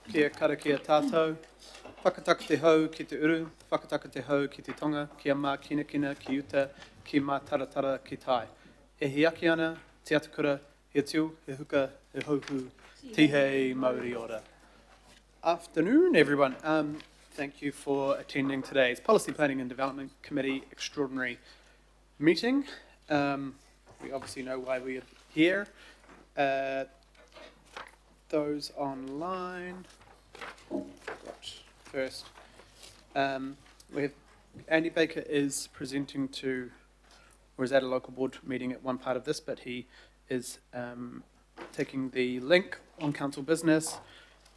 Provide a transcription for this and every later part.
kia kara kia tātou, whakataka te hau ki te uru, whakataka te hau ki te tonga, kia mā kina kina ki uta, ki mā taratara ki tai. He hiaki ana, te atakura, he tiu, he huka, he hauhu, tihei mauri ora. Afternoon, everyone. Thank you for attending today's Policy Planning and Development Committee Extraordinary Meeting. We obviously know why we are here. Those online. First, we have Andy Baker is presenting to, or is at a local board meeting at one part of this, but he is taking the link on council business.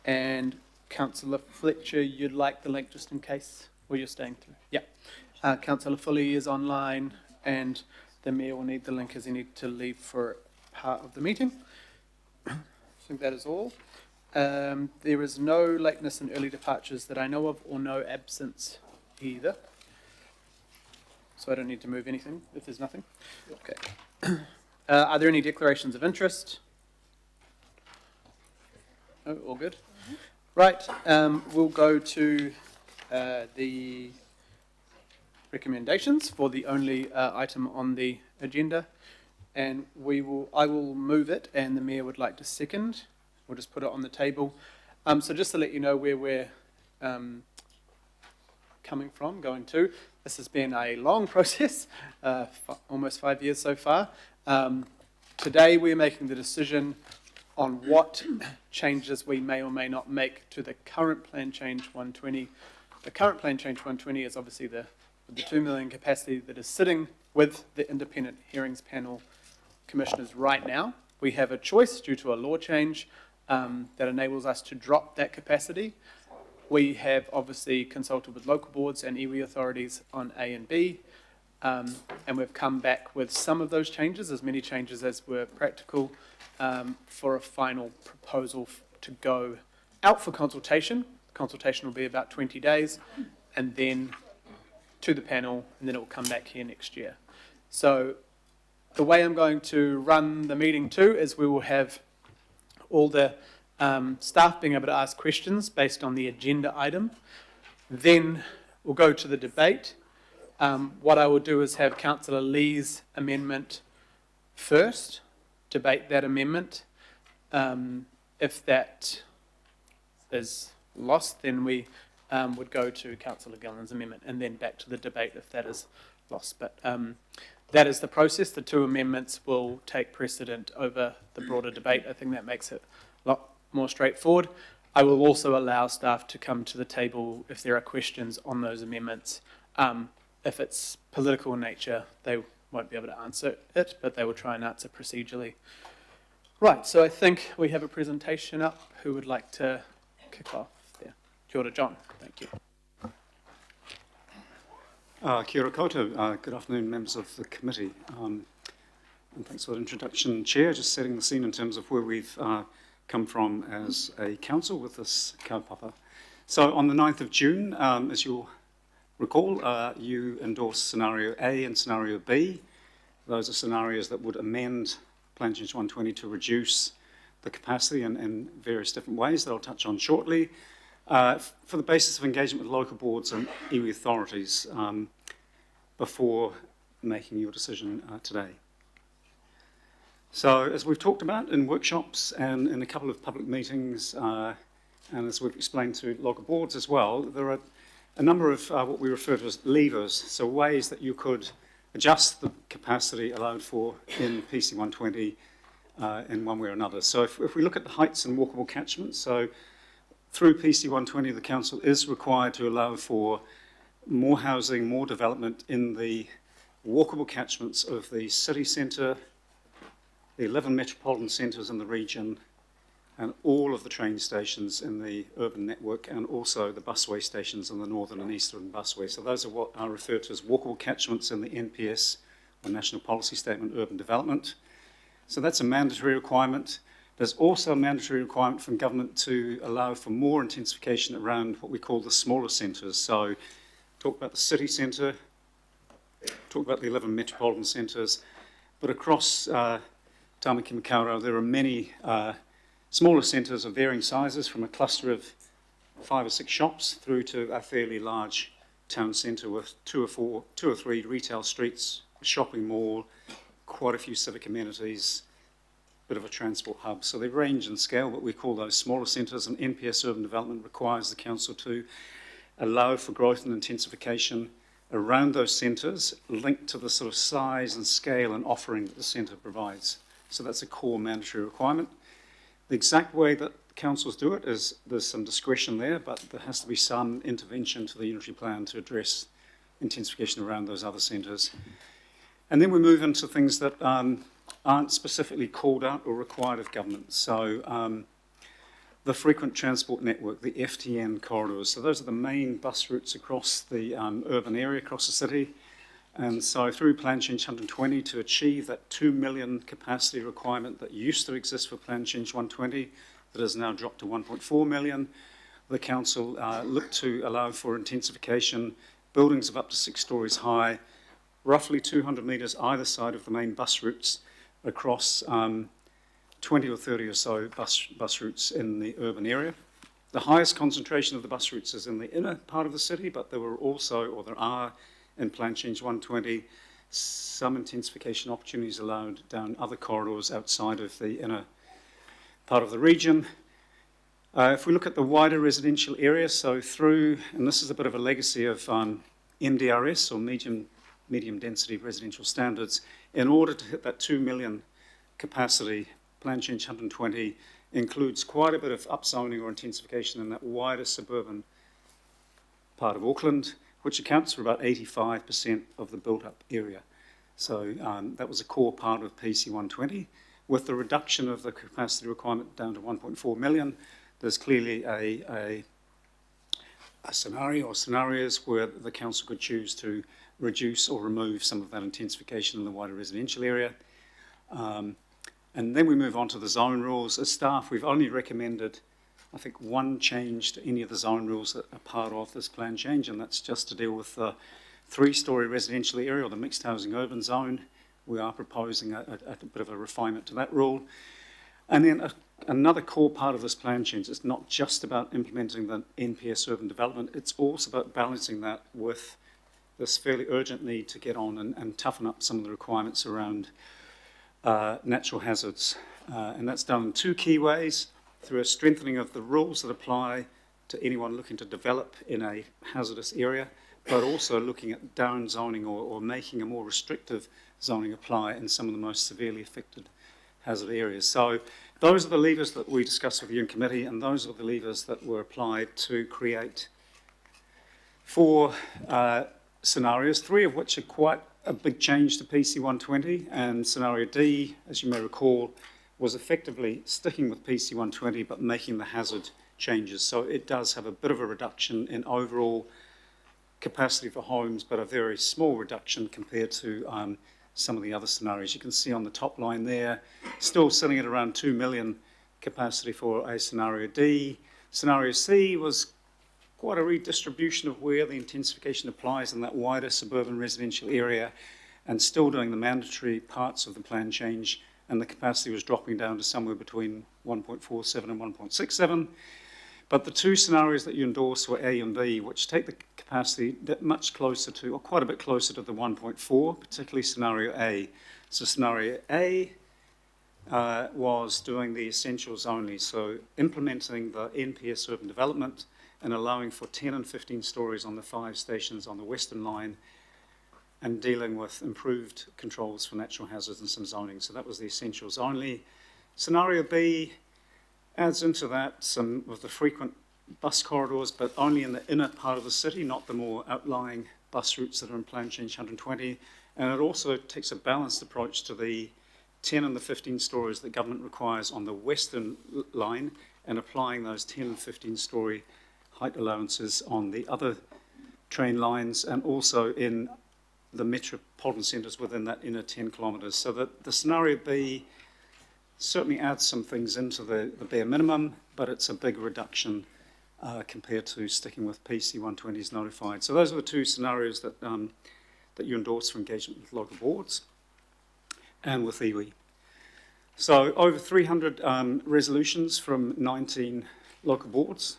And Councillor Fletcher, you'd like the link just in case, or you're staying through? Yeah. Councillor Foley is online, and the Mayor will need the link as he needs to leave for part of the meeting. I think that is all. There is no lateness and early departures that I know of, or no absence either. So I don't need to move anything if there's nothing. Okay. Are there any declarations of interest? No, all good. Right, we'll go to the recommendations for the only item on the agenda, and I will move it, and the Mayor would like to second. We'll just put it on the table. So just to let you know where we're going to. This has been a long process, almost 5 years so far. Today we're making the decision on what changes we may or may not make to the current Plan Change 120. The current Plan Change 120 is obviously the 2 million capacity that is sitting with the Independent Hearings Panel Commissioners right now. We have a choice due to a law change that enables us to drop that capacity. We have obviously consulted with local boards and iwi authorities on A and B, and we've come back with some of those changes, as many changes as were practical, for a final proposal to go out for consultation. Consultation will be about 20 days, and then to the panel, and then it will come back here next year. So the way I'm going to run the meeting too is we will have all the staff being able to ask questions based on the agenda item. Then we'll go to the debate. What I will do is have Councillor Lee's amendment first, debate that amendment. If that is lost, then we would go to Councillor Gillen's amendment and then back to the debate if that is lost. But that is the process. The two amendments will take precedent over the broader debate. I think that makes it a lot more straightforward. I will also allow staff to come to the table if there are questions on those amendments. If it's political in nature, they won't be able to answer it, but they will try and answer procedurally. Right, so I think we have a presentation up. Who would like to kick off there? Kia ora, John. Thank you. Kia ora koutou. Good afternoon, members of the committee. And thanks for the introduction, Chair. Just setting the scene in terms of where we've come from as a council with this kaupapa. So on the 9th of June, as you'll recall, you endorsed scenario A and scenario B. Those are scenarios that would amend Plan Change 120 to reduce the capacity in various different ways that I'll touch on shortly, for the basis of engagement with local boards and iwi authorities before making your decision today. So as we've talked about in workshops and in a couple of public meetings, and as we've explained to local boards as well, there are a number of what we refer to as levers, so ways that you could adjust the capacity allowed for in PC 120 in one way or another. So if we look at the heights and walkable catchments, so through PC 120 the council is required to allow for more housing, more development in the walkable catchments of the city centre, the 11 metropolitan centres in the region, and all of the train stations in the urban network, and also the busway stations in the northern and eastern busway. So those are what are referred to as walkable catchments in the NPS, or National Policy Statement Urban Development. So that's a mandatory requirement. There's also a mandatory requirement from government to allow for more intensification around what we call the smaller centres. So talk about the city centre, talk about the 11 metropolitan centres, but across Tamaki Makaurau there are many smaller centres of varying sizes, from a cluster of 5 or 6 shops through to a fairly large town centre with 2 or 3 retail streets, a shopping mall, quite a few civic amenities, bit of a transport hub. So they range in scale, but we call those smaller centres, and NPS urban development requires the council to allow for growth and intensification around those centres, linked to the sort of size and scale and offering that the centre provides. So that's a core mandatory requirement. The exact way that councils do it is there's some discretion there, but there has to be some intervention to the unitary plan to address intensification around those other centres. And then we move into things that aren't specifically called out or required of government. So the frequent transport network, the FTN corridors. So those are the main bus routes across the urban area, across the city. And so through Plan Change 120, to achieve that 2 million capacity requirement that used to exist for Plan Change 120, that has now dropped to 1.4 million, the council looked to allow for intensification, buildings of up to 6 stories high, roughly 200 metres either side of the main bus routes across 20 or 30 or so bus routes in the urban area. The highest concentration of the bus routes is in the inner part of the city, but there are in Plan Change 120 some intensification opportunities allowed down other corridors outside of the inner part of the region. If we look at the wider residential area, so through, and this is a bit of a legacy of MDRS, or medium density residential standards, in order to hit that 2 million capacity, Plan Change 120 includes quite a bit of upzoning or intensification in that wider suburban part of Auckland, which accounts for about 85% of the built-up area. So that was a core part of PC 120. With the reduction of the capacity requirement down to 1.4 million, there's clearly a scenario or scenarios where the council could choose to reduce or remove some of that intensification in the wider residential area. And then we move on to the zone rules. As staff, we've only recommended, I think, one change to any of the zone rules that are part of this plan change, and that's just to deal with the 3-storey residential area, or the mixed housing urban zone. We are proposing a bit of a refinement to that rule. And then another core part of this plan change, it's not just about implementing the NPS urban development, it's also about balancing that with this fairly urgent need to get on and toughen up some of the requirements around natural hazards. And that's done in 2 key ways: through a strengthening of the rules that apply to anyone looking to develop in a hazardous area, but also looking at down zoning or making a more restrictive zoning apply in some of the most severely affected hazard areas. So those are the levers that we discussed with you in committee, and those are the levers that were applied to create 4 scenarios, 3 of which are quite a big change to PC 120, and scenario D, as you may recall, was effectively sticking with PC 120 but making the hazard changes. So it does have a bit of a reduction in overall capacity for homes, but a very small reduction compared to some of the other scenarios. You can see on the top line there, still sitting at around 2 million capacity for a scenario D. Scenario C was quite a redistribution of where the intensification applies in that wider suburban residential area, and still doing the mandatory parts of the plan change, and the capacity was dropping down to somewhere between 1.47 and 1.67. But the 2 scenarios that you endorsed were A and B, which take the capacity much closer to, or quite a bit closer to the 1.4, particularly scenario A. So scenario A was doing the essentials only, so implementing the NPS urban development and allowing for 10 and 15 stories on the 5 stations on the Western Line, and dealing with improved controls for natural hazards and some zoning. So that was the essentials only. Scenario B adds into that some of the frequent bus corridors, but only in the inner part of the city, not the more outlying bus routes that are in Plan Change 120. And it also takes a balanced approach to the 10 and the 15 stories that government requires on the Western Line, and applying those 10 and 15 story height allowances on the other train lines, and also in the metropolitan centres within that inner 10 kilometres. So that the scenario B certainly adds some things into the bare minimum, but it's a big reduction compared to sticking with PC 120's notified. So those are the 2 scenarios that you endorse for engagement with local boards and with iwi. So over 300 resolutions from 19 local boards.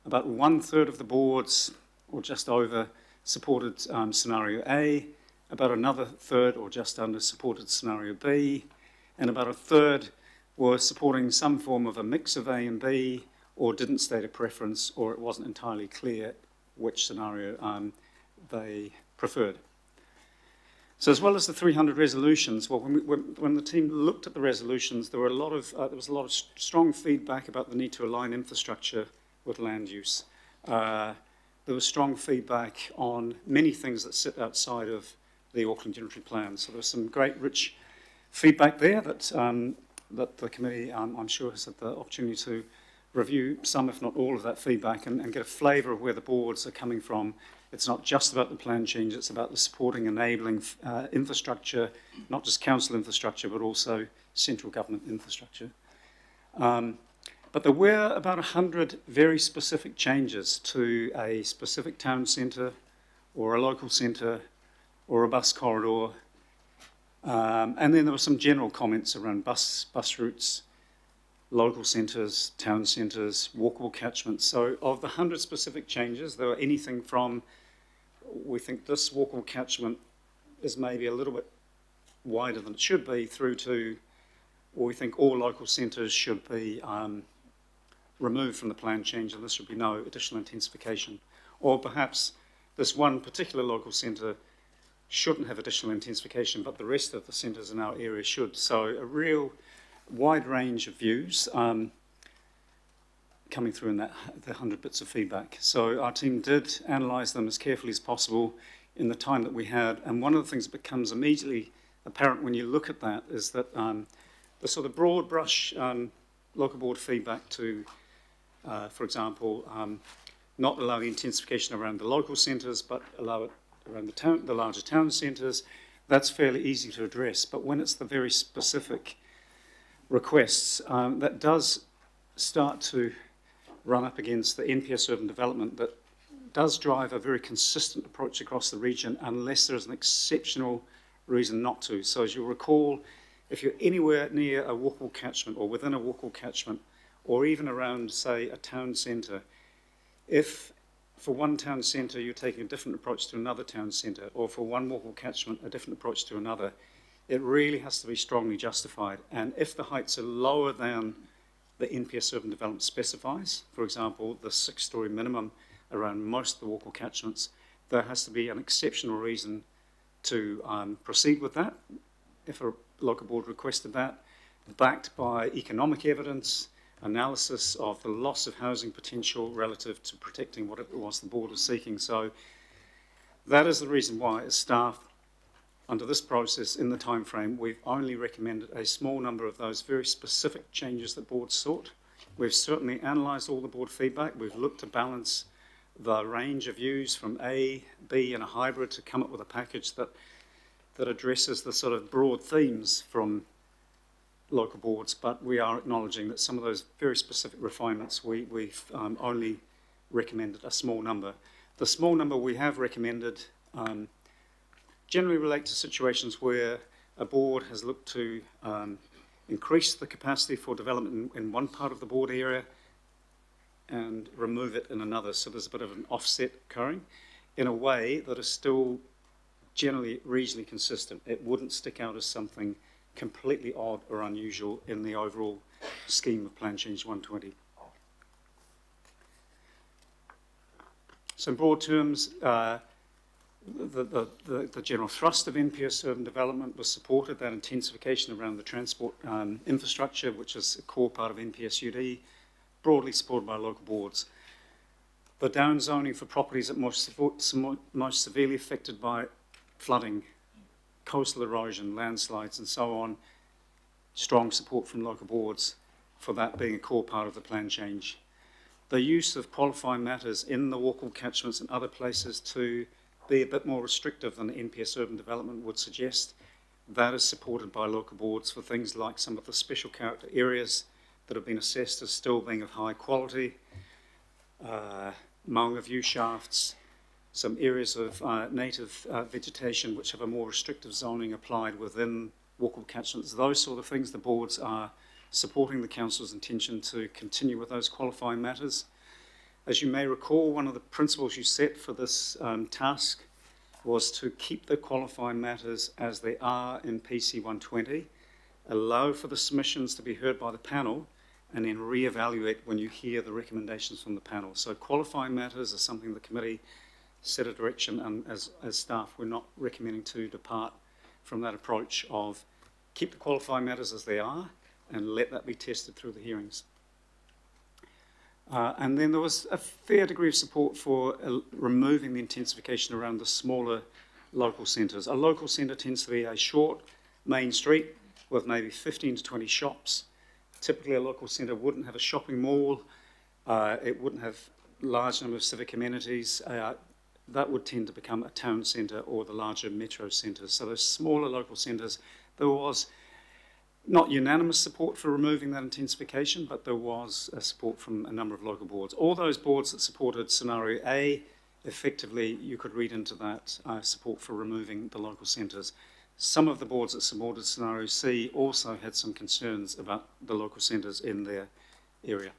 About 1/3 of the boards, or just over, supported scenario A, about another third, or just under, supported scenario B, and about a third were supporting some form of a mix of A and B, or didn't state a preference, or it wasn't entirely clear which scenario they preferred. So as well as the 300 resolutions, well, when the team looked at the resolutions, there was a lot of strong feedback about the need to align infrastructure with land use. There was strong feedback on many things that sit outside of the Auckland Unitary Plan. So there was some great, rich feedback there that the committee, I'm sure, has had the opportunity to review some, if not all, of that feedback and get a flavour of where the boards are coming from. It's not just about the plan change, it's about the supporting, enabling infrastructure, not just council infrastructure, but also central government infrastructure. But there were about 100 very specific changes to a specific town centre or a local centre or a bus corridor. And then there were some general comments around bus routes, local centres, town centres, walkable catchments. So of the 100 specific changes, there were anything from, we think this walkable catchment is maybe a little bit wider than it should be, through to, we think all local centres should be removed from the plan change and there should be no additional intensification. Or perhaps this one particular local centre shouldn't have additional intensification, but the rest of the centres in our area should. So a real wide range of views coming through in the 100 bits of feedback. So our team did analyse them as carefully as possible in the time that we had. And one of the things that becomes immediately apparent when you look at that is that the sort of broad brush local board feedback to, for example, not allow the intensification around the local centres, but allow it around the larger town centres, that's fairly easy to address. But when it's the very specific requests, that does start to run up against the NPS urban development that does drive a very consistent approach across the region unless there's an exceptional reason not to. So as you'll recall, if you're anywhere near a walkable catchment or within a walkable catchment or even around, say, a town centre, if for one town centre you're taking a different approach to another town centre, or for one walkable catchment a different approach to another, it really has to be strongly justified. And if the heights are lower than the NPS urban development specifies, for example, the 6-storey minimum around most of the walkable catchments, there has to be an exceptional reason to proceed with that, if a local board requested that, backed by economic evidence, analysis of the loss of housing potential relative to protecting what it was the board was seeking. So that is the reason why, as staff, under this process, in the time frame, we've only recommended a small number of those very specific changes that boards sought. We've certainly analysed all the board feedback. We've looked to balance the range of views from A, B and a hybrid to come up with a package that addresses the sort of broad themes from local boards, but we are acknowledging that some of those very specific refinements we've only recommended a small number. The small number we have recommended generally relate to situations where a board has looked to increase the capacity for development in one part of the board area and remove it in another. So there's a bit of an offset occurring in a way that is still generally reasonably consistent. It wouldn't stick out as something completely odd or unusual in the overall scheme of Plan Change 120. So in broad terms, the general thrust of NPS urban development was supported, that intensification around the transport infrastructure, which is a core part of NPS UD, broadly supported by local boards. The downzoning for properties that most severely affected by flooding, coastal erosion, landslides and so on, strong support from local boards for that being a core part of the plan change. The use of qualifying matters in the walkable catchments and other places to be a bit more restrictive than the NPS urban development would suggest, that is supported by local boards for things like some of the special character areas that have been assessed as still being of high quality, maunga view shafts, some areas of native vegetation which have a more restrictive zoning applied within walkable catchments. Those sort of things, the boards are supporting the council's intention to continue with those qualifying matters. As you may recall, one of the principles you set for this task was to keep the qualifying matters as they are in PC 120, allow for the submissions to be heard by the panel, and then re-evaluate when you hear the recommendations from the panel. So qualifying matters are something the committee set a direction, and as staff, we're not recommending to depart from that approach of keep the qualifying matters as they are and let that be tested through the hearings. And then there was a fair degree of support for removing the intensification around the smaller local centres. A local centre tends to be a short main street with maybe 15 to 20 shops. Typically a local centre wouldn't have a shopping mall, it wouldn't have large number of civic amenities. That would tend to become a town centre or the larger metro centres. So those smaller local centres, there was not unanimous support for removing that intensification, but there was support from a number of local boards. All those boards that supported scenario A, effectively you could read into that support for removing the local centres. Some of the boards that supported scenario C also had some concerns about the local centres in their area.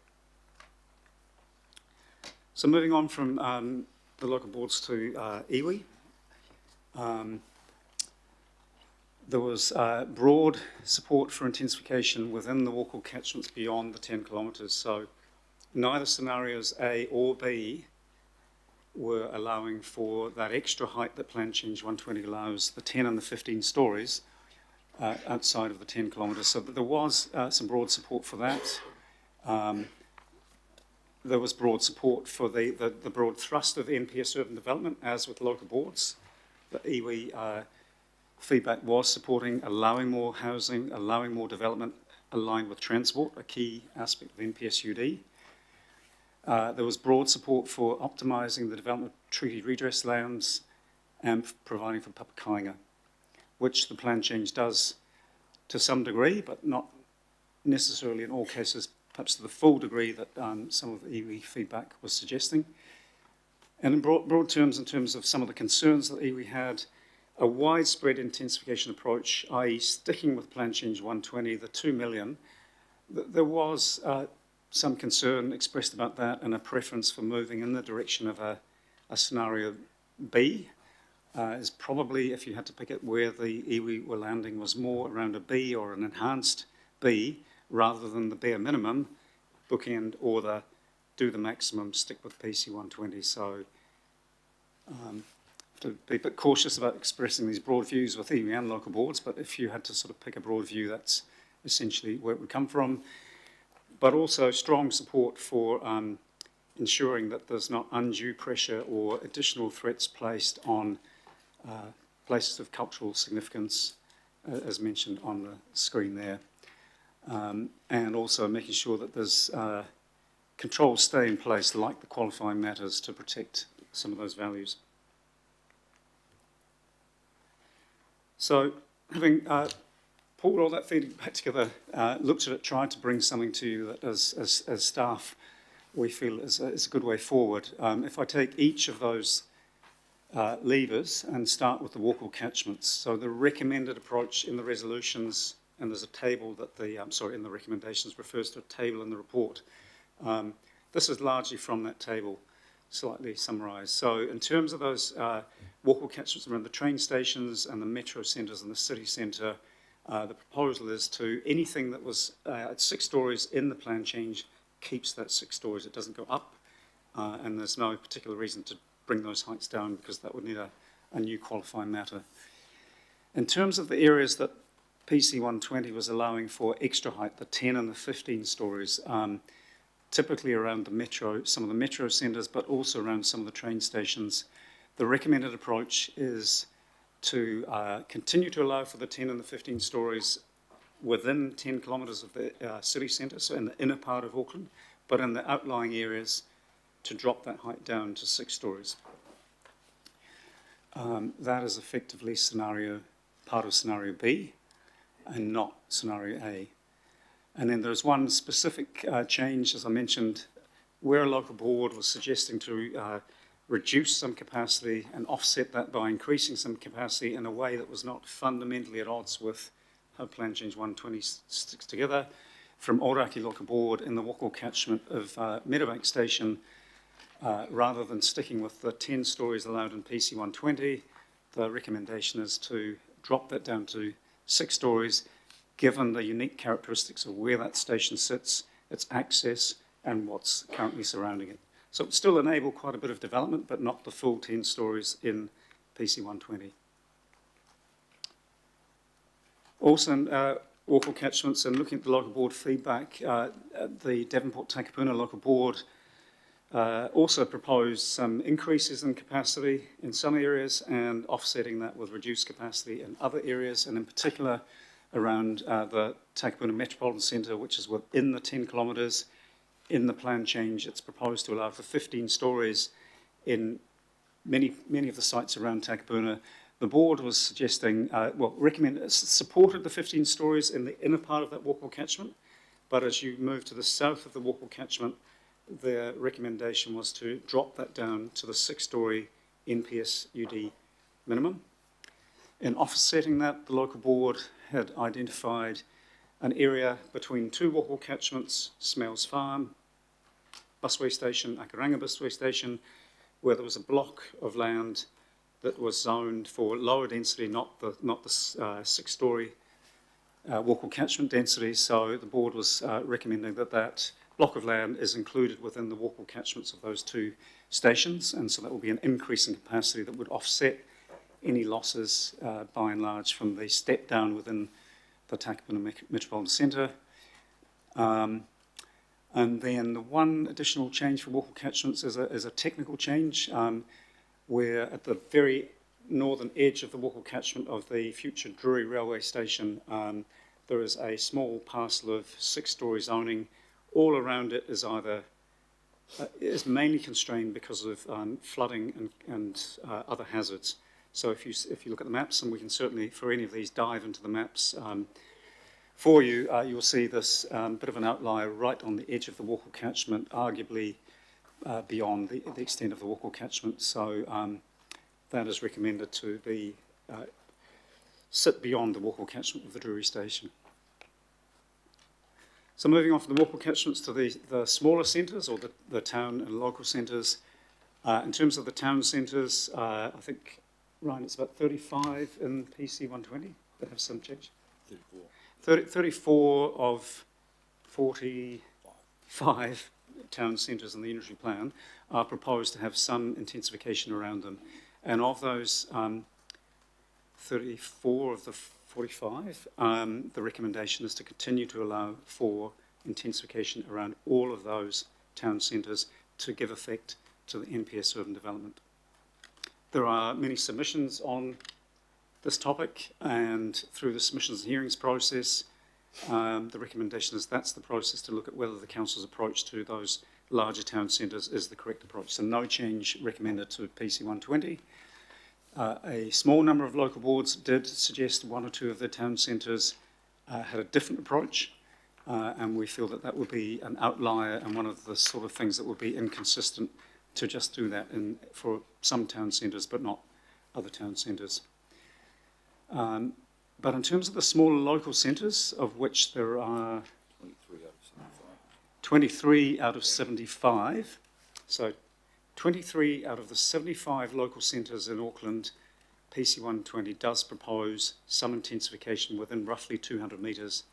So moving on from the local boards to iwi. There was broad support for intensification within the walkable catchments beyond the 10 kilometres. So neither scenarios A or B were allowing for that extra height that Plan Change 120 allows, the 10 and the 15 stories outside of the 10 kilometres. So there was some broad support for that. There was broad support for the broad thrust of NPS urban development, as with local boards. The iwi feedback was supporting allowing more housing, allowing more development aligned with transport, a key aspect of NPSUD. There was broad support for optimising the development of treaty redress lands and providing for papakainga, which the plan change does to some degree, but not necessarily in all cases, perhaps to the full degree that some of the iwi feedback was suggesting. And in broad terms, in terms of some of the concerns that iwi had, a widespread intensification approach, i.e. sticking with Plan Change 120, the 2 million, there was some concern expressed about that and a preference for moving in the direction of a scenario B. Is probably, if you had to pick it, where the iwi were landing was more around a B or an enhanced B rather than the bare minimum, bookend or the do the maximum, stick with PC 120. So to be a bit cautious about expressing these broad views with iwi and local boards, but if you had to sort of pick a broad view, that's essentially where it would come from. But also strong support for ensuring that there's not undue pressure or additional threats placed on places of cultural significance, as mentioned on the screen there. And also making sure that there's controls stay in place, like the qualifying matters, to protect some of those values. So, having pulled all that feedback together, looked at it, tried to bring something to you that as staff we feel is a good way forward. If I take each of those levers and start with the walkable catchments, so the recommended approach in the resolutions, and there's a table that in the recommendations refers to a table in the report. This is largely from that table, slightly summarised. So in terms of those walkable catchments around the train stations and the metro centres and the city centre, the proposal is to anything that was at 6 stories in the plan change keeps that 6 stories. It doesn't go up, and there's no particular reason to bring those heights down because that would need a new qualifying matter. In terms of the areas that PC 120 was allowing for extra height, the 10 and the 15 stories, typically around the metro, some of the metro centres, but also around some of the train stations, the recommended approach is to continue to allow for the 10 and the 15 stories within 10 kilometres of the city centre, so in the inner part of Auckland, but in the outlying areas to drop that height down to 6 stories. That is effectively part of scenario B and not scenario A. And then there's one specific change, as I mentioned, where a local board was suggesting to reduce some capacity and offset that by increasing some capacity in a way that was not fundamentally at odds with how Plan Change 120 sticks together. From Ōrākei Local Board in the walkable catchment of Meadowbank Station, Rather than sticking with the 10 stories allowed in PC 120, the recommendation is to drop that down to 6 stories, given the unique characteristics of where that station sits, its access, and what's currently surrounding it. So it still enable quite a bit of development, but not the full 10 stories in PC 120. Also in Auckland catchments, and looking at the local board feedback, the Devonport Takapuna local board also proposed some increases in capacity in some areas and offsetting that with reduced capacity in other areas, and in particular around the Takapuna Metropolitan Centre, which is within the 10 kilometres. In the plan change, it's proposed to allow for 15 stories in many of the sites around Takapuna. The board was suggesting, supported the 15 stories in the inner part of that walkable catchment, but as you move to the south of the walkable catchment, their recommendation was to drop that down to the 6-storey NPS UD minimum. In offsetting that, the local board had identified an area between 2 walkable catchments, Smells Farm, busway station, Akaranga busway station, where there was a block of land that was zoned for lower density, not the 6-storey walkable catchment density. So the board was recommending that that block of land is included within the walkable catchments of those 2 stations, and so that will be an increase in capacity that would offset any losses by and large from the step down within the Takapuna Metropolitan Centre. And then the one additional change for walkable catchments is a technical change, where at the very northern edge of the walkable catchment of the future Drury railway station, there is a small parcel of 6-storey zoning. All around it is is mainly constrained because of flooding and other hazards. So if you look at the maps, and we can certainly, for any of these, dive into the maps for you, you'll see this bit of an outlier right on the edge of the walkable catchment, arguably beyond the extent of the walkable catchment. So that is recommended to be sit beyond the walkable catchment of the Drury station. So moving on from the walkable catchments to the smaller centres, or the town and local centres. In terms of the town centres, I think, Ryan, it's about 35 in PC 120 that have some change. 34 of 45 town centres in the industry plan are proposed to have some intensification around them. And of those 34 of the 45, the recommendation is to continue to allow for intensification around all of those town centres to give effect to the NPS urban development. There are many submissions on this topic, and through the submissions and hearings process, the recommendation is that's the process to look at whether the council's approach to those larger town centres is the correct approach. So no change recommended to PC 120. A small number of local boards did suggest 1 or 2 of their town centres had a different approach, and we feel that that would be an outlier and one of the sort of things that would be inconsistent to just do that for some town centres but not other town centres. But in terms of the smaller local centres, of which there are 23 out of 75, so 23 out of the 75 local centres in Auckland, PC 120 does propose some intensification within roughly 200 metres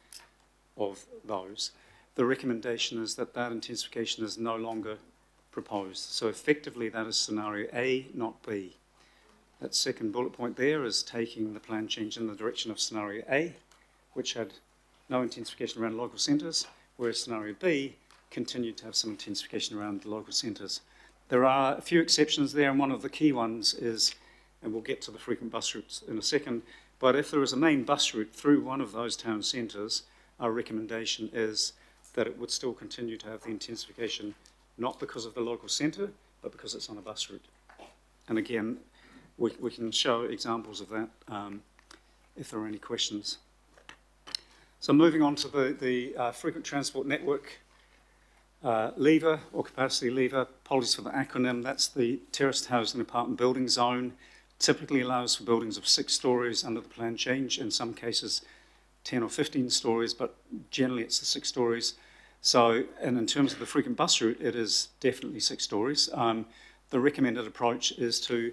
of those. The recommendation is that that intensification is no longer proposed. So effectively that is scenario A, not B. That second bullet point there is taking the plan change in the direction of scenario A, which had no intensification around local centres, whereas scenario B continued to have some intensification around the local centres. There are a few exceptions there, and one of the key ones is, and we'll get to the frequent bus routes in a second, but if there is a main bus route through one of those town centres, our recommendation is that it would still continue to have the intensification, not because of the local centre, but because it's on a bus route. And again, we can show examples of that if there are any questions. So moving on to the frequent transport network lever or capacity lever, apologies for the acronym, that's the terraced housing apartment building zone, typically allows for buildings of 6 stories under the plan change, in some cases 10 or 15 stories, but generally it's the 6 stories. So, and in terms of the frequent bus route, it is definitely 6 stories. The recommended approach is to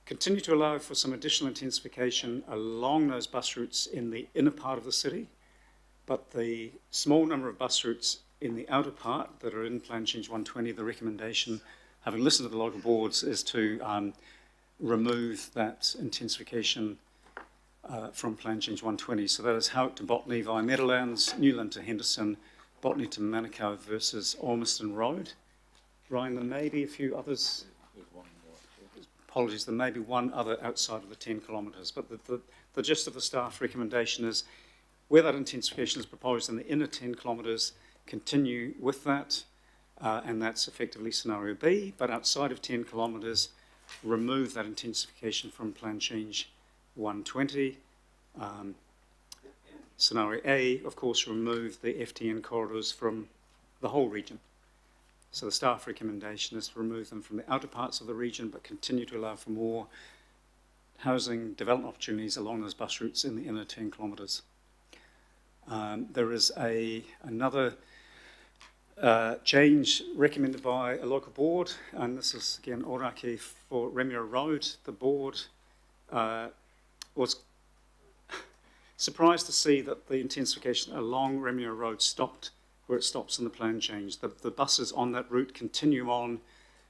continue to allow for some additional intensification along those bus routes in the inner part of the city, but the small number of bus routes in the outer part that are in Plan Change 120, the recommendation, having listened to the local boards, is to remove that intensification from Plan Change 120. So that is Howick to Botany via Meadowlands, Newland to Henderson, Botany to Manukau versus Ormiston Road. Ryan, there may be a few others. Apologies, there may be one other outside of the 10 kilometres, but the gist of the staff recommendation is where that intensification is proposed in the inner 10 kilometres, continue with that, and that's effectively scenario B, but outside of 10 kilometres, remove that intensification from Plan Change 120. Scenario A, of course, remove the FTN corridors from the whole region. So the staff recommendation is to remove them from the outer parts of the region, but continue to allow for more housing development opportunities along those bus routes in the inner 10 kilometres. There is another change recommended by a local board, and this is again Oraki for Remiro Road. The board was surprised to see that the intensification along Remiro Road stopped where it stops in the plan change. The buses on that route continue on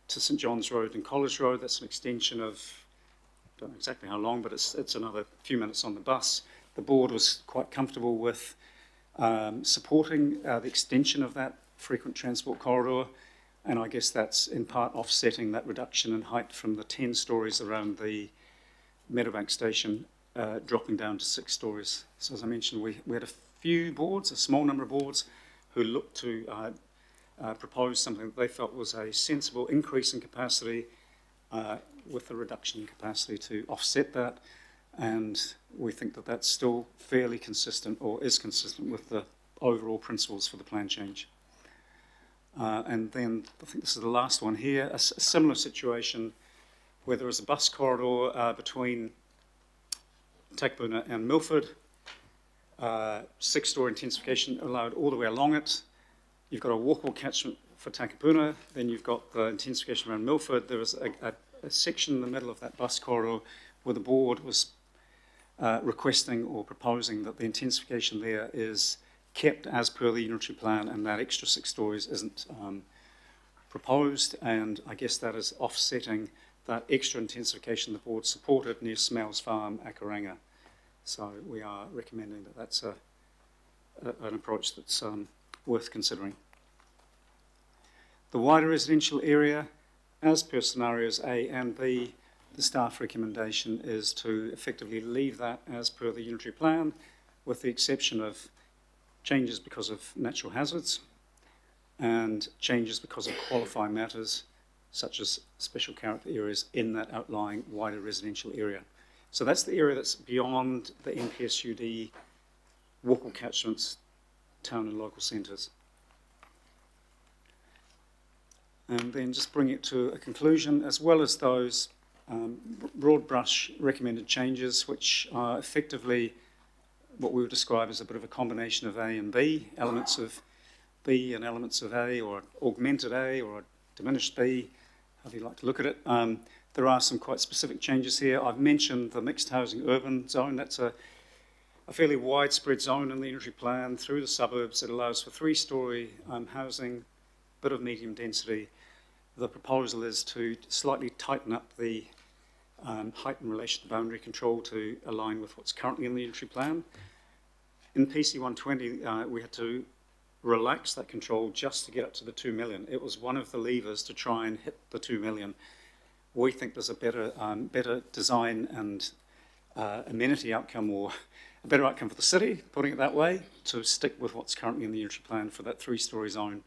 to St John's Road and College Road. That's an extension of, I don't know exactly how long, but it's another few minutes on the bus. The board was quite comfortable with supporting the extension of that frequent transport corridor, and I guess that's in part offsetting that reduction in height from the 10 stories around the Meadowbank station dropping down to 6 stories. So as I mentioned, we had a few boards, a small number of boards, who looked to propose something that they felt was a sensible increase in capacity with a reduction in capacity to offset that, and we think that that's still fairly consistent, or is consistent, with the overall principles for the plan change. And then I think this is the last one here, a similar situation where there is a bus corridor between Takapuna and Milford, 6-story intensification allowed all the way along it. You've got a walkable catchment for Takapuna, then you've got the intensification around Milford. There was a section in the middle of that bus corridor where the board was requesting or proposing that the intensification there is kept as per the unitary plan, and that extra 6 stories isn't proposed, and I guess that is offsetting that extra intensification the board supported near Smells Farm, Akaranga. So we are recommending that that's an approach that's worth considering. The wider residential area, as per scenarios A and B, the staff recommendation is to effectively leave that as per the unitary plan, with the exception of changes because of natural hazards and changes because of qualifying matters, such as special character areas in that outlying wider residential area. So that's the area that's beyond the NPSUD walkable catchments, town and local centres. And then just bring it to a conclusion, as well as those broad brush recommended changes, which are effectively what we would describe as a bit of a combination of A and B, elements of B and elements of A, or augmented A, or diminished B, however you like to look at it. There are some quite specific changes here. I've mentioned the mixed housing urban zone. That's a fairly widespread zone in the unitary plan through the suburbs. It allows for 3-story housing, bit of medium density. The proposal is to slightly tighten up the height in relation to boundary control to align with what's currently in the unitary plan. In PC 120, we had to relax that control just to get up to the 2 million. It was one of the levers to try and hit the 2 million. We think there's a better design and amenity outcome, or a better outcome for the city, putting it that way, to stick with what's currently in the unitary plan for that 3-story zone.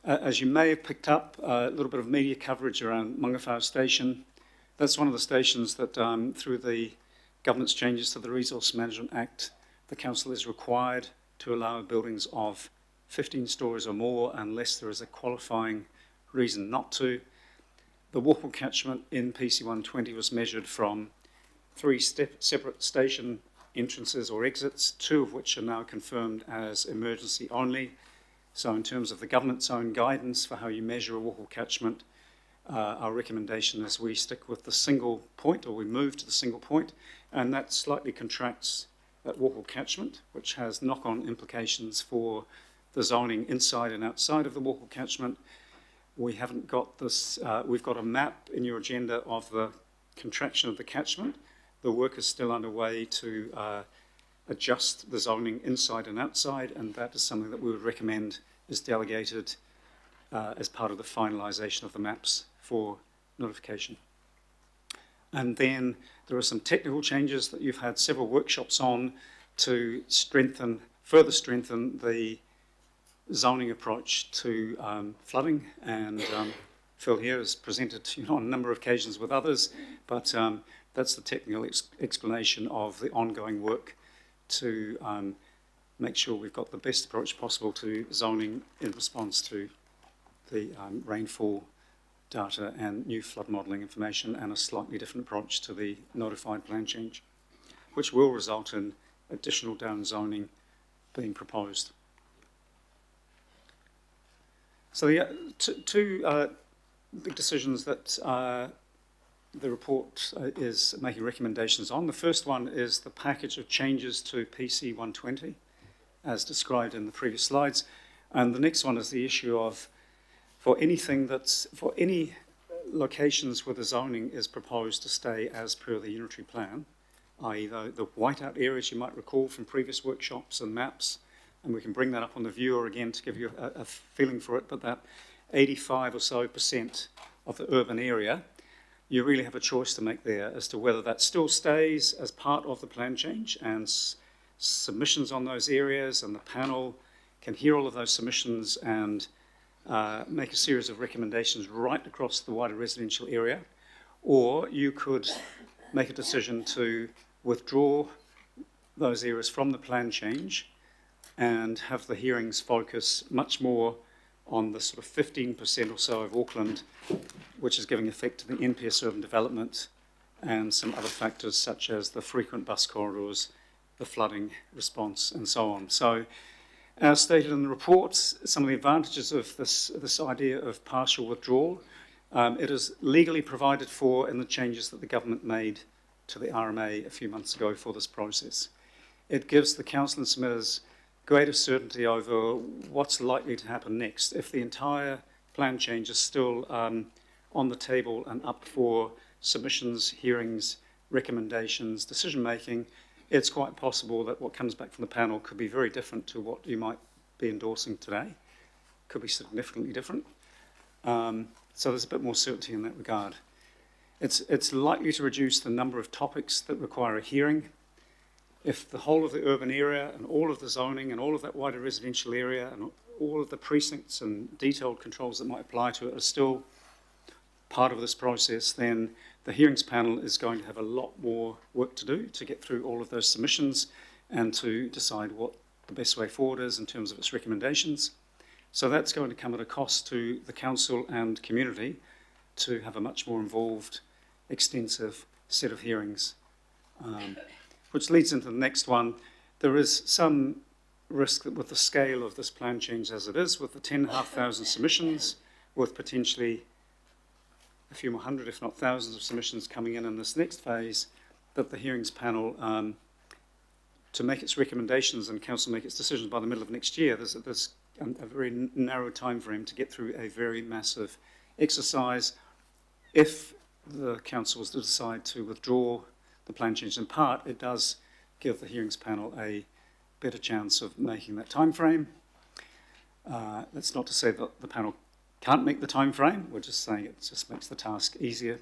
As you may have picked up, a little bit of media coverage around Mangawhau Station. That's one of the stations that, through the government's changes to the Resource Management Act, the council is required to allow buildings of 15 stories or more unless there is a qualifying reason not to. The walkable catchment in PC 120 was measured from 3 separate station entrances or exits, 2 of which are now confirmed as emergency only. So in terms of the government's own guidance for how you measure a water catchment, our recommendation is we stick with the single point, or we move to the single point, and that slightly contracts that water catchment, which has knock-on implications for the zoning inside and outside of the water catchment. We haven't got this, we've got a map in your agenda of the contraction of the catchment. The work is still underway to adjust the zoning inside and outside, and that is something that we would recommend is delegated as part of the finalisation of the maps for notification. And then there are some technical changes that you've had several workshops on to further strengthen the zoning approach to flooding, and Phil here has presented on a number of occasions with others, but that's the technical explanation of the ongoing work to make sure we've got the best approach possible to zoning in response to the rainfall data and new flood modelling information, and a slightly different approach to the notified plan change, which will result in additional down zoning being proposed. So the two big decisions that the report is making recommendations on. The first one is the package of changes to PC 120, as described in the previous slides. And the next one is the issue of, for any locations where the zoning is proposed to stay as per the unitary plan, i.e. the whiteout areas you might recall from previous workshops and maps, and we can bring that up on the viewer again to give you a feeling for it, but that 85% or so of the urban area, you really have a choice to make there as to whether that still stays as part of the plan change, and submissions on those areas, and the panel can hear all of those submissions and make a series of recommendations right across the wider residential area, or you could make a decision to withdraw those areas from the plan change and have the hearings focus much more on the sort of 15% or so of Auckland, which is giving effect to the NPS urban development and some other factors such as the frequent bus corridors, the flooding response, and so on. So, as stated in the report, some of the advantages of this idea of partial withdrawal, it is legally provided for in the changes that the government made to the RMA a few months ago for this process. It gives the council and submitters greater certainty over what's likely to happen next. If the entire plan change is still on the table and up for submissions, hearings, recommendations, decision making, it's quite possible that what comes back from the panel could be very different to what you might be endorsing today. Could be significantly different. So there's a bit more certainty in that regard. It's likely to reduce the number of topics that require a hearing. If the whole of the urban area and all of the zoning and all of that wider residential area and all of the precincts and detailed controls that might apply to it are still part of this process, then the hearings panel is going to have a lot more work to do to get through all of those submissions and to decide what the best way forward is in terms of its recommendations. So that's going to come at a cost to the council and community to have a much more involved, extensive set of hearings. Which leads into the next one. There is some risk that with the scale of this plan change as it is, with the 10,500 submissions, with potentially a few more hundred, if not thousands of submissions coming in this next phase, that the hearings panel, to make its recommendations and council make its decisions by the middle of next year, there's a very narrow time frame to get through a very massive exercise. If the council was to decide to withdraw the plan change in part, it does give the hearings panel a better chance of making that time frame. That's not to say that the panel can't make the time frame, we're just saying it just makes the task easier.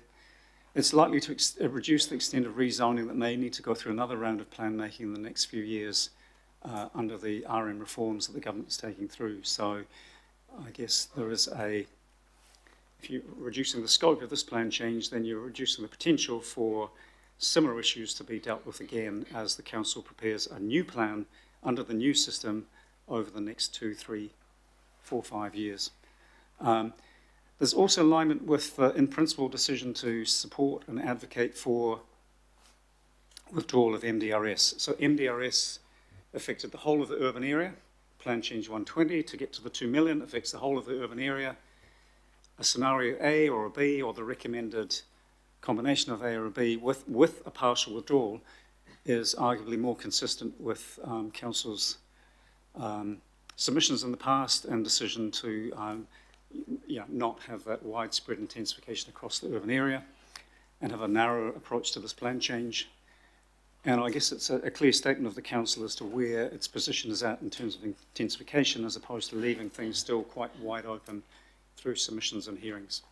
It's likely to reduce the extent of rezoning that may need to go through another round of plan making in the next few years under the RM reforms that the government is taking through. So I guess there is if you're reducing the scope of this plan change, then you're reducing the potential for similar issues to be dealt with again as the council prepares a new plan under the new system over the next 2, 3, 4, 5 years. There's also alignment with the in-principle decision to support and advocate for withdrawal of MDRS. So MDRS affected the whole of the urban area, Plan Change 120 to get to the 2 million affects the whole of the urban area. A scenario A or a B, or the recommended combination of A or a B with a partial withdrawal, is arguably more consistent with Council's submissions in the past and decision to not have that widespread intensification across the urban area and have a narrow approach to this plan change. And I guess it's a clear statement of the Council as to where its position is at in terms of intensification, as opposed to leaving things still quite wide open through submissions and hearings.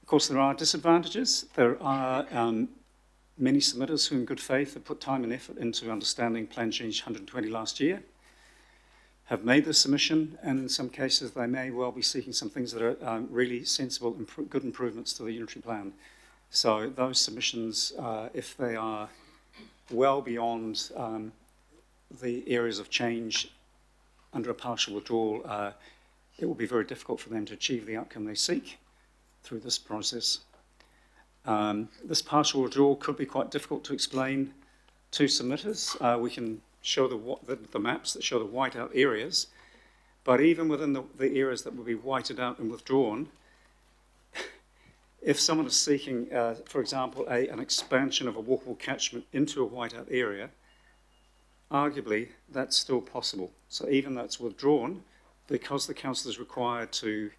Of course, there are disadvantages. There are many submitters who in good faith have put time and effort into understanding Plan Change 120 last year, have made the submission, and in some cases they may well be seeking some things that are really sensible, good improvements to the unitary plan. So those submissions, if they are well beyond the areas of change under a partial withdrawal, it will be very difficult for them to achieve the outcome they seek through this process. This partial withdrawal could be quite difficult to explain to submitters. We can show the maps that show the white out areas, but even within the areas that will be whited out and withdrawn, if someone is seeking, for example, an expansion of a walkable catchment into a white out area, arguably that's still possible. So even though it's withdrawn, because the council is required to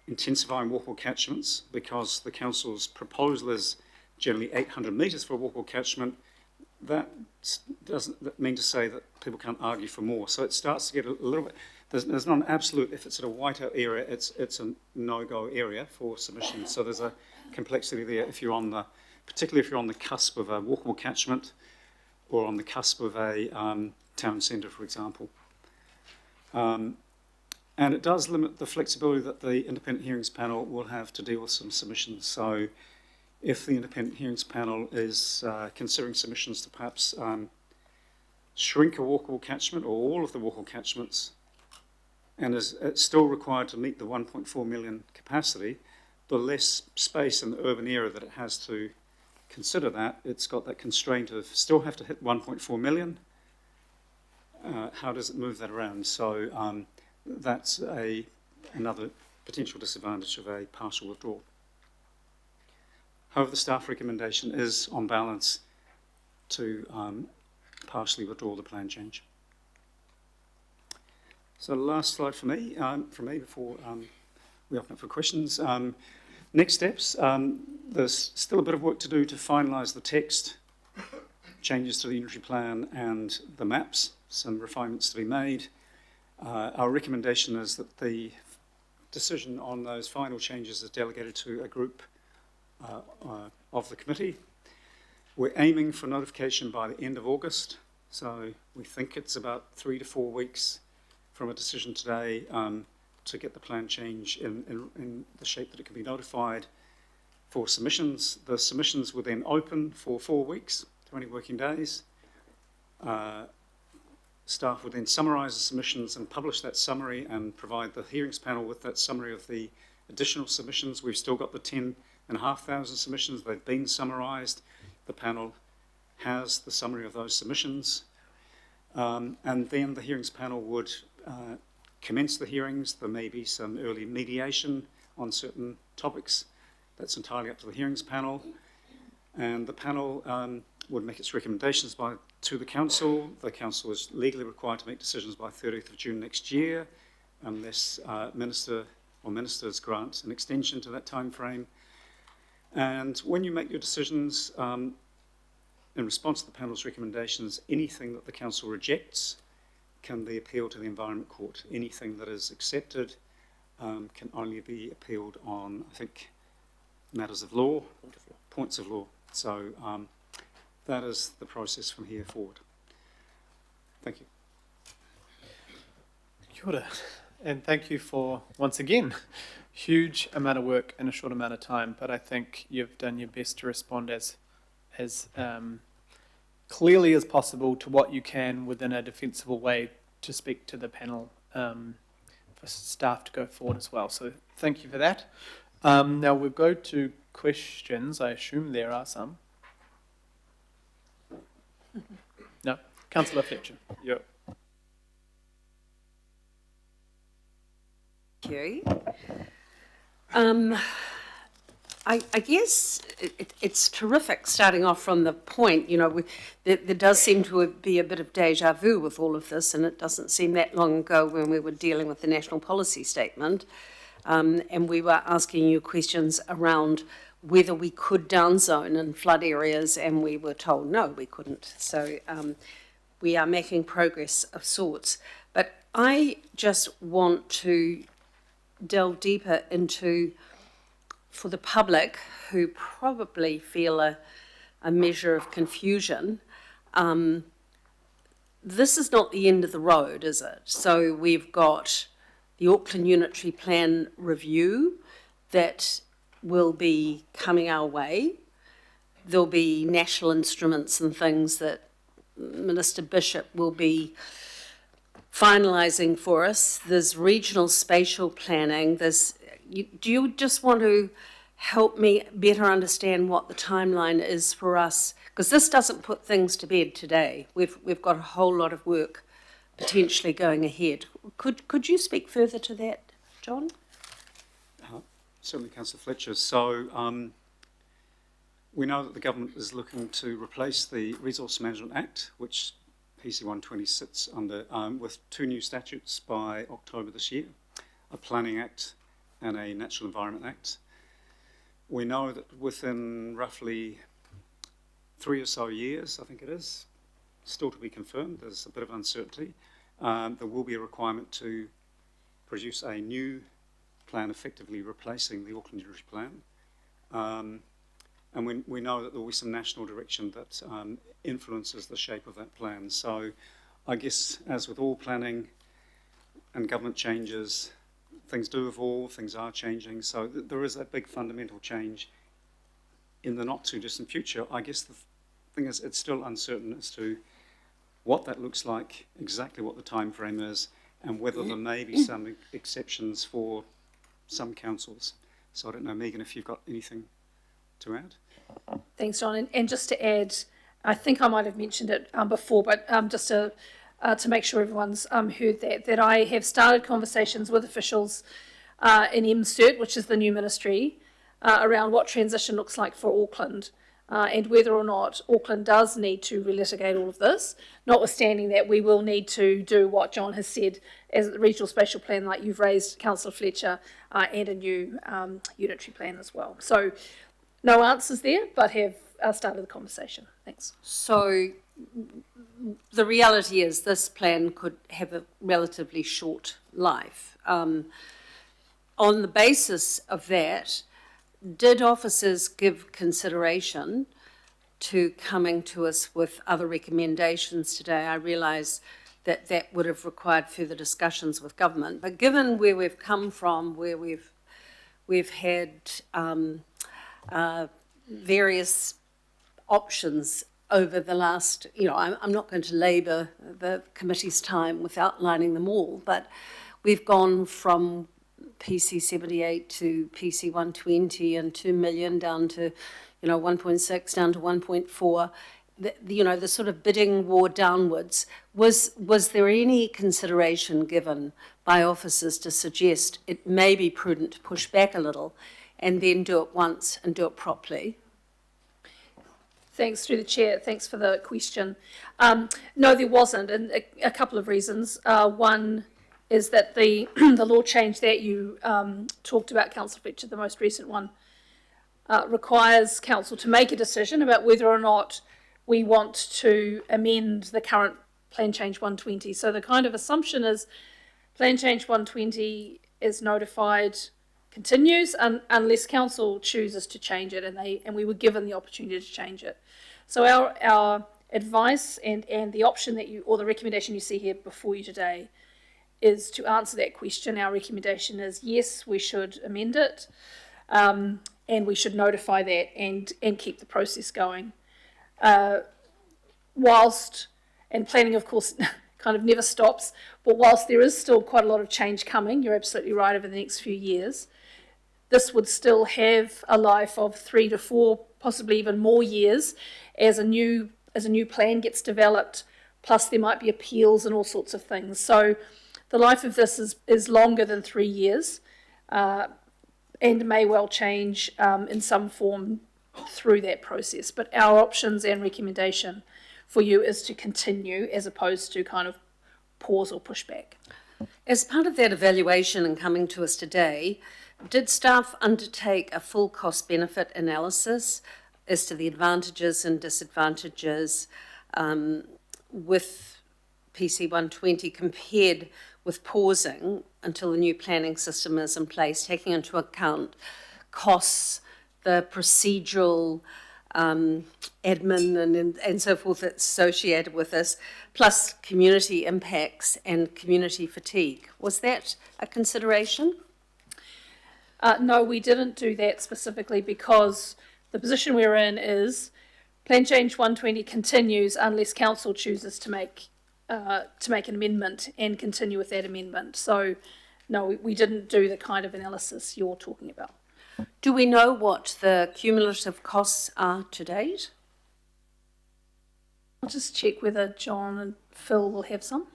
intensify walkable catchments, because the council's proposal is generally 800 metres for a walkable catchment, that doesn't mean to say that people can't argue for more. So it starts to get a little bit, there's not an absolute, if it's at a whiteout area, it's a no-go area for submission. So there's a complexity there particularly if you're on the cusp of a walkable catchment or on the cusp of a town centre, for example. And it does limit the flexibility that the Independent Hearings Panel will have to deal with some submissions. So if the Independent Hearings Panel is considering submissions to perhaps shrink a walkable catchment or all of the walkable catchments, and it's still required to meet the 1.4 million capacity, the less space in the urban area that it has to consider that, it's got that constraint of still have to hit 1.4 million. How does it move that around? So that's another potential disadvantage of a partial withdrawal. However, the staff recommendation is, on balance, to partially withdraw the plan change. So the last slide for me, before we open up for questions. Next steps, there's still a bit of work to do to finalise the text, changes to the unitary plan and the maps, some refinements to be made. Our recommendation is that the decision on those final changes is delegated to a group of the committee. We're aiming for notification by the end of August, so we think it's about 3 to 4 weeks from a decision today to get the plan change in the shape that it can be notified for submissions. The submissions will then open for 4 weeks, 20 working days. Staff will then summarise the submissions and publish that summary and provide the hearings panel with that summary of the additional submissions. We've still got the 10,500 submissions. They've been summarised. The panel has the summary of those submissions. And then the hearings panel would commence the hearings. There may be some early mediation on certain topics. That's entirely up to the hearings panel. And the panel would make its recommendations to the council. The council is legally required to make decisions by 30th of June next year, unless ministers grant an extension to that time frame. And when you make your decisions, in response to the panel's recommendations, anything that the council rejects can be appealed to the Environment Court. Anything that is accepted can only be appealed on, I think, matters of law, points of law. So that is the process from here forward. Thank you. Kia ora. And thank you for, once again, huge amount of work in a short amount of time, but I think you've done your best to respond as clearly as possible to what you can within a defensible way to speak to the panel for staff to go forward as well. So thank you for that. Now we'll go to questions. I assume there are some. No? Councillor Fletcher. Yeah. Thank you. I guess it's terrific starting off from the point, there does seem to be a bit of deja vu with all of this, and it doesn't seem that long ago when we were dealing with the National Policy Statement, and we were asking you questions around whether we could downzone in flood areas, and we were told no, we couldn't. So we are making progress of sorts. But I just want to delve deeper into, for the public who probably feel a measure of confusion, this is not the end of the road, is it? So we've got the Auckland Unitary Plan review that will be coming our way. There'll be national instruments and things that Minister Bishop will be finalising for us. There's regional spatial planning. Do you just want to help me better understand what the timeline is for us? Because this doesn't put things to bed today. We've got a whole lot of work potentially going ahead. Could you speak further to that, John? Certainly, Councillor Fletcher. So we know that the government is looking to replace the Resource Management Act, which PC 120 sits under, with two new statutes by October this year, a Planning Act and a Natural Environment Act. We know that within roughly 3 or so years, I think it is, still to be confirmed, there's a bit of uncertainty, there will be a requirement to produce a new plan effectively replacing the Auckland Unitary Plan. And we know that there will be some national direction that influences the shape of that plan. So I guess, as with all planning and government changes, things do evolve, things are changing. So there is a big fundamental change in the not too distant future. I guess the thing is, it's still uncertain as to what that looks like, exactly what the time frame is, and whether there may be some exceptions for some councils. So I don't know, Megan, if you've got anything to add. Thanks, John. And just to add, I think I might have mentioned it before, but just to make sure everyone's heard that I have started conversations with officials in MCERT, which is the new ministry, around what transition looks like for Auckland, and whether or not Auckland does need to relitigate all of this, notwithstanding that we will need to do what John has said as the regional spatial plan, like you've raised, Councillor Fletcher, and a new unitary plan as well. So no answers there, but have started the conversation. Thanks. So the reality is this plan could have a relatively short life. On the basis of that, did officers give consideration to coming to us with other recommendations today? I realise that that would have required further discussions with government, but given where we've come from, where we've had various options over the last, I'm not going to labour the committee's time with outlining them all, but we've gone from PC 78 to PC 120 and 2 million down to, 1.6 down to 1.4. The sort of bidding war downwards. Was there any consideration given by officers to suggest it may be prudent to push back a little and then do it once and do it properly? Thanks, through the chair. Thanks for the question. No, there wasn't, and a couple of reasons. One is that the law change that you talked about, Councillor Fletcher, the most recent one, requires council to make a decision about whether or not we want to amend the current Plan Change 120. So the kind of assumption is Plan Change 120 is notified, continues, unless council chooses to change it, and we were given the opportunity to change it. So our advice and the option that or the recommendation you see here before you today is to answer that question. Our recommendation is yes, we should amend it, and we should notify that and keep the process going. Whilst, and planning of course kind of never stops, but whilst there is still quite a lot of change coming, you're absolutely right, over the next few years, this would still have a life of 3 to 4, possibly even more years as a new plan gets developed, plus there might be appeals and all sorts of things. So the life of this is longer than 3 years, and may well change in some form through that process. But our options and recommendation for you is to continue as opposed to kind of pause or push back. As part of that evaluation and coming to us today, did staff undertake a full cost benefit analysis as to the advantages and disadvantages with PC 120 compared with pausing until the new planning system is in place, taking into account costs, the procedural admin and so forth that's associated with this, plus community impacts and community fatigue? Was that a consideration? No, we didn't do that specifically because the position we're in is Plan Change 120 continues unless council chooses to make an amendment and continue with that amendment. So, no, we didn't do the kind of analysis you're talking about. Do we know what the cumulative costs are to date? I'll just check whether John and Phil will have some.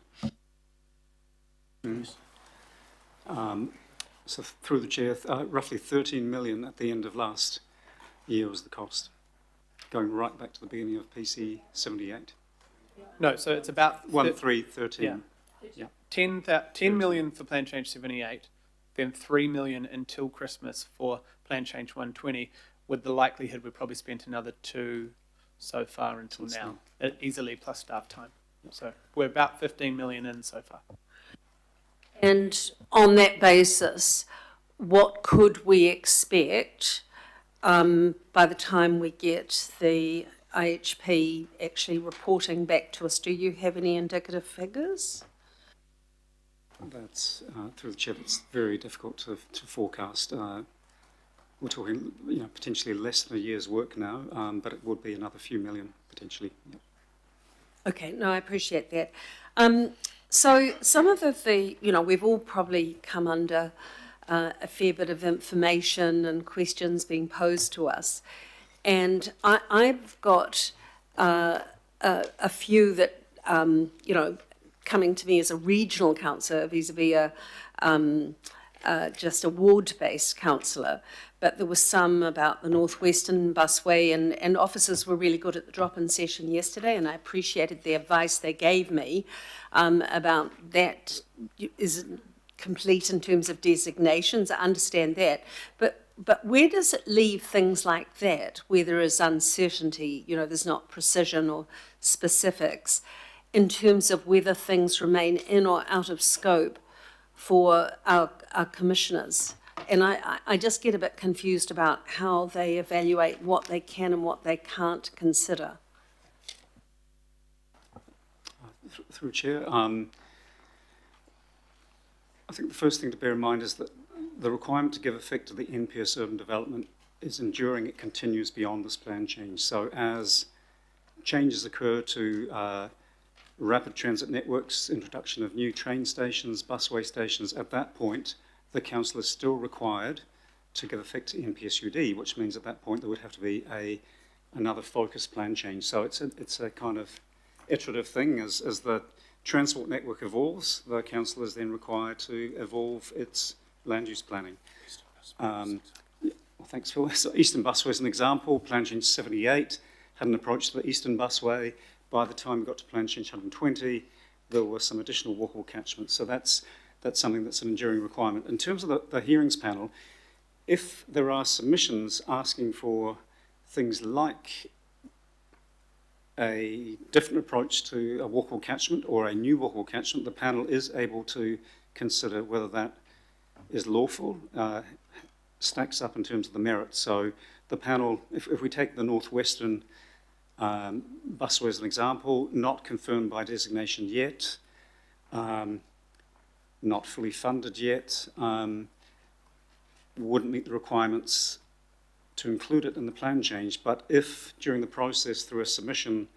So through the chair, roughly 13 million at the end of last year was the cost, going right back to the beginning of PC 78. No, so it's about 13. Yeah. 10 million for Plan Change 78, then 3 million until Christmas for Plan Change 120, with the likelihood we've probably spent another 2 so far until now, easily plus staff time. So we're about 15 million in so far. And on that basis, what could we expect by the time we get the IHP actually reporting back to us? Do you have any indicative figures? That's through the chair. It's very difficult to forecast. We're talking, potentially less than a year's work now, but it would be another few million potentially. Yep. Okay, no, I appreciate that. So some of the we've all probably come under a fair bit of information and questions being posed to us, and I've got a few that coming to me as a regional councillor vis-a-vis just a ward-based councillor, but there was some about the Northwestern busway, and officers were really good at the drop-in session yesterday, and I appreciated the advice they gave me about that is complete in terms of designations. I understand that, but where does it leave things like that, where there is uncertainty, there's not precision or specifics, in terms of whether things remain in or out of scope for our commissioners? And I just get a bit confused about how they evaluate what they can and what they can't consider. Through Chair, I think the first thing to bear in mind is that the requirement to give effect to the NPS urban development is enduring. It continues beyond this plan change. So as changes occur to rapid transit networks, introduction of new train stations, busway stations, at that point, the council is still required to give effect to NPSUD, which means at that point there would have to be another focused plan change. So it's a kind of iterative thing. As the transport network evolves, the council is then required to evolve its land use planning. Well, thanks, Phil. So Eastern Busway is an example. Plan change 78 had an approach to the Eastern Busway. By the time we got to Plan Change 120, there were some additional walkable catchments. So that's something that's an enduring requirement. In terms of the hearings panel, if there are submissions asking for things like a different approach to a walkable catchment or a new walkable catchment, the panel is able to consider whether that is lawful, stacks up in terms of the merits. So the panel, if we take the Northwestern busway as an example, not confirmed by designation yet, not fully funded yet, wouldn't meet the requirements to include it in the plan change. But if during the process through a submission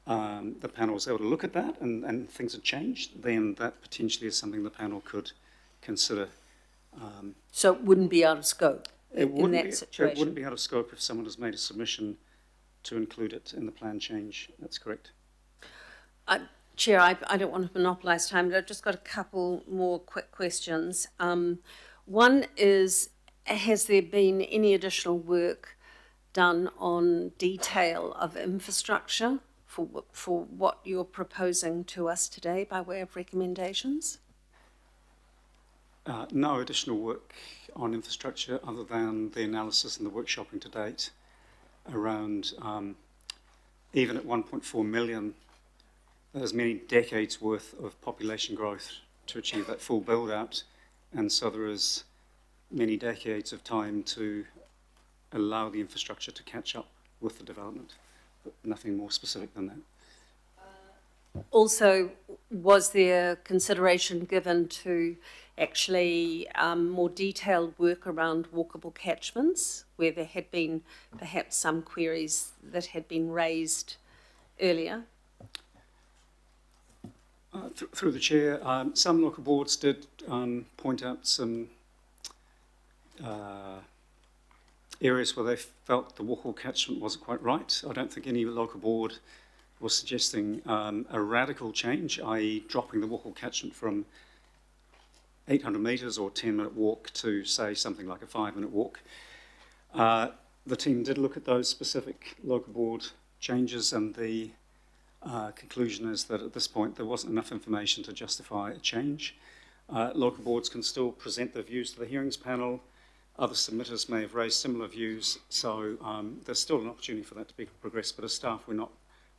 the panel was able to look at that and things had changed, then that potentially is something the panel could consider. So it wouldn't be out of scope in that situation? It wouldn't be out of scope if someone has made a submission to include it in the plan change. That's correct. Chair, I don't want to monopolise time, but I've just got a couple more quick questions. One is, has there been any additional work done on detail of infrastructure for what you're proposing to us today by way of recommendations? No additional work on infrastructure other than the analysis and the workshopping to date around, even at 1.4 million, there's many decades worth of population growth to achieve that full build out, and so there is many decades of time to allow the infrastructure to catch up with the development, but nothing more specific than that. Also, was there consideration given to actually more detailed work around walkable catchments, where there had been perhaps some queries that had been raised earlier? Through the chair, some local boards did point out some areas where they felt the walkable catchment wasn't quite right. I don't think any local board was suggesting a radical change, i.e. dropping the walkable catchment from 800 metres or 10-minute walk to, say, something like a 5-minute walk. The team did look at those specific local board changes, and the conclusion is that at this point there wasn't enough information to justify a change. Local boards can still present their views to the hearings panel. Other submitters may have raised similar views, so there's still an opportunity for that to be progressed, but as staff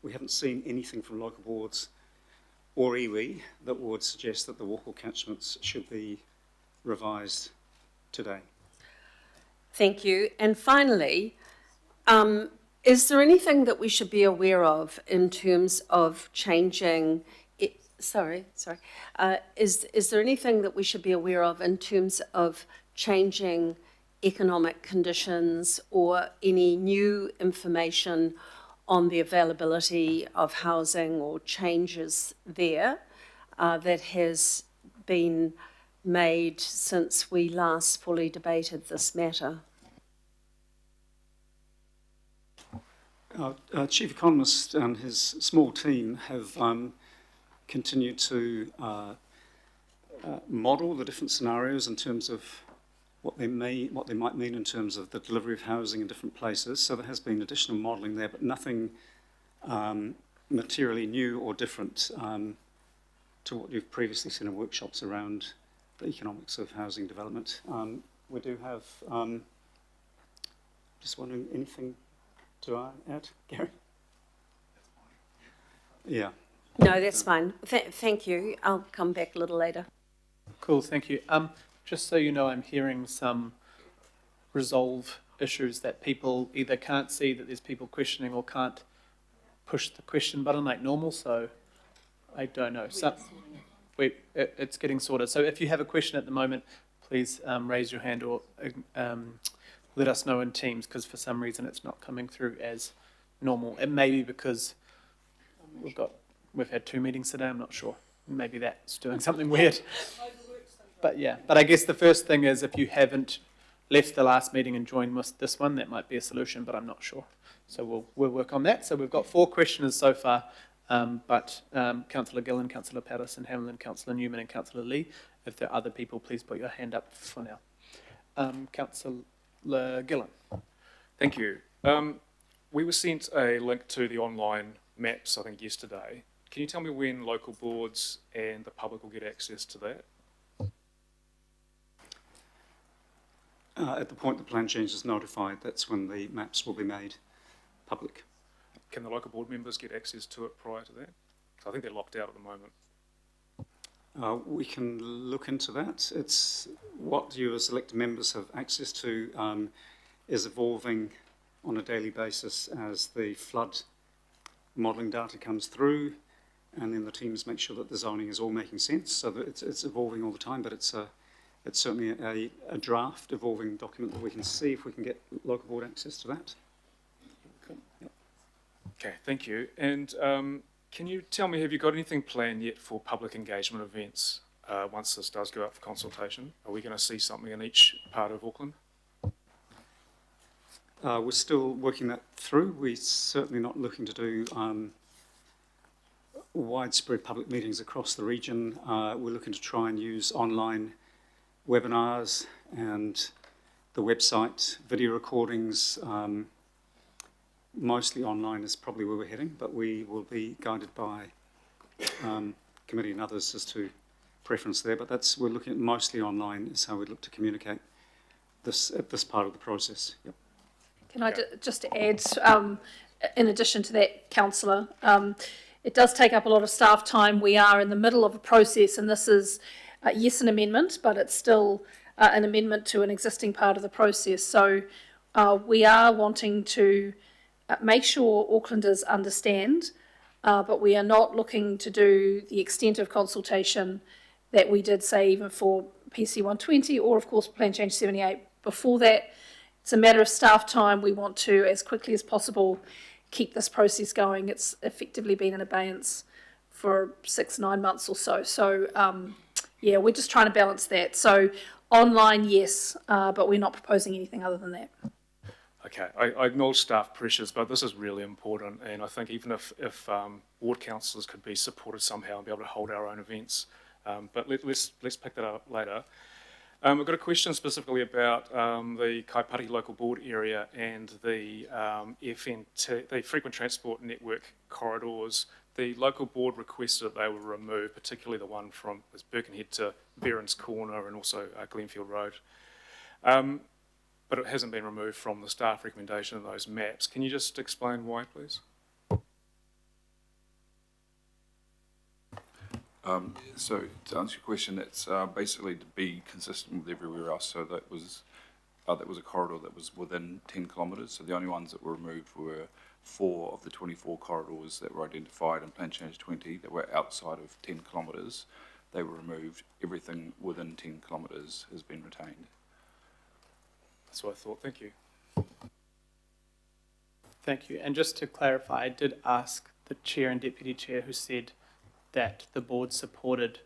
we haven't seen anything from local boards or iwi that would suggest that the walkable catchments should be revised today. Thank you. And finally, is there anything that we should be aware of in terms of changing? Is there anything that we should be aware of in terms of changing economic conditions or any new information on the availability of housing or changes there that has been made since we last fully debated this matter? Our chief economist and his small team have continued to model the different scenarios in terms of what they might mean in terms of the delivery of housing in different places. So there has been additional modelling there, but nothing materially new or different to what you've previously seen in workshops around the economics of housing development. We do have, just wondering, anything to add, Gary? Yeah. No, that's fine. Thank you. I'll come back a little later. Cool, thank you. Just so you know, I'm hearing some resolve issues that people either can't see that there's people questioning or can't push the question button like normal, so I don't know. It's getting sorted. So if you have a question at the moment, please raise your hand or let us know in Teams, because for some reason it's not coming through as normal. It may be because we've had 2 meetings today, I'm not sure. Maybe that's doing something weird. But yeah, but I guess the first thing is if you haven't left the last meeting and joined this one, that might be a solution, but I'm not sure. So we'll work on that. So we've got 4 questioners so far, but Councillor Gillan, Councillor Patterson, Hamlin, Councillor Newman and Councillor Lee, if there are other people, please put your hand up for now. Councillor Gillan. Thank you. We were sent a link to the online maps, I think, yesterday. Can you tell me when local boards and the public will get access to that? At the point the plan change is notified, that's when the maps will be made public. Can the local board members get access to it prior to that? Because I think they're locked out at the moment. We can look into that. It's what you as elected members have access to is evolving on a daily basis as the flood modelling data comes through, and then the teams make sure that the zoning is all making sense. So that it's evolving all the time, but it's certainly a draft evolving document that we can see if we can get local board access to that. Cool. Yep. Okay, thank you. And can you tell me, have you got anything planned yet for public engagement events once this does go out for consultation? Are we going to see something in each part of Auckland? We're still working that through. We're certainly not looking to do widespread public meetings across the region. We're looking to try and use online webinars and the website, video recordings. Mostly online is probably where we're heading, but we will be guided by committee and others as to preference there. But we're looking at mostly online is how we look to communicate this part of the process. Yep. Can I just add, in addition to that, councillor, it does take up a lot of staff time. We are in the middle of a process, and this is, yes, an amendment, but it's still an amendment to an existing part of the process. So we are wanting to make sure Aucklanders understand, but we are not looking to do the extent of consultation that we did, say, even for PC 120 or, of course, Plan Change 78 before that. It's a matter of staff time. We want to, as quickly as possible, keep this process going. It's effectively been in abeyance for 6-9 months or so. So, yeah, we're just trying to balance that. So, online, yes, but we're not proposing anything other than that. Okay, I acknowledge staff pressures, but this is really important, and I think even if ward councillors could be supported somehow and be able to hold our own events, but let's pick that up later. I've got a question specifically about the Kaipati local board area and the FNT, the frequent transport network corridors. The local board requested that they were removed, particularly the one from Birkenhead to Veron's Corner and also Glenfield Road. But it hasn't been removed from the staff recommendation of those maps. Can you just explain why, please? So to answer your question, it's basically to be consistent with everywhere else. So that was a corridor that was within 10 kilometres. So the only ones that were removed were 4 of the 24 corridors that were identified in Plan Change 20 that were outside of 10 kilometres. They were removed. Everything within 10 kilometres has been retained. That's what I thought. Thank you. Thank you. And just to clarify, I did ask the chair and deputy chair who said that the board supported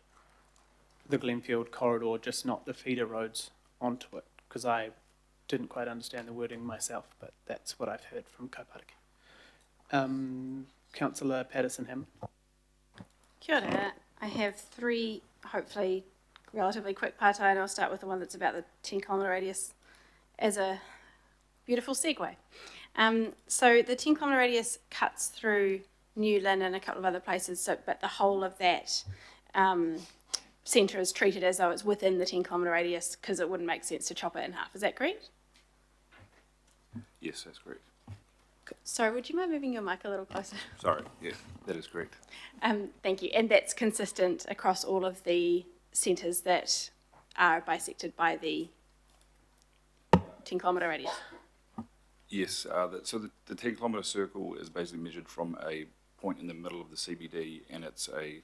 the Glenfield corridor, just not the feeder roads onto it, because I didn't quite understand the wording myself, but that's what I've heard from Kaipati. Councillor Patterson-Hammond. Kia ora. I have 3, hopefully, relatively quick partai, and I'll start with the one that's about the 10-kilometre radius as a beautiful segue. So the 10-kilometre radius cuts through New Lynn and a couple of other places, but the whole of that centre is treated as though it's within the 10-kilometre radius because it wouldn't make sense to chop it in half. Is that correct? Yes, that's correct. Sorry, would you mind moving your mic a little closer? Sorry, yeah, that is correct. Thank you. And that's consistent across all of the centres that are bisected by the 10-kilometre radius? Yes, so the 10-kilometre circle is basically measured from a point in the middle of the CBD, and it's a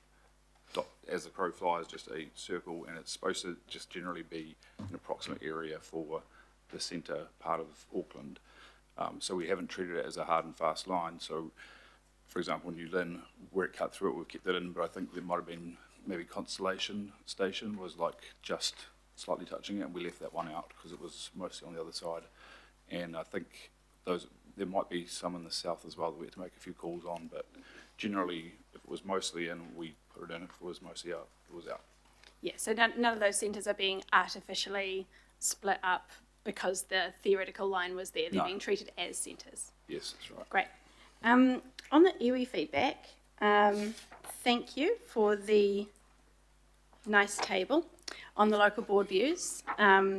dot, as the crow flies, just a circle, and it's supposed to just generally be an approximate area for the centre part of Auckland. So we haven't treated it as a hard and fast line. So, for example, New Lynn, where it cut through it, we've kept that in, but I think there might have been maybe Constellation Station was like just slightly touching it, and we left that one out because it was mostly on the other side. And I think there might be some in the south as well that we had to make a few calls on, but generally, if it was mostly in, we put it in. If it was mostly out, it was out. Yeah, so none of those centres are being artificially split up because the theoretical line was there. They're being treated as centres. Yes, that's right. Great. On the iwi feedback, thank you for the nice table on the local board views,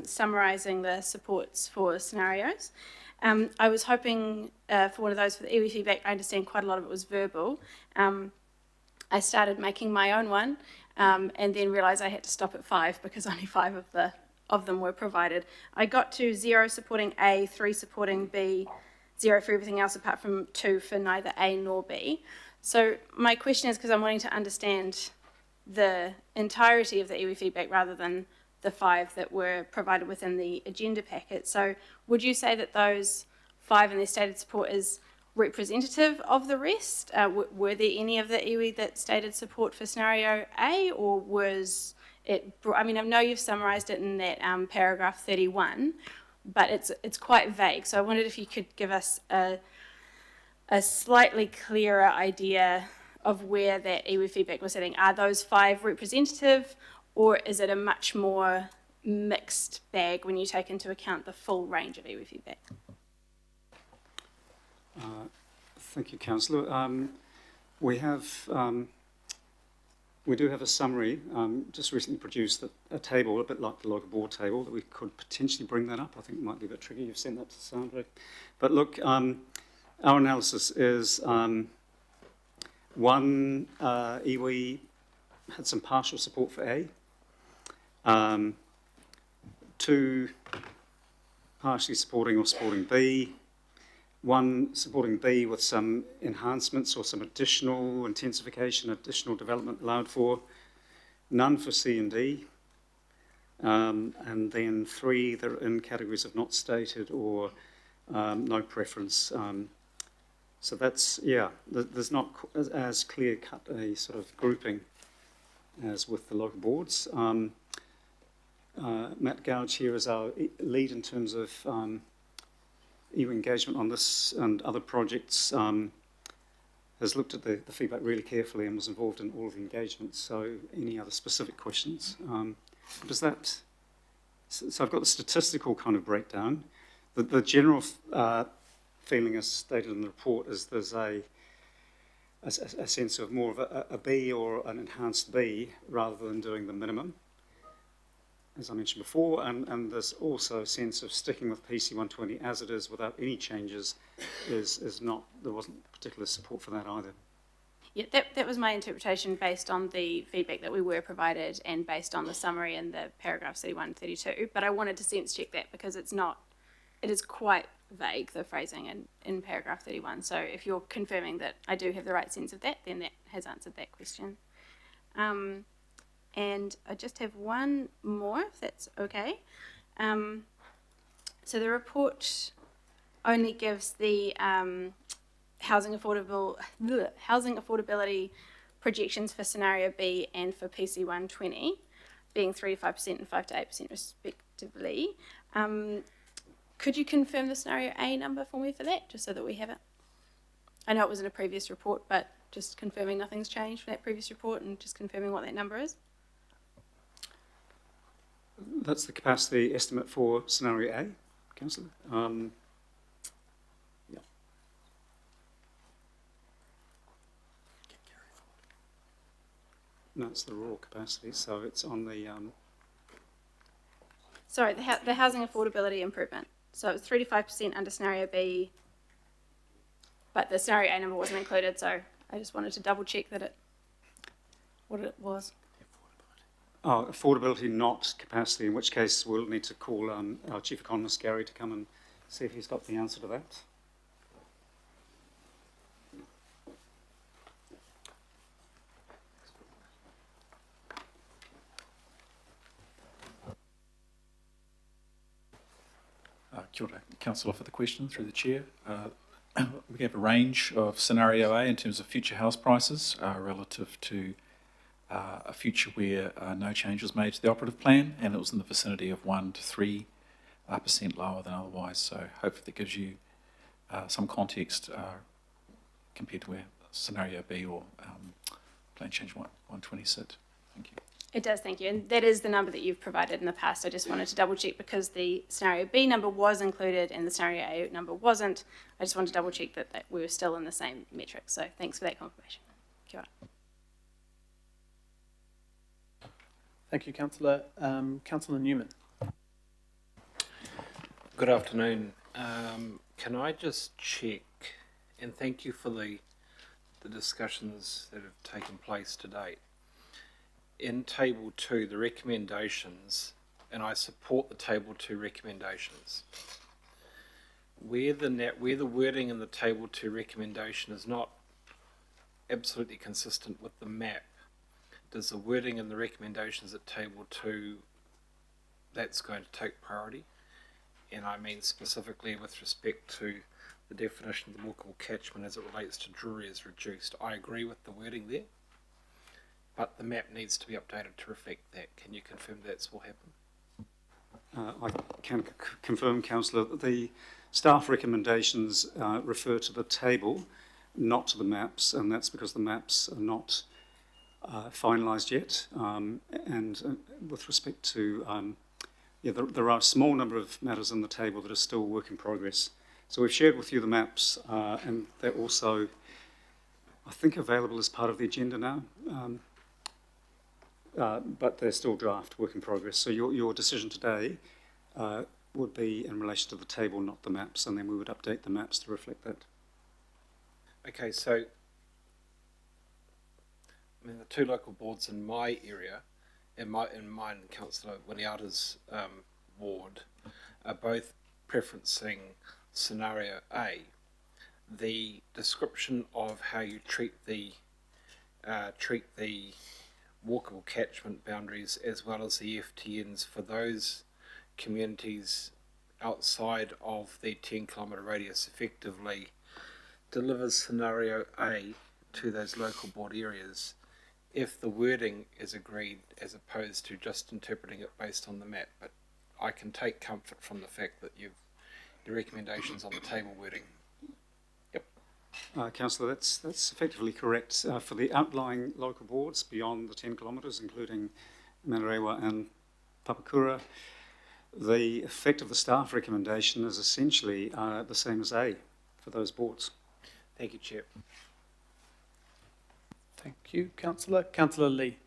summarising the supports for scenarios. I was hoping for one of those for the iwi feedback. I understand quite a lot of it was verbal. I started making my own one and then realised I had to stop at 5 because only 5 of them were provided. I got to 0 supporting A, 3 supporting B, 0 for everything else apart from 2 for neither A nor B. So my question is, because I'm wanting to understand the entirety of the iwi feedback rather than the 5 that were provided within the agenda packet. So would you say that those 5 and their stated support is representative of the rest? Were there any of the iwi that stated support for scenario A, or was it, I mean, I know you've summarised it in that paragraph 31, but it's quite vague. So I wondered if you could give us a slightly clearer idea of where that iwi feedback was sitting. Are those 5 representative, or is it a much more mixed bag when you take into account the full range of iwi feedback? Thank you, Councillor. We do have a summary, just recently produced a table, a bit like the local board table, that we could potentially bring that up. I think it might be a bit tricky. You've sent that to Sandra. But look, our analysis is one, iwi had some partial support for A. 2, partially supporting or supporting B. 1, supporting B with some enhancements or some additional intensification, additional development allowed for. None for C and D. And then 3 that are in categories of not stated or no preference. So that's, yeah, there's not as clear-cut a sort of grouping as with the local boards. Matt Gouge here is our lead in terms of iwi engagement on this and other projects, has looked at the feedback really carefully and was involved in all of the engagements. So any other specific questions? Does that, so I've got the statistical kind of breakdown. The general feeling as stated in the report is there's a sense of more of a B or an enhanced B rather than doing the minimum, as I mentioned before, and there's also a sense of sticking with PC 120 as it is without any changes is not, there wasn't particular support for that either. Yeah, that was my interpretation based on the feedback that we were provided and based on the summary in the paragraphs 31 and 32, but I wanted to sense check that because it is quite vague, the phrasing in paragraph 31, so if you're confirming that I do have the right sense of that, then that has answered that question. And I just have one more, if that's okay. So the report only gives the housing affordability projections for scenario B and for PC 120, being 3 to 5% and 5 to 8% respectively. Could you confirm the scenario A number for me for that, just so that we have it? I know it was in a previous report, but just confirming nothing's changed from that previous report and just confirming what that number is. That's the capacity estimate for scenario A, Councillor. Yeah. No, it's the raw capacity, so it's on the... Sorry, the housing affordability improvement. So it was 3 to 5% under scenario B, but the scenario A number wasn't included, so I just wanted to double check that what it was. Oh, affordability, not capacity, in which case we'll need to call our Chief Economist, Gary, to come and see if he's got the answer to that. Kia ora, Councillor, for the question through the Chair. We have a range of scenario A in terms of future house prices relative to a future where no change was made to the operative plan, and it was in the vicinity of 1 to 3% lower than otherwise. So hopefully that gives you some context compared to where scenario B or plan change 120 sit. Thank you. It does, thank you. And that is the number that you've provided in the past. I just wanted to double check because the scenario B number was included and the scenario A number wasn't. I just wanted to double check that we were still in the same metric. So thanks for that confirmation. Kia ora. Thank you, Councillor. Councillor Newman. Good afternoon. Can I just check, and thank you for the discussions that have taken place to date. In Table 2, the recommendations, and I support the Table 2 recommendations, where the wording in the Table 2 recommendation is not absolutely consistent with the map, does the wording in the recommendations at Table 2, that's going to take priority? And I mean specifically with respect to the definition of the walkable catchment as it relates to Drury is reduced. I agree with the wording there, but the map needs to be updated to reflect that. Can you confirm that's will happen? I can confirm, Councillor, that the staff recommendations refer to the table, not to the maps, and that's because the maps are not finalised yet. And with respect to, there are a small number of matters on the table that are still work in progress. So we've shared with you the maps, and they're also, I think, available as part of the agenda now. But they're still draft, work in progress. So your decision today would be in relation to the table, not the maps, and then we would update the maps to reflect that. Okay, so, I mean, the two local boards in my area, in mine and Councillor Winiata's ward, are both preferencing scenario A. The description of how you treat the walkable catchment boundaries as well as the FTNs for those communities outside of the 10-kilometre radius effectively delivers scenario A to those local board areas if the wording is agreed as opposed to just interpreting it based on the map. But I can take comfort from the fact that your recommendations on the table wording. Councillor, that's effectively correct. For the outlying local boards beyond the 10 kilometres, including Manarewa and Papakura, the effect of the staff recommendation is essentially the same as A for those boards. Thank you, Chair. Thank you, Councillor. Councillor Lee.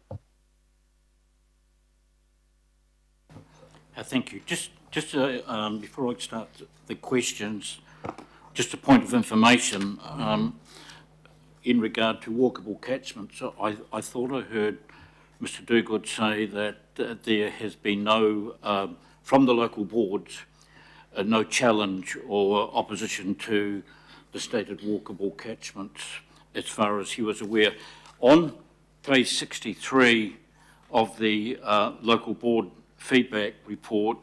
Thank you. Just before I start the questions, just a point of information in regard to walkable catchments. I thought I heard Mr Dogood say that there has been no, from the local boards, no challenge or opposition to the stated walkable catchments as far as he was aware. On page 63 of the local board feedback report,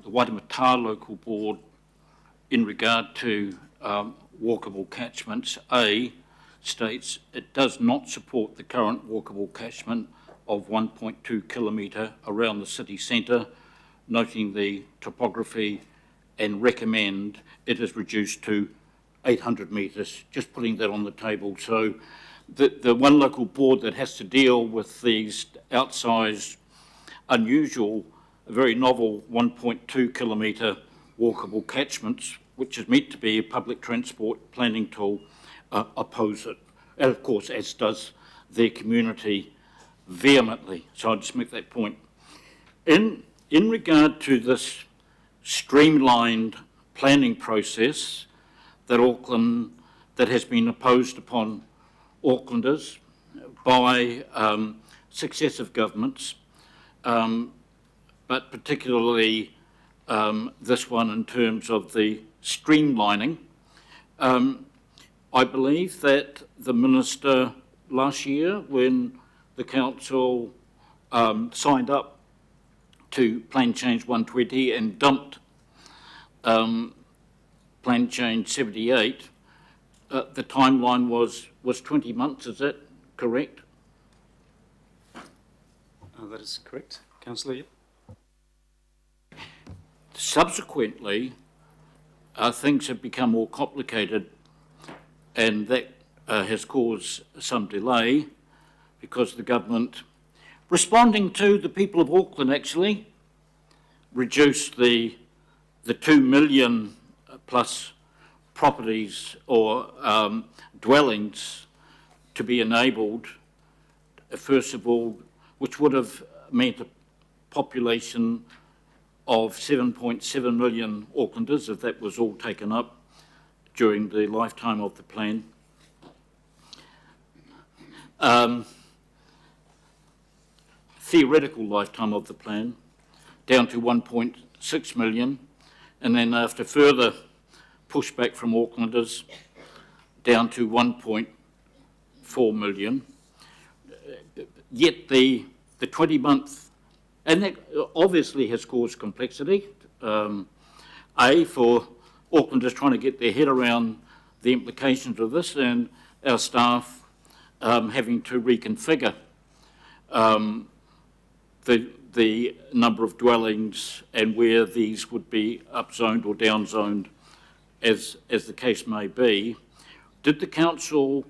the Waitemata local board, in regard to walkable catchments, A, states it does not support the current walkable catchment of 1.2 kilometre around the city centre, noting the topography, and recommend it is reduced to 800 metres, just putting that on the table. So the one local board that has to deal with these outsized, unusual, very novel 1.2 kilometre walkable catchments, which is meant to be a public transport planning tool, oppose it. And of course, as does their community vehemently. So I'll just make that point. In regard to this streamlined planning process that Auckland, that has been imposed upon Aucklanders by successive governments, but particularly this one in terms of the streamlining. I believe that the Minister last year, when the Council signed up to Plan Change 120 and dumped Plan Change 78, the timeline was 20 months, is that correct? That is correct, Councillor. Subsequently, things have become more complicated, and that has caused some delay because the government, responding to the people of Auckland actually, reduced the 2 million plus properties or dwellings to be enabled, first of all, which would have meant a population of 7.7 million Aucklanders if that was all taken up during the lifetime of the plan. Theoretical lifetime of the plan, down to 1.6 million, and then after further pushback from Aucklanders, down to 1.4 million. Yet the 20-month, and that obviously has caused complexity, for Aucklanders trying to get their head around the implications of this, and our staff having to reconfigure the number of dwellings and where these would be upzoned or downzoned as the case may be, Did the council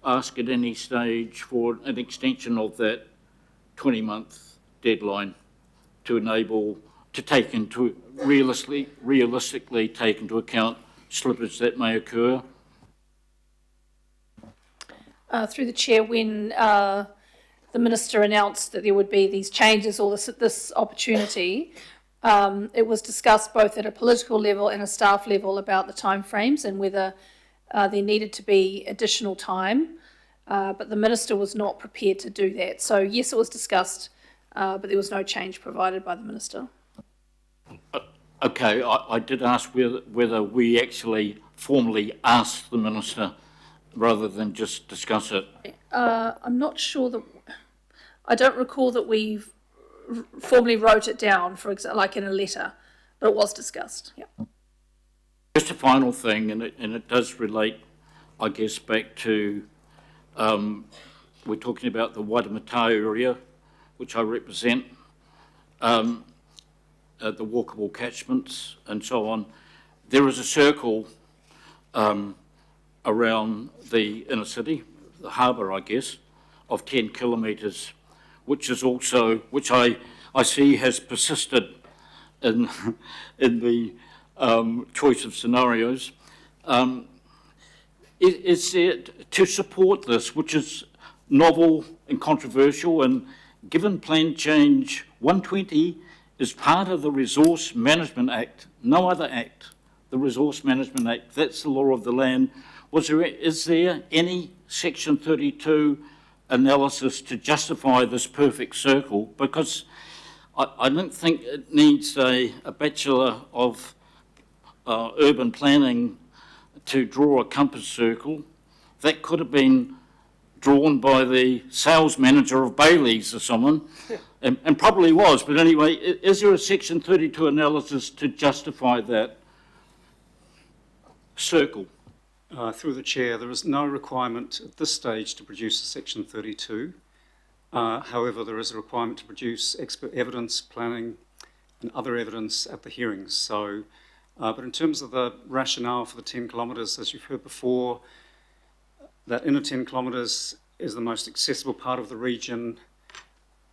ask at any stage for an extension of that 20-month deadline to enable, to take into, realistically take into account slippage that may occur? Through the chair, when the minister announced that there would be these changes or this opportunity, it was discussed both at a political level and a staff level about the timeframes and whether there needed to be additional time, but the minister was not prepared to do that. So yes, it was discussed, but there was no change provided by the minister. Okay, I did ask whether we actually formally asked the minister rather than just discuss it. I'm not sure that, I don't recall that we formally wrote it down, for example, like in a letter, but it was discussed, yeah. Just a final thing, and it does relate, I guess, back to, we're talking about the Waitemata area, which I represent, the walkable catchments and so on. There is a circle around the inner city, the harbour, I guess, of 10 kilometres, which is also, which I see has persisted in the choice of scenarios. Is it to support this, which is novel and controversial, and given Plan Change 120 is part of the Resource Management Act, no other act, the Resource Management Act, that's the law of the land. Is there any Section 32 analysis to justify this perfect circle? Because I don't think it needs a Bachelor of Urban Planning to draw a compass circle. That could have been drawn by the sales manager of Bailey's or someone, and probably was. But anyway, is there a Section 32 analysis to justify that circle? Through the chair, there is no requirement at this stage to produce a Section 32. However, there is a requirement to produce expert evidence, planning, and other evidence at the hearings. So, but in terms of the rationale for the 10 kilometres, as you've heard before, that inner 10 kilometres is the most accessible part of the region,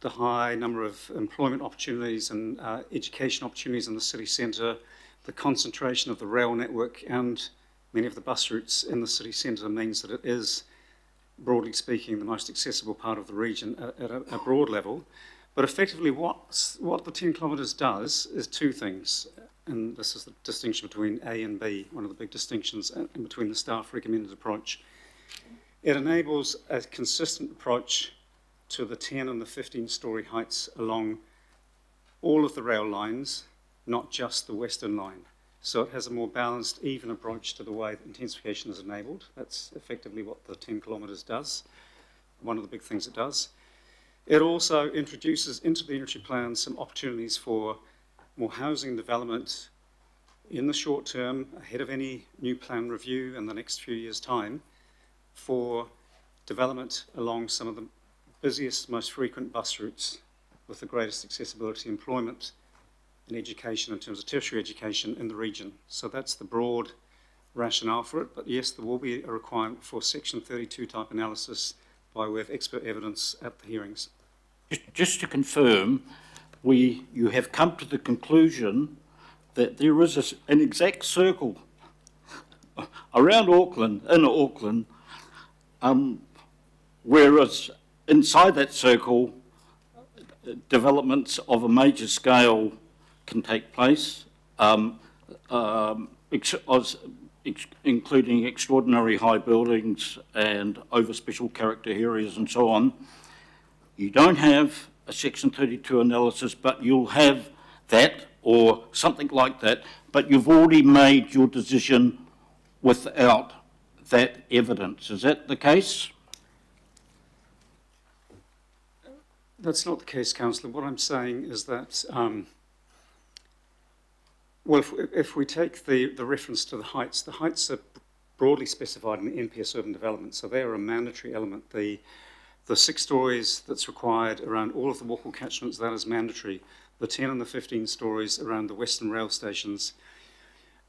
the high number of employment opportunities and education opportunities in the city centre, the concentration of the rail network and many of the bus routes in the city centre means that it is, broadly speaking, the most accessible part of the region at a broad level. But effectively what the 10 kilometres does is two things, and this is the distinction between A and B, one of the big distinctions in between the staff recommended approach. It enables a consistent approach to the 10 and the 15-storey heights along all of the rail lines, not just the Western line. So it has a more balanced, even approach to the way that intensification is enabled. That's effectively what the 10 kilometres does, one of the big things it does. It also introduces into the energy plan some opportunities for more housing development in the short term, ahead of any new plan review in the next few years' time, for development along some of the busiest, most frequent bus routes with the greatest accessibility, employment, in education, in terms of tertiary education in the region. So that's the broad rationale for it. But yes, there will be a requirement for Section 32 type analysis by way of expert evidence at the hearings. Just to confirm, you have come to the conclusion that there is an exact circle around Auckland, in Auckland, whereas inside that circle, developments of a major scale can take place, including extraordinary high buildings and over special character areas and so on. You don't have a Section 32 analysis, but you'll have that or something like that, but you've already made your decision without that evidence. Is that the case? That's not the case, Councillor. What I'm saying is that well, if we take the reference to the heights are broadly specified in the NPS urban development, so they are a mandatory element. The 6 stories that's required around all of the walkable catchments, that is mandatory. The 10 and the 15 stories around the Western rail stations,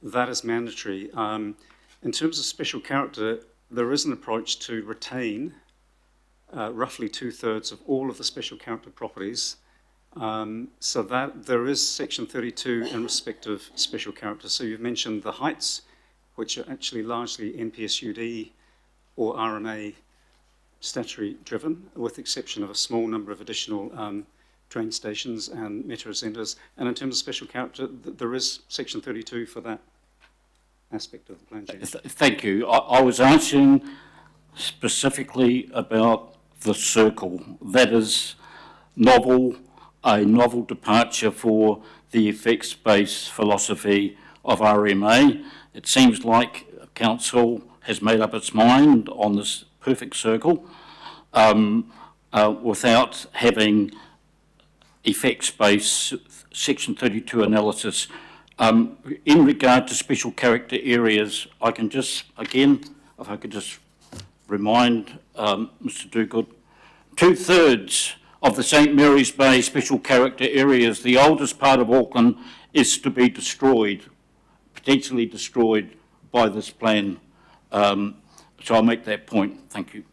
that is mandatory. In terms of special character, there is an approach to retain roughly 2/3 of all of the special character properties, so that there is section 32 in respect of special character. So you've mentioned the heights, which are actually largely NPSUD or RMA statutory driven, with the exception of a small number of additional train stations and metro centres. And in terms of special character, there is section 32 for that aspect of the plan change. Thank you. I was answering specifically about the circle. That is novel, a novel departure for the effects-based philosophy of RMA. It seems like Council has made up its mind on this perfect circle without having effects-based Section 32 analysis. In regard to special character areas, I can just, again, if I could just remind Mr. Duguid, 2/3 of the St Mary's Bay special character areas, the oldest part of Auckland, is to be destroyed, potentially destroyed by this plan. So I'll make that point. Thank you.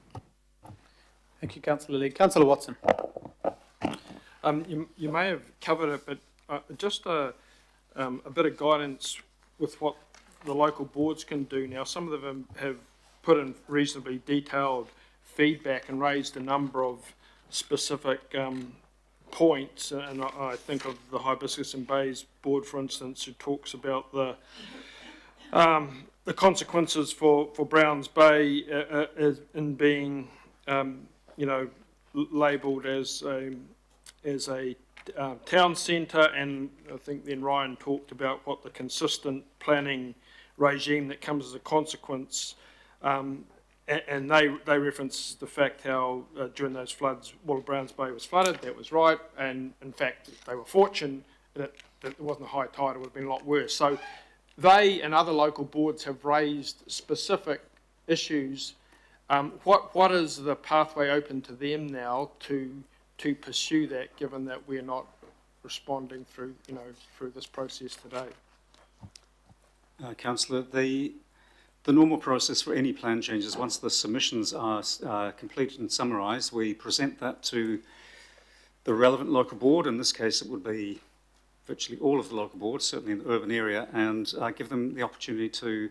Thank you, Councillor Lee. Councillor Watson. You may have covered it, but just a bit of guidance with what the local boards can do now. Some of them have put in reasonably detailed feedback and raised a number of specific points, and I think of the Hibiscus and Bays board, for instance, who talks about the consequences for Browns Bay in being, labelled as a town centre, and I think then Ryan talked about what the consistent planning regime that comes as a consequence, and they reference the fact how during those floods, Browns Bay was flooded. That was right, and in fact they were fortunate that it wasn't a high tide. It would have been a lot worse. So they and other local boards have raised specific issues. What is the pathway open to them now to pursue that, given that we're not responding through this process today? Councillor, the normal process for any plan changes, once the submissions are completed and summarised, we present that to the relevant local board. In this case, it would be virtually all of the local boards, certainly in the urban area, and give them the opportunity to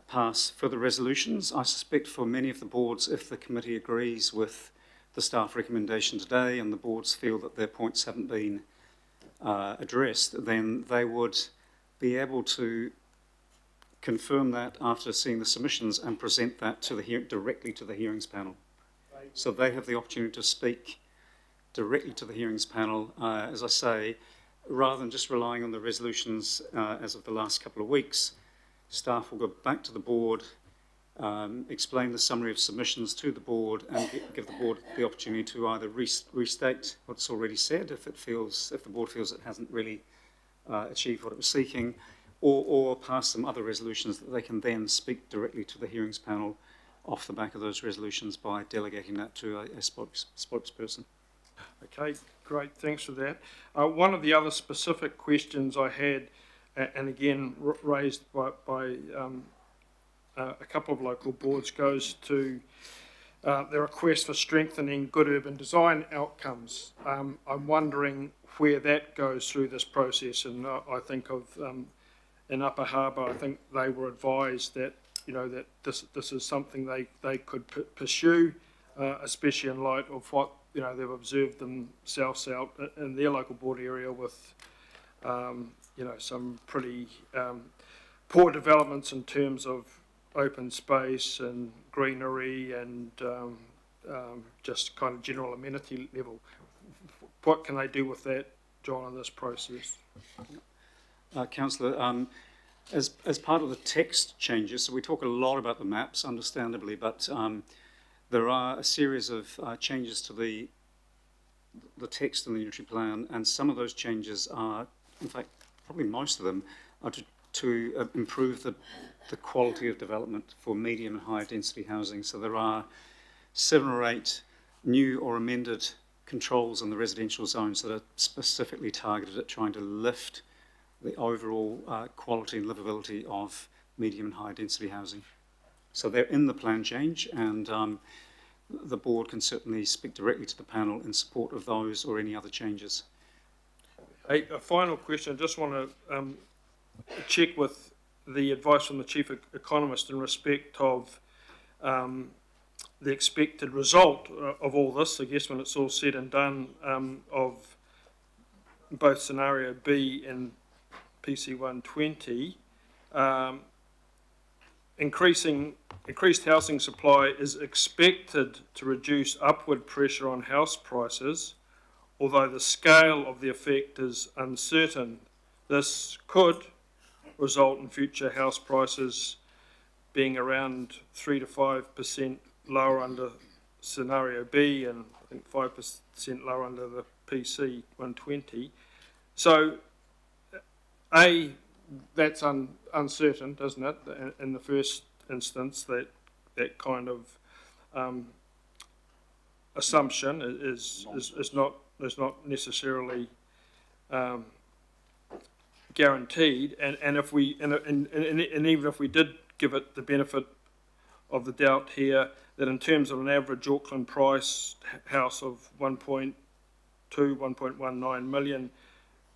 pass further resolutions. I suspect for many of the boards, if the committee agrees with the staff recommendation today and the boards feel that their points haven't been addressed, then they would be able to confirm that after seeing the submissions and present that to directly to the hearings panel. So they have the opportunity to speak directly to the hearings panel, as I say, rather than just relying on the resolutions as of the last couple of weeks. Staff will go back to the board, explain the summary of submissions to the board, and give the board the opportunity to either restate what's already said if the board feels it hasn't really achieved what it was seeking, or pass some other resolutions that they can then speak directly to the hearings panel off the back of those resolutions by delegating that to a spokesperson. Okay, great, thanks for that. One of the other specific questions I had, and again raised by a couple of local boards, goes to the request for strengthening good urban design outcomes. I'm wondering where that goes through this process, and I think of in Upper Harbour, I think they were advised that that this is something they could pursue, especially in light of what they've observed themselves out in their local board area with some pretty poor developments in terms of open space and greenery and just kind of general amenity level. What can they do with that, John, in this process? Councillor, as part of the text changes, so we talk a lot about the maps, understandably, but there are a series of changes to the text in the unitary plan, and some of those changes are, in fact, probably most of them, are to improve the quality of development for medium and high density housing. So there are 7 or 8 new or amended controls in the residential zones that are specifically targeted at trying to lift the overall quality and livability of medium and high density housing. So they're in the plan change, and the board can certainly speak directly to the panel in support of those or any other changes. A final question. I just want to check with the advice from the chief economist in respect of the expected result of all this, I guess when it's all said and done, of both scenario B and PC 120. Increased housing supply is expected to reduce upward pressure on house prices, although the scale of the effect is uncertain. This could result in future house prices being around 3 to 5% lower under scenario B and I think 5% lower under the PC 120. So, A, that's uncertain, doesn't it? In the first instance, that kind of assumption is not necessarily guaranteed. And if we and even if we did give it the benefit of the doubt here, that in terms of an average Auckland price house of 1.2, 1.19 million,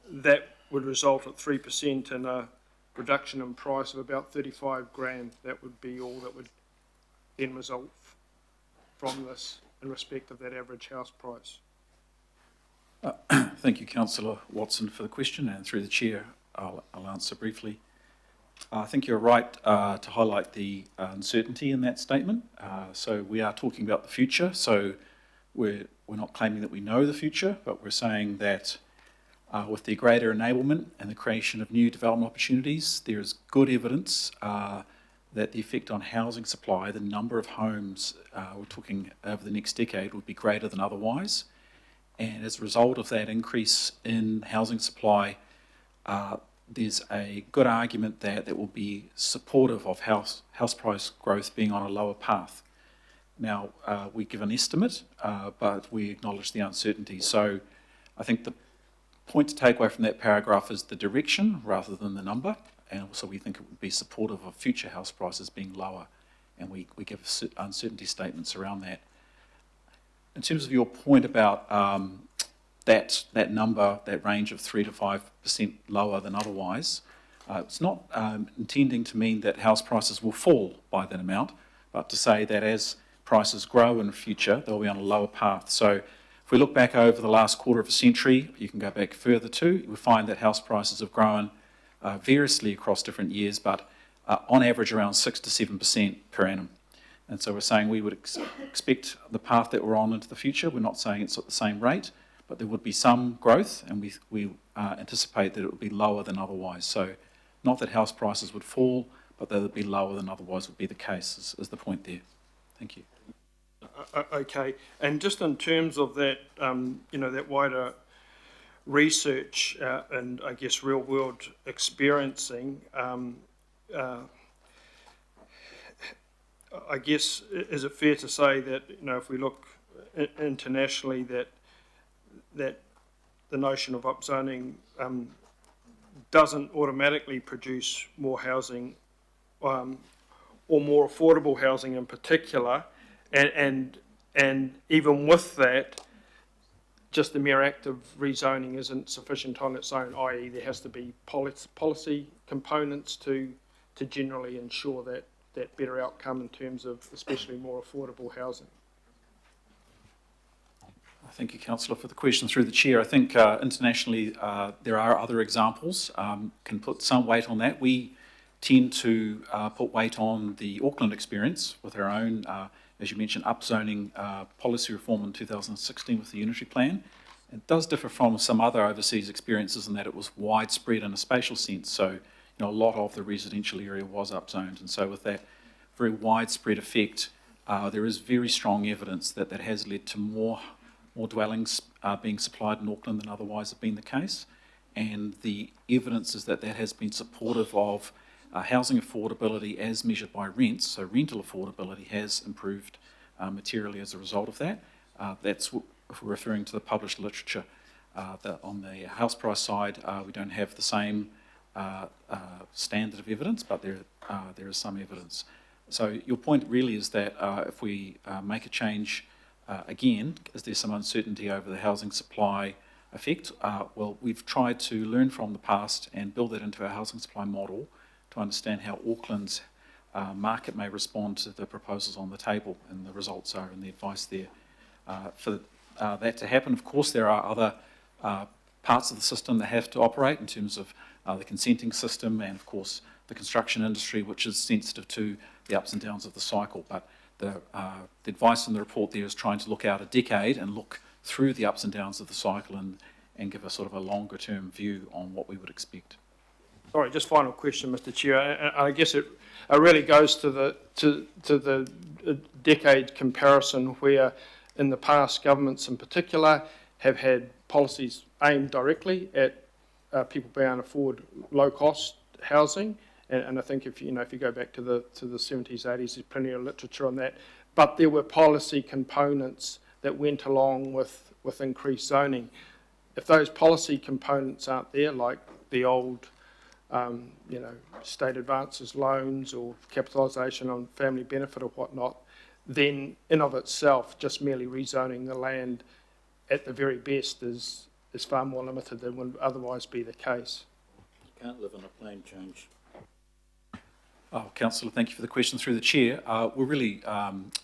that would result at 3% in a reduction in price of about 35 grand. That would be all that would then result from this in respect of that average house price. Thank you, Councillor Watson, for the question, and through the chair, I'll answer briefly. I think you're right to highlight the uncertainty in that statement. So we are talking about the future. So we're not claiming that we know the future, but we're saying that with the greater enablement and the creation of new development opportunities, there is good evidence that the effect on housing supply, the number of homes we're talking over the next decade, would be greater than otherwise. And as a result of that increase in housing supply, there's a good argument that will be supportive of house price growth being on a lower path. Now, we give an estimate, but we acknowledge the uncertainty. So I think the point to take away from that paragraph is the direction rather than the number, and also we think it would be supportive of future house prices being lower, and we give uncertainty statements around that. In terms of your point about that number, that range of 3 to 5% lower than otherwise, it's not intending to mean that house prices will fall by that amount, but to say that as prices grow in the future, they'll be on a lower path. So if we look back over the last quarter of a century, you can go back further too, we find that house prices have grown variously across different years, but on average around 6 to 7% per annum. And so we're saying we would expect the path that we're on into the future. We're not saying it's at the same rate, but there would be some growth, and we anticipate that it would be lower than otherwise. So not that house prices would fall, but they would be lower than otherwise would be the case, is the point there. Thank you. Okay, and just in terms of that, that wider research and I guess real world experiencing, I guess, is it fair to say that, if we look internationally, that the notion of upzoning doesn't automatically produce more housing or more affordable housing in particular, and even with that, just the mere act of rezoning isn't sufficient on its own, i.e. there has to be policy components to generally ensure that better outcome in terms of especially more affordable housing. Thank you, Councillor, for the question through the chair. I think internationally there are other examples, can put some weight on that. We tend to put weight on the Auckland experience with our own, as you mentioned, upzoning policy reform in 2016 with the Unitary Plan. It does differ from some other overseas experiences in that it was widespread in a spatial sense. So, a lot of the residential area was upzoned, and so with that very widespread effect, there is very strong evidence that that has led to more dwellings being supplied in Auckland than otherwise have been the case, and the evidence is that that has been supportive of housing affordability as measured by rents, so rental affordability has improved materially as a result of that. That's if we're referring to the published literature. On the house price side, we don't have the same standard of evidence, but there is some evidence. So your point really is that if we make a change again, is there some uncertainty over the housing supply effect? Well, we've tried to learn from the past and build that into our housing supply model to understand how Auckland's market may respond to the proposals on the table, and the results are in the advice there. For that to happen, of course, there are other parts of the system that have to operate in terms of the consenting system and, of course, the construction industry, which is sensitive to the ups and downs of the cycle. But the advice in the report there is trying to look out a decade and look through the ups and downs of the cycle and give a sort of a longer term view on what we would expect. Sorry, just final question, Mr. Chair. I guess it really goes to the decade comparison where, in the past, governments in particular have had policies aimed directly at people being able to afford low cost housing. And I think if you go back to the 70s, 80s, there's plenty of literature on that. But there were policy components that went along with increased zoning. If those policy components aren't there, like the old, state advances loans or capitalisation on family benefit or whatnot, then in of itself, just merely rezoning the land at the very best is far more limited than would otherwise be the case. You can't live in a plane change. Oh, Councillor, thank you for the question through the chair. We're really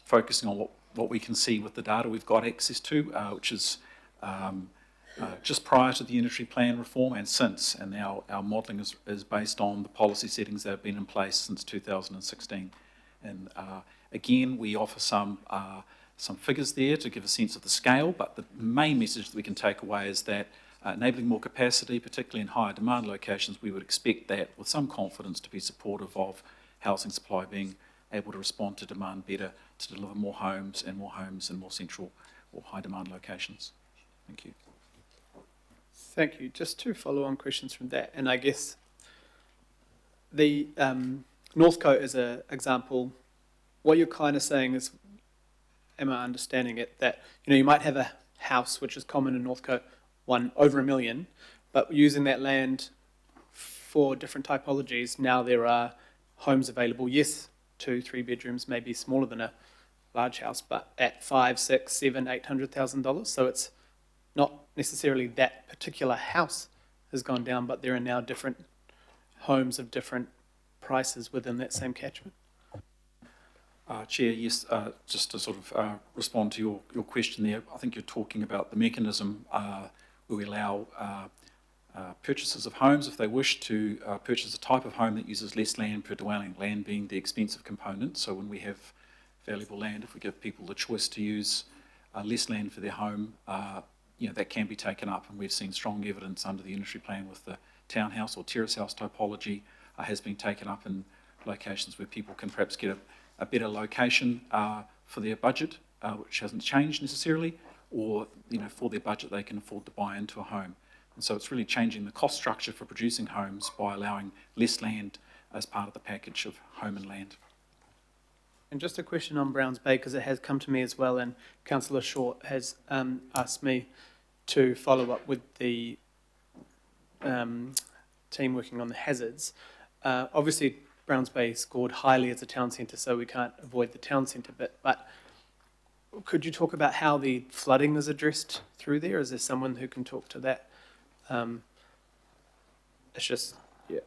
focusing on what we can see with the data we've got access to, which is just prior to the unitary plan reform and since, and our modelling is based on the policy settings that have been in place since 2016. And again, we offer some figures there to give a sense of the scale, but the main message that we can take away is that enabling more capacity, particularly in higher demand locations, we would expect that with some confidence to be supportive of housing supply being able to respond to demand better, to deliver more homes in more central or high demand locations. Thank you. Thank you. Just two follow-on questions from that, and I guess the Northcote is an example. What you're kind of saying is, am I understanding it, that you might have a house which is common in Northcote, one over $1 million, but using that land for different typologies, now there are homes available. Yes, 2-3 bedrooms may be smaller than a large house, but at $500,000, $600,000, $700,000, $800,000. So it's not necessarily that particular house has gone down, but there are now different homes of different prices within that same catchment. Chair, yes, just to sort of respond to your question there, I think you're talking about the mechanism where we allow purchasers of homes, if they wish to purchase a type of home that uses less land per dwelling, land being the expensive component. So when we have valuable land, if we give people the choice to use less land for their home, that can be taken up, and we've seen strong evidence under the unitary plan with the townhouse or terrace house typology has been taken up in locations where people can perhaps get a better location for their budget, which hasn't changed necessarily, or for their budget they can afford to buy into a home. And so it's really changing the cost structure for producing homes by allowing less land as part of the package of home and land. And just a question on Browns Bay, because it has come to me as well, and Councillor Short has asked me to follow up with the team working on the hazards. Obviously, Browns Bay scored highly as a town centre, so we can't avoid the town centre bit, but could you talk about how the flooding is addressed through there? Is there someone who can talk to that? It's just, yeah.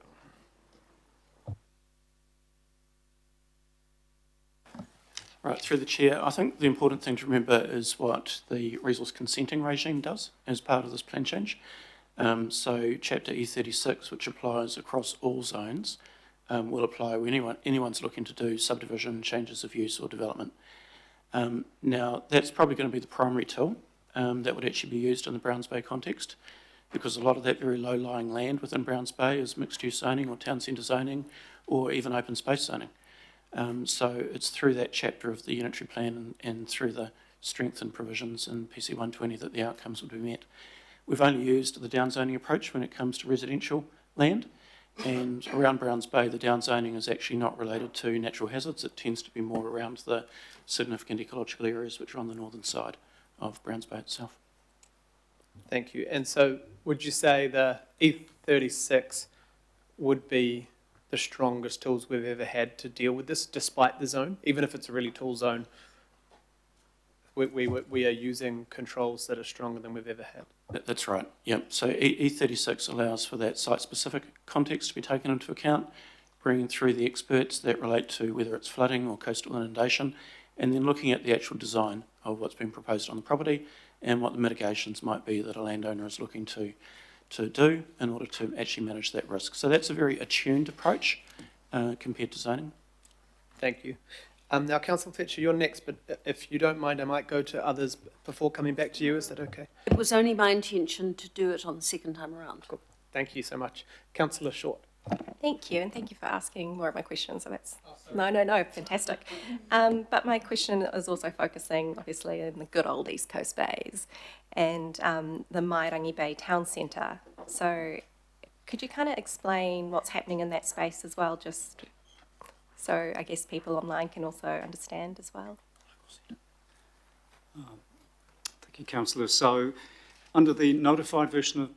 Right, through the chair, I think the important thing to remember is what the resource consenting regime does as part of this plan change. So Chapter E36, which applies across all zones, will apply when anyone's looking to do subdivision, changes of use or development. Now, that's probably going to be the primary tool that would actually be used in the Browns Bay context, because a lot of that very low-lying land within Browns Bay is mixed-use zoning or town centre zoning or even open space zoning. So it's through that chapter of the unitary plan and through the strengthened provisions in PC 120 that the outcomes will be met. We've only used the downzoning approach when it comes to residential land, and around Browns Bay the downzoning is actually not related to natural hazards. It tends to be more around the significant ecological areas which are on the northern side of Browns Bay itself. Thank you. And so would you say the E36 would be the strongest tools we've ever had to deal with this, despite the zone, even if it's a really tall zone. We are using controls that are stronger than we've ever had. That's right, yep. So E36 allows for that site-specific context to be taken into account, bringing through the experts that relate to whether it's flooding or coastal inundation, and then looking at the actual design of what's been proposed on the property and what the mitigations might be that a landowner is looking to do in order to actually manage that risk. So that's a very attuned approach compared to zoning. Thank you. Now, Councillor Fletcher, you're next, but if you don't mind, I might go to others before coming back to you. Is that okay? It was only my intention to do it on the second time around. Cool. Thank you so much. Councillor Short. Thank you, and thank you for asking more of my questions. So that's no, fantastic. But my question is also focusing, obviously, in the good old East Coast bays and the Mairangi Bay Town Centre. So, could you kind of explain what's happening in that space as well, just so I guess people online can also understand as well? Thank you, Councillor. So, under the notified version of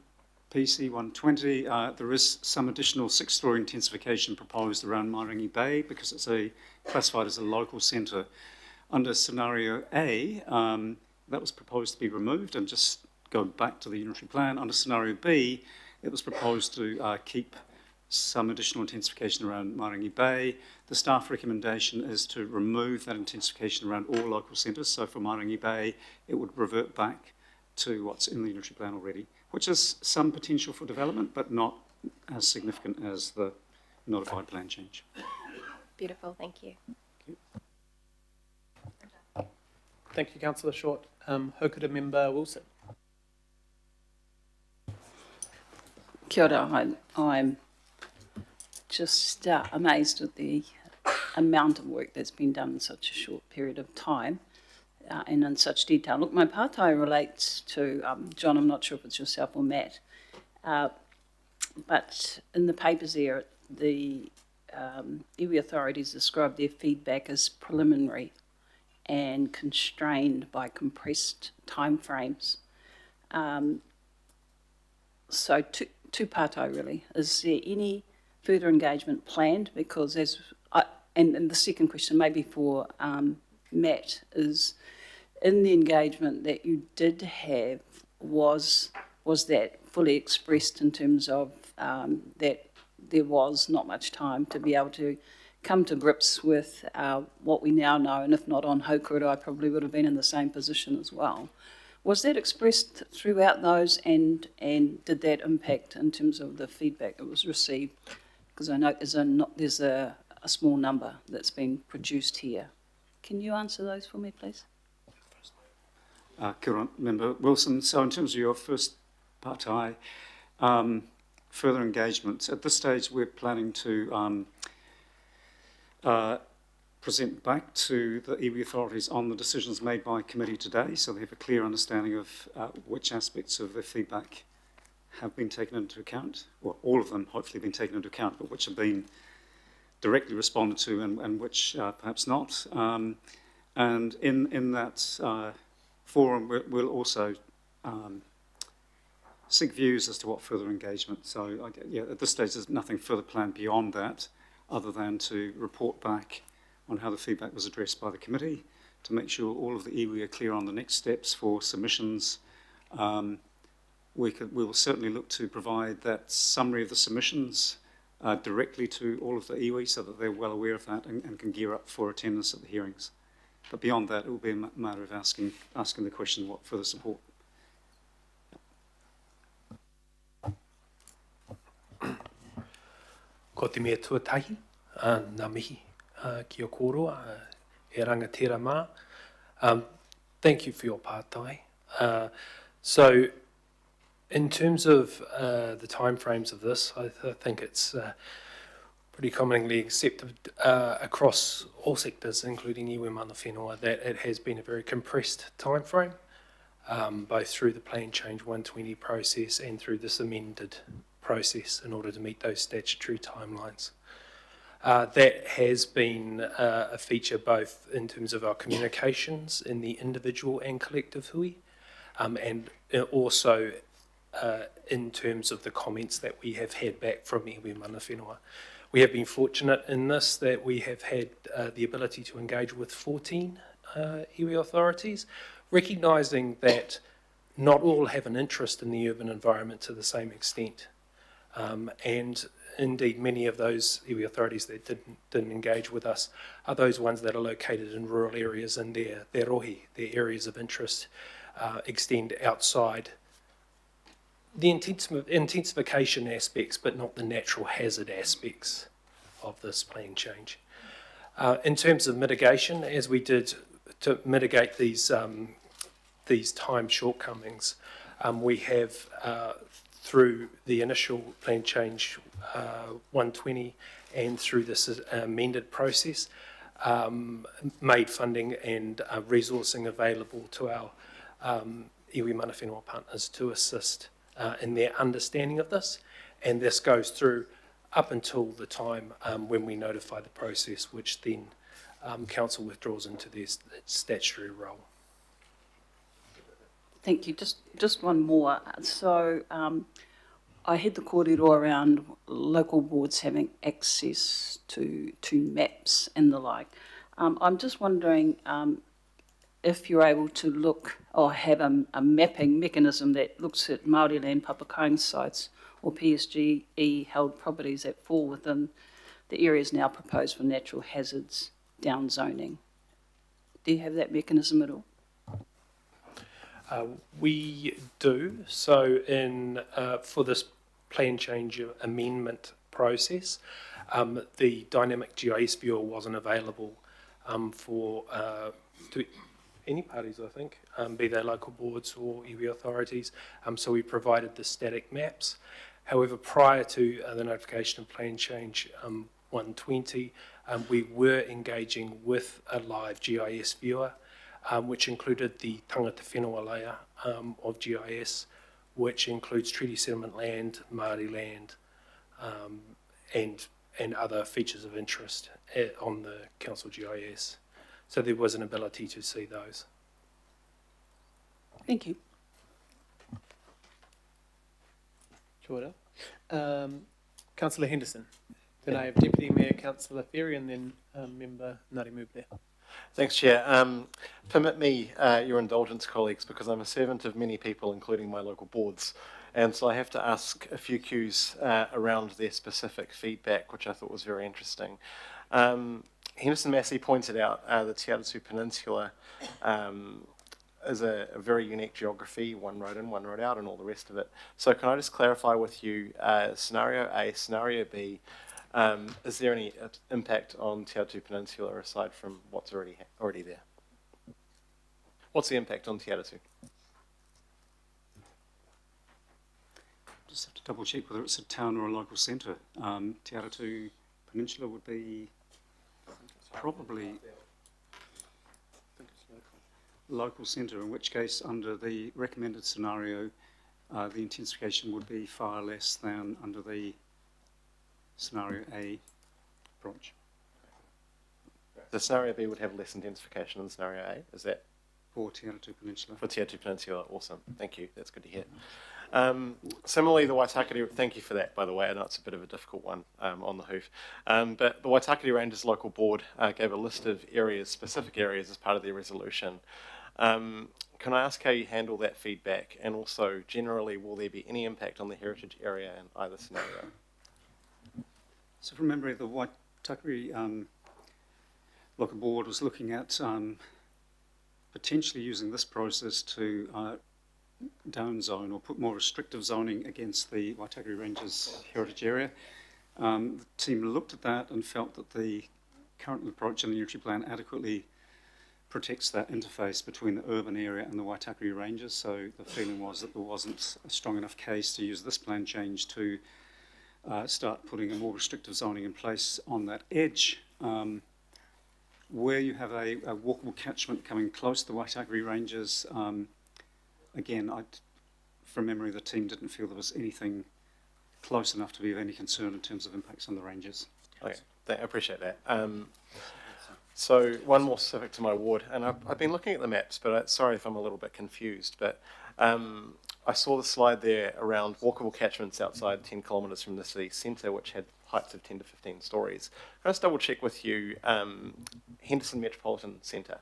PC 120, there is some additional six-storey intensification proposed around Mairangi Bay because it's classified as a local centre. Under scenario A, that was proposed to be removed and just go back to the unitary plan. Under scenario B, it was proposed to keep some additional intensification around Mairangi Bay. The staff recommendation is to remove that intensification around all local centres. So for Mairangi Bay, it would revert back to what's in the unitary plan already, which is some potential for development, but not as significant as the notified plan change. Beautiful, thank you. Thank you, Councillor Short. Hokuta Member Wilson. Kia ora. I'm just amazed at the amount of work that's been done in such a short period of time. And in such detail. Look, my pātai relates to, John, I'm not sure if it's yourself or Matt, but in the papers there, the iwi authorities describe their feedback as preliminary and constrained by compressed timeframes. So two pātai really. Is there any further engagement planned? Because and the second question maybe for Matt is, in the engagement that you did have, was that fully expressed in terms of that there was not much time to be able to come to grips with what we now know, and if not on Haukura, I probably would have been in the same position as well. Was that expressed throughout those, and did that impact in terms of the feedback that was received? Because I know there's a small number that's been produced here. Can you answer those for me, please? Kia ora, Member Wilson. So in terms of your first pātai, further engagements, at this stage we're planning to present back to the iwi authorities on the decisions made by committee today, so they have a clear understanding of which aspects of the feedback have been taken into account, or all of them hopefully been taken into account, but which have been directly responded to and which perhaps not. And in that forum, we'll also seek views as to what further engagement. So, at this stage, there's nothing further planned beyond that, other than to report back on how the feedback was addressed by the committee, to make sure all of the iwi are clear on the next steps for submissions. We will certainly look to provide that summary of the submissions directly to all of the iwi so that they're well aware of that and can gear up for attendance at the hearings. But beyond that, it will be a matter of asking the question, what further support? Ko te mea tuatahi, ngā mihi ki o kōroa, he rangatira mā. Thank you for your pātai. So, in terms of the timeframes of this, I think it's pretty commonly accepted across all sectors, including iwi mana whenua, that it has been a very compressed timeframe, both through the Plan Change 120 process and through this amended process in order to meet those statutory timelines. That has been a feature both in terms of our communications in the individual and collective hui, and also in terms of the comments that we have had back from iwi mana whenua. We have been fortunate in this that we have had the ability to engage with 14 iwi authorities, recognising that not all have an interest in the urban environment to the same extent. And indeed, many of those iwi authorities that didn't engage with us are those ones that are located in rural areas, and their rohi, their areas of interest, extend outside the intensification aspects, but not the natural hazard aspects of this plan change. In terms of mitigation, as we did to mitigate these time shortcomings, we have, through the initial plan change 120 and through this amended process, made funding and resourcing available to our iwi mana whenua partners to assist in their understanding of this, and this goes through up until the time when we notify the process, which then council withdraws into their statutory role. Thank you. Just one more. So I had the kōrero around local boards having access to maps and the like. I'm just wondering if you're able to look or have a mapping mechanism that looks at Māori land papakainga sites or PSGE held properties that fall within the areas now proposed for natural hazards down zoning. Do you have that mechanism at all? We do. So for this plan change amendment process, the dynamic GIS viewer wasn't available for to any parties, I think, be they local boards or iwi authorities. So we provided the static maps. However, prior to the notification of plan change 120, we were engaging with a live GIS viewer, which included the tangata whenua layer of GIS, which includes treaty settlement land, Māori land, and other features of interest on the council GIS. So there was an ability to see those. Thank you. Kia ora. Councillor Henderson. Then I have Deputy Mayor Councillor Ferry and then Member Ngāti Mubler. Thanks, Chair. Permit me your indulgence, colleagues, because I'm a servant of many people, including my local boards. And so I have to ask a few cues around their specific feedback, which I thought was very interesting. Henderson Massey pointed out the Te Atatu Peninsula is a very unique geography, one road in, one road out, and all the rest of it. So can I just clarify with you, scenario A, scenario B, is there any impact on Te Atatu Peninsula aside from what's already there? What's the impact on Te Atatu? Just have to double check whether it's a town or a local centre. Te Atatu Peninsula would be probably local centre, in which case under the recommended scenario the intensification would be far less than under the scenario A approach. The scenario B would have less intensification than scenario A, is that? For Te Atatu Peninsula. For Te Atatu Peninsula, awesome. Thank you, that's good to hear. Similarly, the Waitakere, thank you for that, by the way. I know it's a bit of a difficult one on the hoof. But the Waitakere Rangers local board gave a list of areas, specific areas, as part of their resolution. Can I ask how you handle that feedback? And also, generally, will there be any impact on the heritage area in either scenario? So from memory, the Waitakere local board was looking at potentially using this process to down zone or put more restrictive zoning against the Waitakere Rangers heritage area. The team looked at that and felt that the current approach in the unitary plan adequately protects that interface between the urban area and the Waitakere Rangers, so the feeling was that there wasn't a strong enough case to use this plan change to start putting a more restrictive zoning in place on that edge. Where you have a walkable catchment coming close to the Waitakere Rangers, again, from memory, the team didn't feel there was anything close enough to be of any concern in terms of impacts on the Rangers. Okay, I appreciate that. So one more specific to my ward, and I've been looking at the maps, but sorry if I'm a little bit confused, but I saw the slide there around walkable catchments outside 10 kilometres from the city centre, which had heights of 10 to 15 stories. Can I just double check with you, Henderson Metropolitan Centre?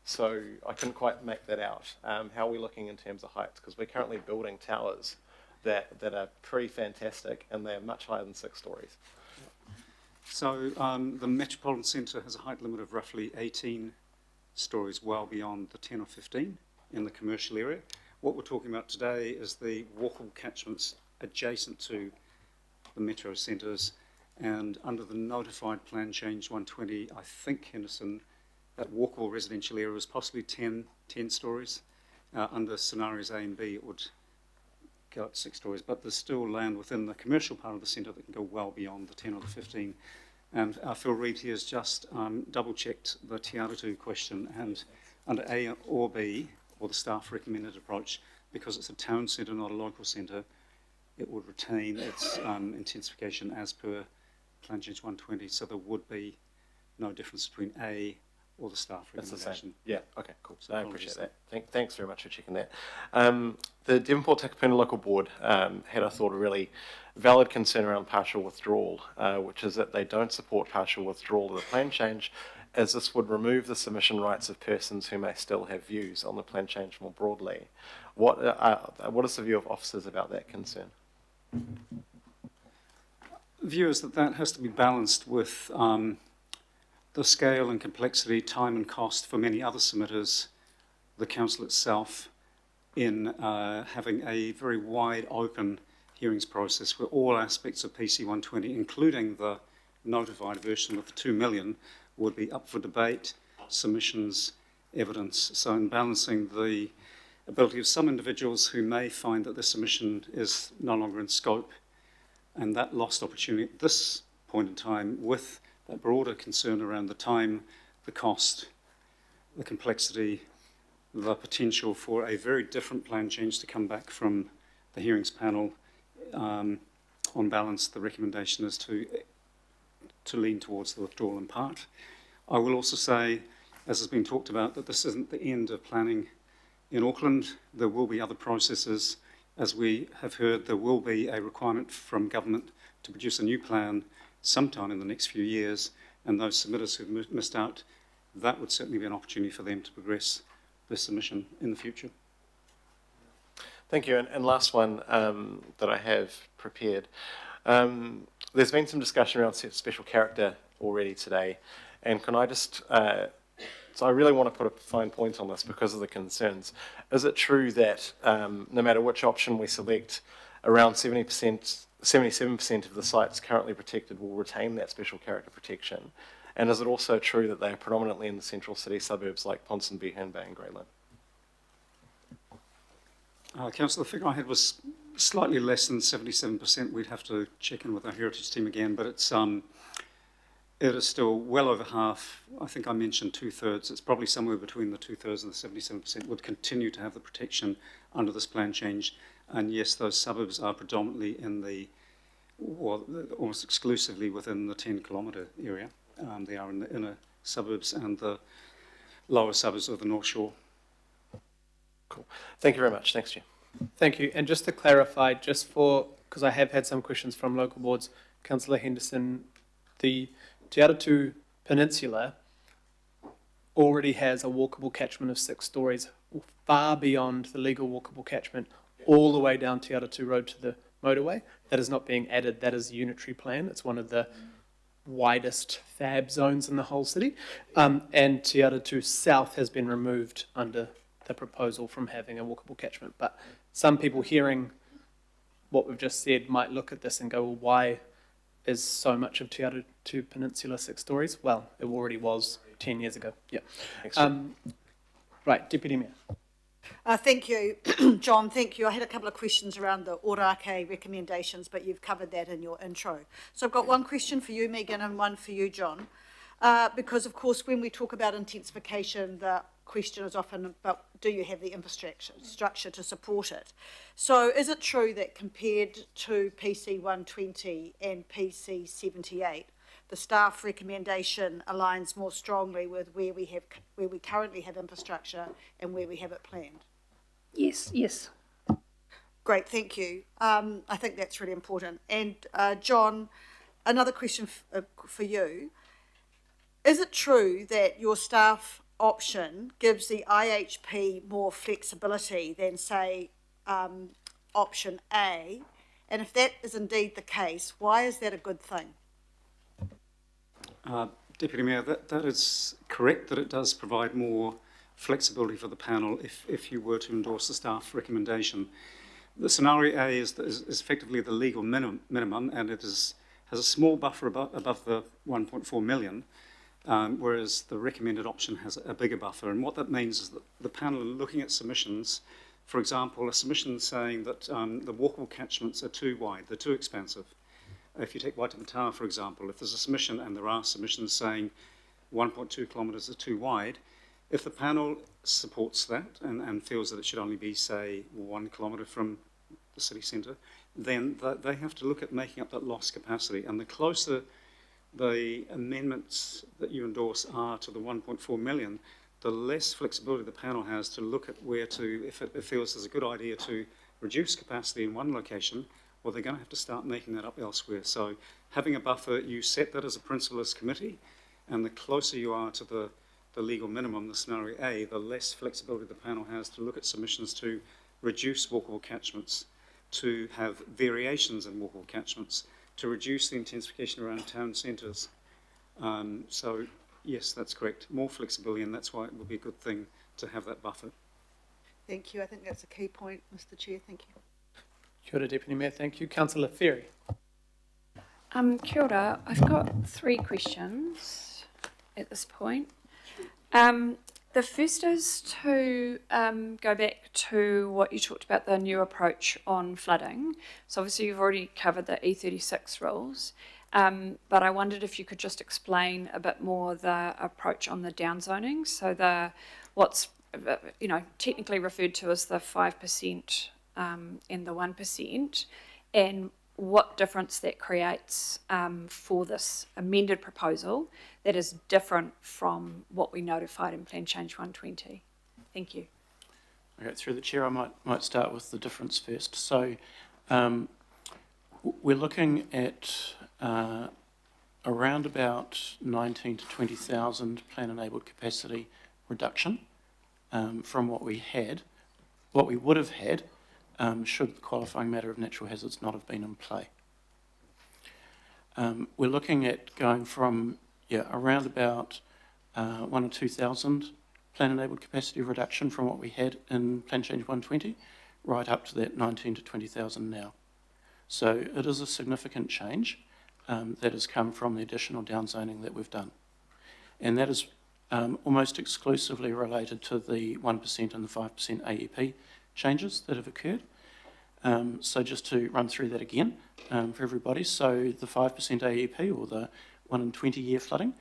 So I couldn't quite make that out. How are we looking in terms of heights? Because we're currently building towers that are pretty fantastic, and they're much higher than 6 stories. So the Metropolitan Centre has a height limit of roughly 18 stories, well beyond the 10 or 15 in the commercial area. What we're talking about today is the walkable catchments adjacent to the metro centres, and under the notified plan change 120, I think, Henderson, that walkable residential area was possibly 10 stories. Under scenarios A and B, it would go up to 6 stories, but there's still land within the commercial part of the centre that can go well beyond the 10 or the 15. And Phil Reid here has just double-checked the Te Aratu question, and under A or B, or the staff recommended approach, because it's a town centre, not a local centre, it would retain its intensification as per Plan Change 120, so there would be no difference between A or the staff recommendation. That's the same. Yeah, okay, cool. So I appreciate that. Thanks very much for checking that. The Devonport Takapuna Local Board had, I thought, a really valid concern around partial withdrawal, which is that they don't support partial withdrawal of the plan change, as this would remove the submission rights of persons who may still have views on the plan change more broadly. What is the view of officers about that concern? The view is that that has to be balanced with the scale and complexity, time and cost for many other submitters, the council itself, in having a very wide open hearings process where all aspects of PC 120, including the notified version of the 2 million, would be up for debate, submissions, evidence. So in balancing the ability of some individuals who may find that the submission is no longer in scope, and that lost opportunity at this point in time, with that broader concern around the time, the cost, the complexity, the potential for a very different plan change to come back from the hearings panel. On balance, the recommendation is to lean towards the withdrawal in part. I will also say, as has been talked about, that this isn't the end of planning in Auckland. There will be other processes. As we have heard, there will be a requirement from government to produce a new plan sometime in the next few years, and those submitters who've missed out, that would certainly be an opportunity for them to progress their submission in the future. Thank you. And last one that I have prepared. There's been some discussion around special character already today, and can I just, so I really want to put a fine point on this because of the concerns. Is it true that no matter which option we select, around 77% of the sites currently protected will retain that special character protection? And is it also true that they are predominantly in the central city suburbs like Ponsonby, Herne Bay and Greyland? Councillor, the figure I had was slightly less than 77%. We'd have to check in with our heritage team again, but it is still well over half. I think I mentioned 2/3. It's probably somewhere between the 2/3 and the 77% would continue to have the protection under this plan change. And yes, those suburbs are predominantly in almost exclusively within the 10-kilometre area. They are in the inner suburbs and the lower suburbs of the North Shore. Cool. Thank you very much. Thanks, Jim. Thank you. And just to clarify, because I have had some questions from local boards, Councillor Henderson, the Te Aratu Peninsula already has a walkable catchment of 6 stories, far beyond the legal walkable catchment, all the way down Te Aratu Road to the motorway. That is not being added. That is a unitary plan. It's one of the widest fab zones in the whole city. And Te Aratu South has been removed under the proposal from having a walkable catchment. But some people hearing what we've just said might look at this and go, well, why is so much of Te Aratu Peninsula 6 stories? Well, it already was 10 years ago. Yeah. Right, Deputy Mayor. Thank you, John. Thank you. I had a couple of questions around the Ōrākei recommendations, but you've covered that in your intro. So I've got one question for you, Megan, and one for you, John. Because, of course, when we talk about intensification, the question is often about, do you have the infrastructure to support it? So is it true that compared to PC 120 and PC 78, the staff recommendation aligns more strongly with where we currently have infrastructure and where we have it planned? Yes. Great, thank you. I think that's really important. And John, another question for you. Is it true that your staff option gives the IHP more flexibility than, say, option A? And if that is indeed the case, why is that a good thing? Deputy Mayor, that is correct, that it does provide more flexibility for the panel if you were to endorse the staff recommendation. The scenario A is effectively the legal minimum, and it has a small buffer above the 1.4 million, whereas the recommended option has a bigger buffer. And what that means is that the panel are looking at submissions. For example, a submission saying that the walkable catchments are too wide, they're too expansive. If you take Waitemata, for example, if there's a submission, and there are submissions saying 1.2 kilometres are too wide, if the panel supports that and feels that it should only be, say, 1 kilometre from the city centre, then they have to look at making up that lost capacity. And the closer the amendments that you endorse are to the 1.4 million, the less flexibility the panel has to look at where to, if it feels there's a good idea to reduce capacity in one location, well, they're going to have to start making that up elsewhere. So having a buffer, you set that as a principle as committee, and the closer you are to the legal minimum, the scenario A, the less flexibility the panel has to look at submissions to reduce walkable catchments, to have variations in walkable catchments, to reduce the intensification around town centres. So yes, that's correct. More flexibility, and that's why it would be a good thing to have that buffer. Thank you. I think that's a key point, Mr. Chair. Thank you. Kia ora, Deputy Mayor. Thank you. Councillor Ferry. Kia ora. I've got 3 questions at this point. The first is to go back to what you talked about, the new approach on flooding. So obviously you've already covered the E36 rules, but I wondered if you could just explain a bit more the approach on the downzoning. So what's technically referred to as the 5% and the 1%, and what difference that creates for this amended proposal that is different from what we notified in Plan Change 120. Thank you. Okay, through the chair, I might start with the difference first. So we're looking at around about 19 to 20,000 plan-enabled capacity reduction from what we would have had should the qualifying matter of natural hazards not have been in play. We're looking at going from around about 1,000 or 2,000 plan-enabled capacity reduction from what we had in Plan Change 120, right up to that 19 to 20,000 now. So it is a significant change that has come from the additional downzoning that we've done. And that is almost exclusively related to the 1% and the 5% AEP changes that have occurred. So just to run through that again for everybody. So the 5% AEP, or the 1 in 20 year flooding,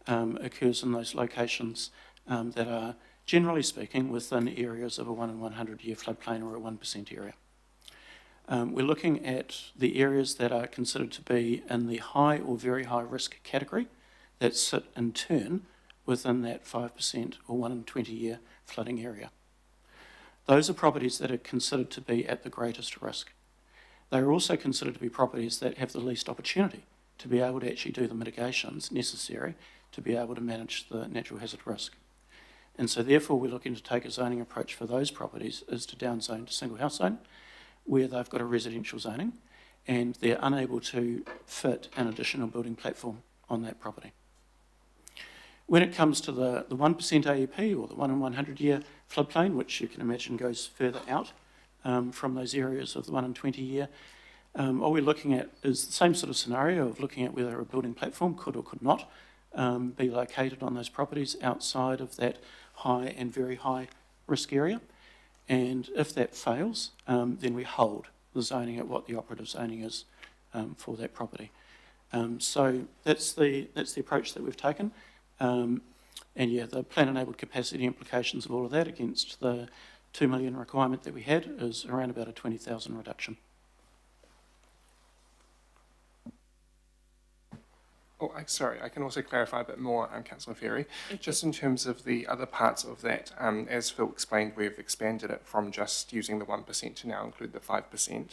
occurs in those locations that are, generally speaking, within areas of a 1 in 100 year floodplain or a 1% area. We're looking at the areas that are considered to be in the high or very high risk category that sit in turn within that 5% or 1 in 20 year flooding area. Those are properties that are considered to be at the greatest risk. They are also considered to be properties that have the least opportunity to be able to actually do the mitigations necessary to be able to manage the natural hazard risk. And so therefore we're looking to take a zoning approach for those properties is to downzone to single house zone, where they've got a residential zoning and they're unable to fit an additional building platform on that property. When it comes to the 1% AEP, or the 1 in 100 year floodplain, which you can imagine goes further out from those areas of the 1 in 20 year, what we're looking at is the same sort of scenario of looking at whether a building platform could or could not be located on those properties outside of that high and very high risk area. And if that fails, then we hold the zoning at what the operative zoning is for that property. So that's the approach that we've taken. And yeah, the plan-enabled capacity implications of all of that against the 2 million requirement that we had is around about a 20,000 reduction. Sorry, I can also clarify a bit more, Councillor Ferry. Just in terms of the other parts of that, as Phil explained, we've expanded it from just using the 1% to now include the 5%.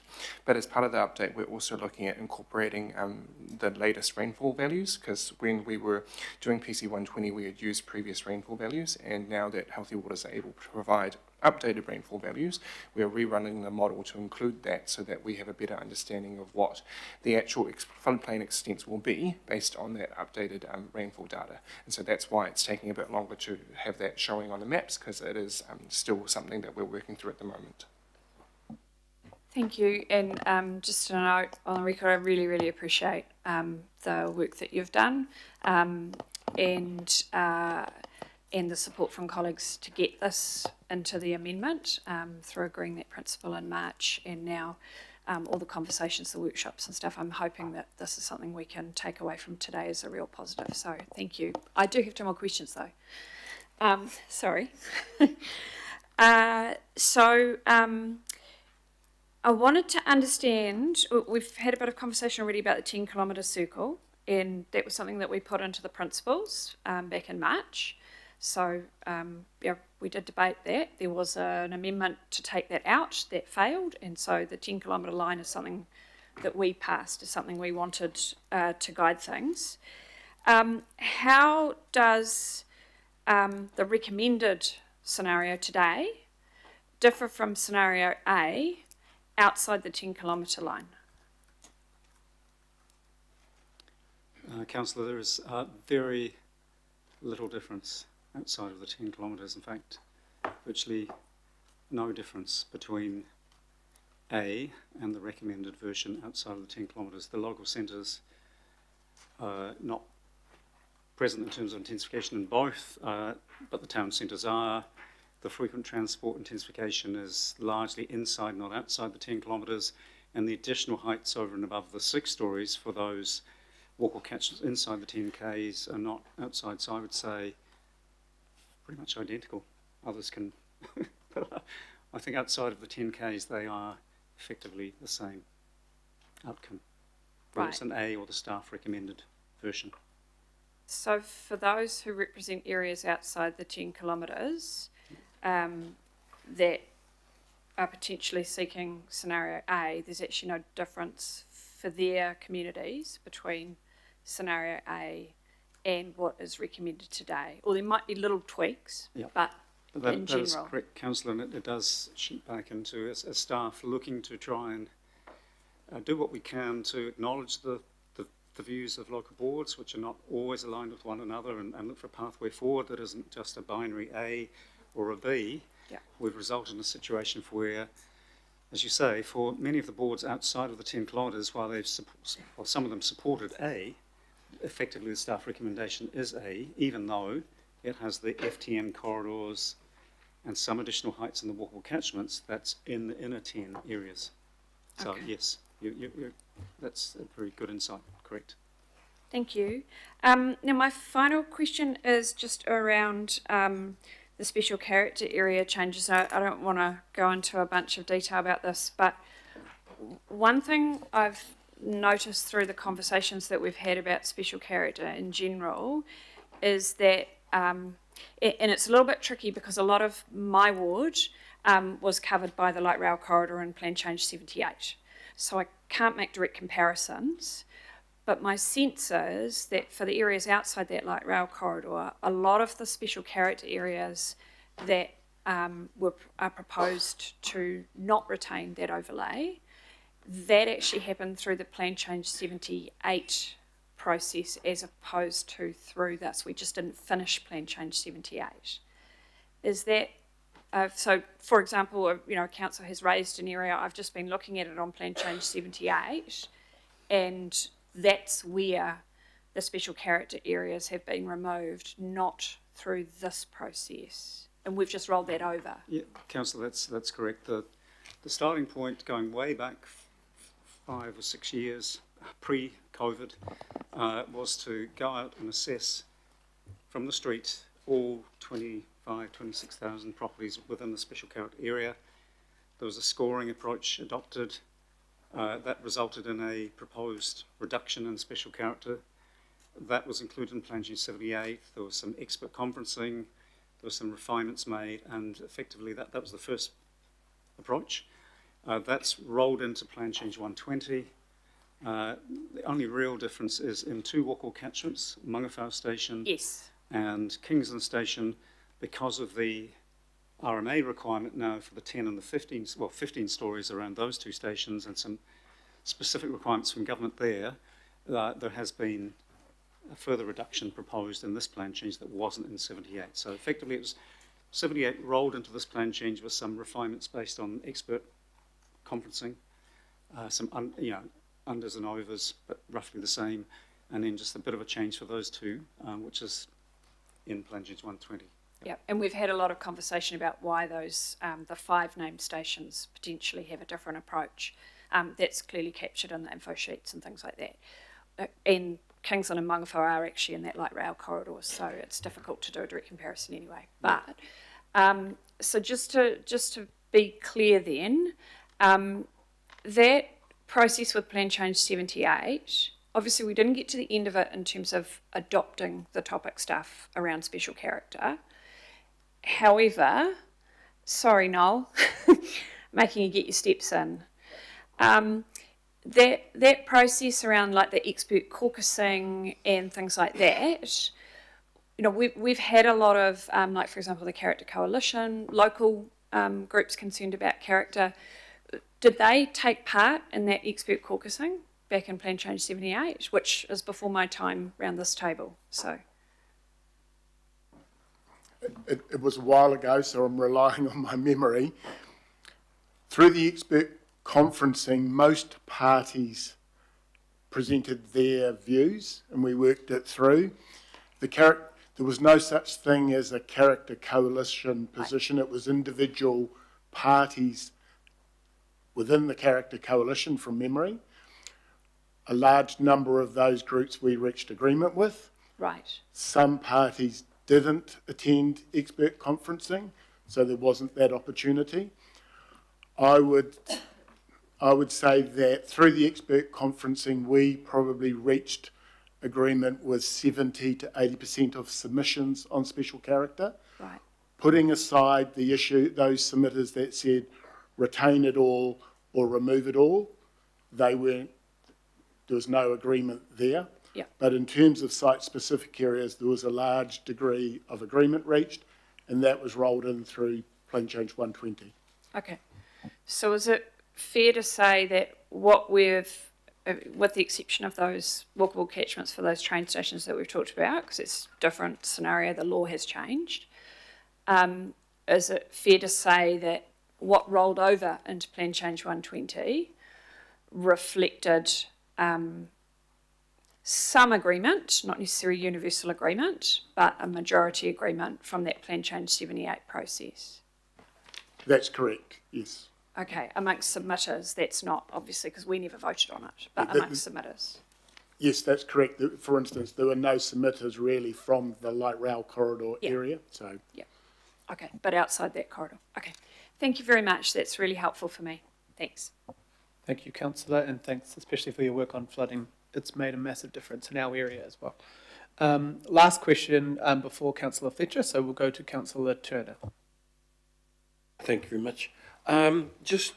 But as part of the update, we're also looking at incorporating the latest rainfall values, because when we were doing PC 120, we had used previous rainfall values, and now that Healthy Waters are able to provide updated rainfall values, we are rerunning the model to include that so that we have a better understanding of what the actual floodplain extents will be based on that updated rainfall data. And so that's why it's taking a bit longer to have that showing on the maps, because it is still something that we're working through at the moment. Thank you. And just a note on the record, I really, really appreciate the work that you've done and the support from colleagues to get this into the amendment through agreeing that principle in March, and now all the conversations, the workshops and stuff. I'm hoping that this is something we can take away from today as a real positive. So thank you. I do have 2 more questions though. Sorry. I wanted to understand, we've had a bit of conversation already about the 10-kilometre circle, and that was something that we put into the principles back in March. So, yeah, we did debate that. There was an amendment to take that out that failed, and so the 10-kilometre line is something that we passed, is something we wanted to guide things. How does the recommended scenario today differ from scenario A outside the 10-kilometre line? Councillor, there is very little difference outside of the 10 kilometres. In fact, virtually no difference between A and the recommended version outside of the 10 kilometres. The local centres are not present in terms of intensification in both, but the town centres are. The frequent transport intensification is largely inside, not outside the 10 kilometres, and the additional heights over and above the 6 storeys for those walkable catchments inside the 10 Ks are not outside. So I would say pretty much identical. Others can, but I think outside of the 10 Ks they are effectively the same outcome. Whether it's an A or the staff recommended version. So for those who represent areas outside the 10 kilometres that are potentially seeking scenario A, there's actually no difference for their communities between scenario A and what is recommended today, or there might be little tweaks, but in general. That is correct, Councillor, and it does sheet back into as staff looking to try and do what we can to acknowledge the views of local boards, which are not always aligned with one another, and look for a pathway forward that isn't just a binary A or a B. Yeah. We've resulted in a situation where, as you say, for many of the boards outside of the 10 kilometres, while some of them supported A, effectively the staff recommendation is A, even though it has the FTN corridors and some additional heights in the walkable catchments that's in the inner 10 areas. So yes, that's a very good insight, correct. Thank you. Now my final question is just around the special character area changes. I don't want to go into a bunch of detail about this, but one thing I've noticed through the conversations that we've had about special character in general is that, and it's a little bit tricky because a lot of my ward was covered by the light rail corridor in Plan Change 78. So I can't make direct comparisons, but my sense is that for the areas outside that light rail corridor, a lot of the special character areas that are proposed to not retain that overlay, that actually happened through the Plan Change 78 process as opposed to through this. We just didn't finish Plan Change 78. Is that, so for example, a council has raised an area, I've just been looking at it on Plan Change 78, and that's where the special character areas have been removed, not through this process. And we've just rolled that over. Yeah, Councillor, that's correct. The starting point going way back 5 or 6 years pre-COVID was to go out and assess from the street all 26,000 properties within the special character area. There was a scoring approach adopted that resulted in a proposed reduction in special character. That was included in Plan G 78. There was some expert conferencing, there were some refinements made, and effectively that was the first approach. That's rolled into Plan Change 120. The only real difference is in two walkable catchments, Mangawhau Station Yes. and Kingsland Station, because of the RMA requirement now for the 10 and the 15 stories around those two stations and some specific requirements from government there, there has been a further reduction proposed in this plan change that wasn't in 78. So effectively it was 78 rolled into this plan change with some refinements based on expert conferencing, some unders and overs, but roughly the same, and then just a bit of a change for those two, which is in Plan Change 120. Yeah, and we've had a lot of conversation about why those, the 5 named stations potentially have a different approach. That's clearly captured in the info sheets and things like that. And Kingsland and Mangawhau are actually in that light rail corridor, so it's difficult to do a direct comparison anyway. But, so just to be clear then, that process with Plan Change 78, obviously we didn't get to the end of it in terms of adopting the topic stuff around special character. However, sorry Noel, making you get your steps in. That process around like the expert caucusing and things like that, you know, we've had a lot of, like for example, the Character Coalition, local groups concerned about character. Did they take part in that expert caucusing back in Plan Change 78, which is before my time around this table? So it was a while ago, so I'm relying on my memory. Through the expert conferencing, most parties presented their views and we worked it through. There was no such thing as a character coalition position. It was individual parties within the character coalition from memory. A large number of those groups we reached agreement with. Right. Some parties didn't attend expert conferencing, so there wasn't that opportunity. I would say that through the expert conferencing, we probably reached agreement with 70 to 80% of submissions on special character. Right. Putting aside the issue, those submitters that said retain it all or remove it all, there was no agreement there. Yeah. But in terms of site-specific areas, there was a large degree of agreement reached, and that was rolled in through Plan Change 120. Okay. So is it fair to say that what we've, with the exception of those walkable catchments for those train stations that we've talked about, because it's a different scenario, the law has changed, is it fair to say that what rolled over into Plan Change 120 reflected some agreement, not necessarily universal agreement, but a majority agreement from that Plan Change 78 process? That's correct, yes. Okay, amongst submitters, that's not obviously because we never voted on it, but amongst submitters. Yes, that's correct. For instance, there were no submitters really from the light rail corridor area. So. Yeah. Okay, but outside that corridor. Okay. Thank you very much. That's really helpful for me. Thanks. Thank you, Councillor, and thanks especially for your work on flooding. It's made a massive difference in our area as well. Last question before Councillor Fletcher, so we'll go to Councillor Turner. Thank you very much. Just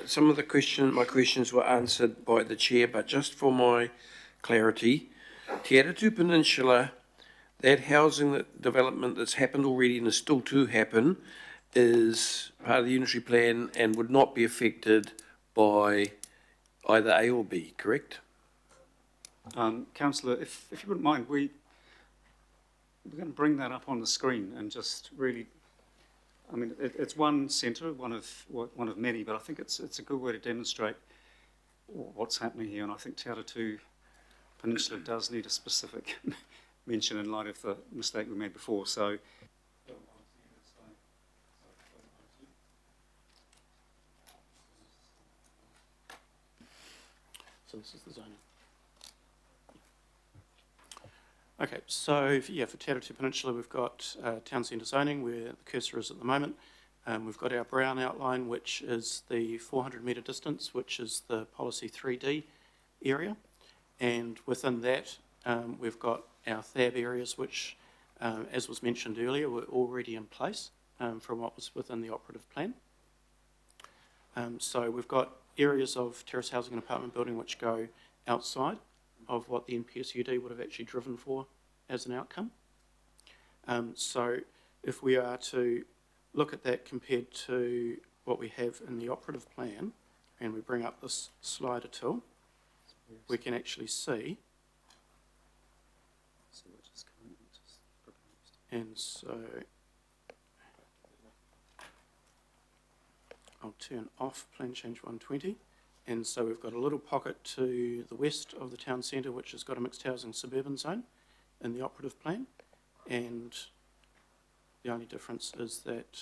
some of my questions were answered by the chair, but just for my clarity, Te Aratu Peninsula, that housing development that's happened already and is still to happen, is part of the unitary plan and would not be affected by either A or B, correct? Councillor, if you wouldn't mind, we're going to bring that up on the screen and just really, I mean, it's one centre, one of many, but I think it's a good way to demonstrate what's happening here, and I think Te Aratu Peninsula does need a specific mention in light of the mistake we made before. So. So this is the zoning. Okay, so yeah, for Te Aratu Peninsula, we've got town centre zoning where the cursor is at the moment. We've got our brown outline, which is the 400 metre distance, which is the policy 3D area. And within that, We've got our THAB areas, which, as was mentioned earlier, were already in place from what was within the operative plan. So we've got areas of terrace housing and apartment building which go outside of what the NPSUD would have actually driven for as an outcome. So if we are to look at that compared to what we have in the operative plan, and we bring up this slider tool, we can actually see. And so I'll turn off plan change 120. And so we've got a little pocket to the west of the town centre, which has got a mixed housing suburban zone in the operative plan. And the only difference is that,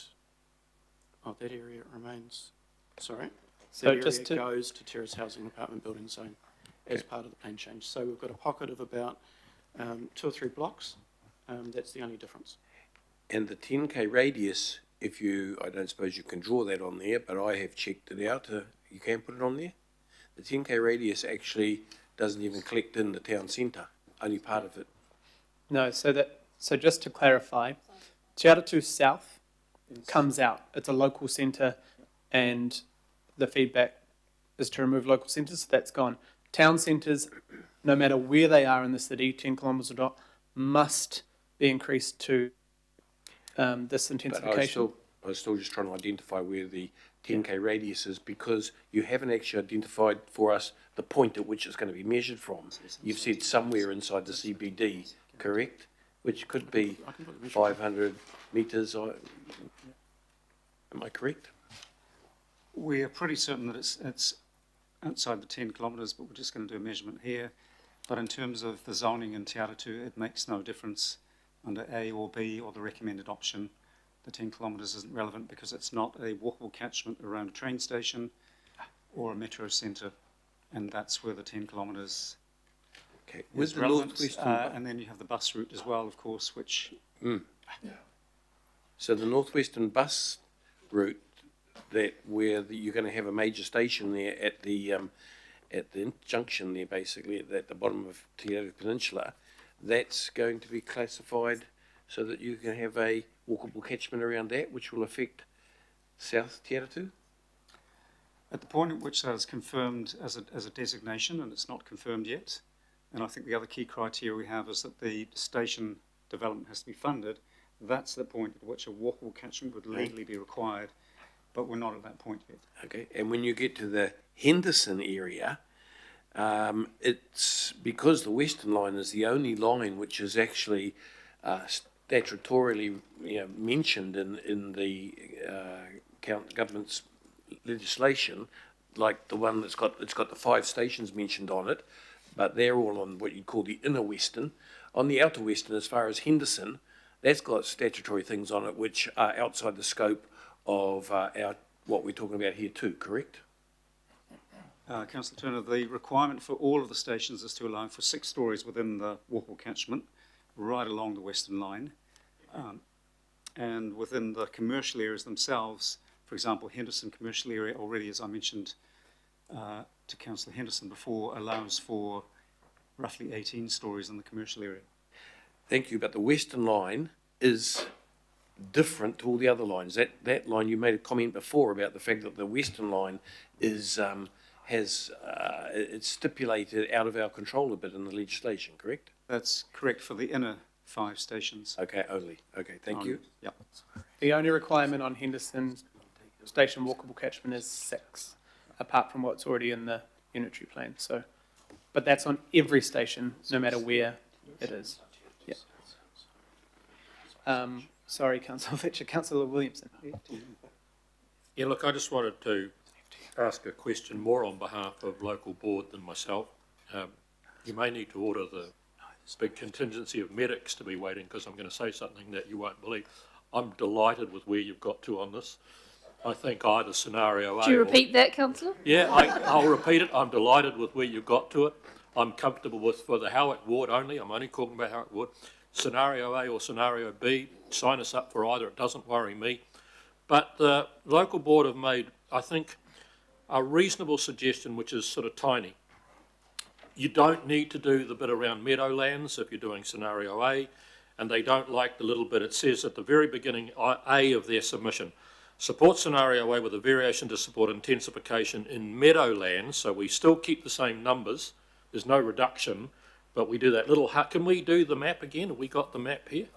that area remains, sorry, So that just area goes to terrace housing apartment building zone as part of the plan change. So we've got a pocket of about 2 or 3 blocks. That's the only difference. And the 10K radius, I don't suppose you can draw that on there, but I have checked it out. You can put it on there. The 10K radius actually doesn't even collect in the town centre, only part of it. No, so just to clarify, Te Aratu South comes out. It's a local centre, and the feedback is to remove local centres, so that's gone. Town centres, no matter where they are in the city, 10 kilometres or not, must be increased to this intensification. I was still just trying to identify where the 10K radius is, because you haven't actually identified for us the point at which it's going to be measured from. You've said somewhere inside the CBD, correct? Which could be 500 metres. Am I correct? We are pretty certain that it's outside the 10 kilometres, but we're just going to do a measurement here. But in terms of the zoning in Te Aratu, it makes no difference under A or B or the recommended option. The 10 kilometres isn't relevant because it's not a walkable catchment around a train station or a metro centre, and that's where the 10 kilometres is relevant. And then you have the bus route as well, of course, which... So the northwestern bus route, where you're going to have a major station there at the junction there, basically at the bottom of Te Aratu Peninsula, that's going to be classified so that you can have a walkable catchment around that, which will affect South Te Aratu? At the point at which that is confirmed as a designation, and it's not confirmed yet, and I think the other key criteria we have is that the station development has to be funded, that's the point at which a walkable catchment would legally be required, but we're not at that point yet. Okay, and when you get to the Henderson area, it's because the Western Line is the only line which is actually statutorily mentioned in the government's legislation, like the one it's got the 5 stations mentioned on it, but they're all on what you'd call the inner Western. On the outer Western, as far as Henderson, that's got statutory things on it which are outside the scope of what we're talking about here too, correct? Councillor Turner, the requirement for all of the stations is to allow for 6 stories within the walkable catchment, right along the Western Line. And within the commercial areas themselves, for example, Henderson commercial area already, as I mentioned to Councillor Henderson before, allows for roughly 18 stories in the commercial area. Thank you, but the Western Line is different to all the other lines. That line, you made a comment before about the fact that the Western Line is it's stipulated out of our control a bit in the legislation, correct? That's correct for the inner 5 stations. Okay, only. Okay, thank you. Yep. The only requirement on Henderson station walkable catchment is 6, apart from what's already in the unitary plan. So, but that's on every station, no matter where it is. Yeah. Sorry, Councillor Fletcher. Councillor Williamson. Yeah, look, I just wanted to ask a question more on behalf of local board than myself. You may need to order the big contingency of medics to be waiting, because I'm going to say something that you won't believe. I'm delighted with where you've got to on this. I think either scenario A... Do you repeat that, Councillor? Yeah, I'll repeat it. I'm delighted with where you've got to it. I'm comfortable with, for the Howick ward only, I'm only talking about Howick ward, scenario A or scenario B, sign us up for either, it doesn't worry me. But the local board have made, I think, a reasonable suggestion, which is sort of tiny. you don't need to do the bit around Meadowlands if you're doing scenario A, and they don't like the little bit, it says at the very beginning, A of their submission, support scenario A with a variation to support intensification in Meadowlands, so we still keep the same numbers, there's no reduction, but we do that little, can we do the map again? Have we got the map here?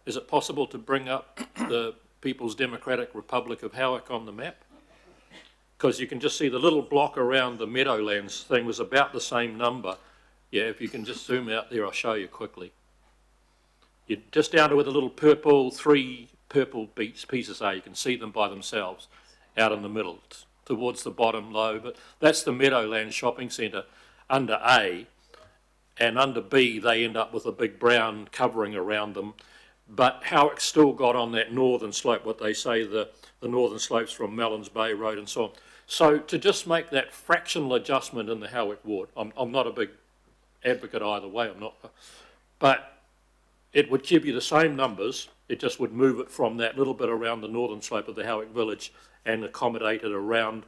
Is it possible to bring up the People's Democratic Republic of Howick on the map? Because you can just see the little block around the Meadowlands thing was about the same number. Yeah, if you can just zoom out there, I'll show you quickly. You're just down to where the little purple, 3 purple pieces are. You can see them by themselves out in the middle, towards the bottom low. But that's the Meadowlands Shopping Centre under A. And under B, they end up with a big brown covering around them. But Howick's still got on that northern slope, what they say, the northern slopes from Mellons Bay Road and so on. So to just make that fractional adjustment in the Howick ward, I'm not a big advocate either way, I'm not, but it would give you the same numbers, it just would move it from that little bit around the northern slope of the Howick village and accommodate it around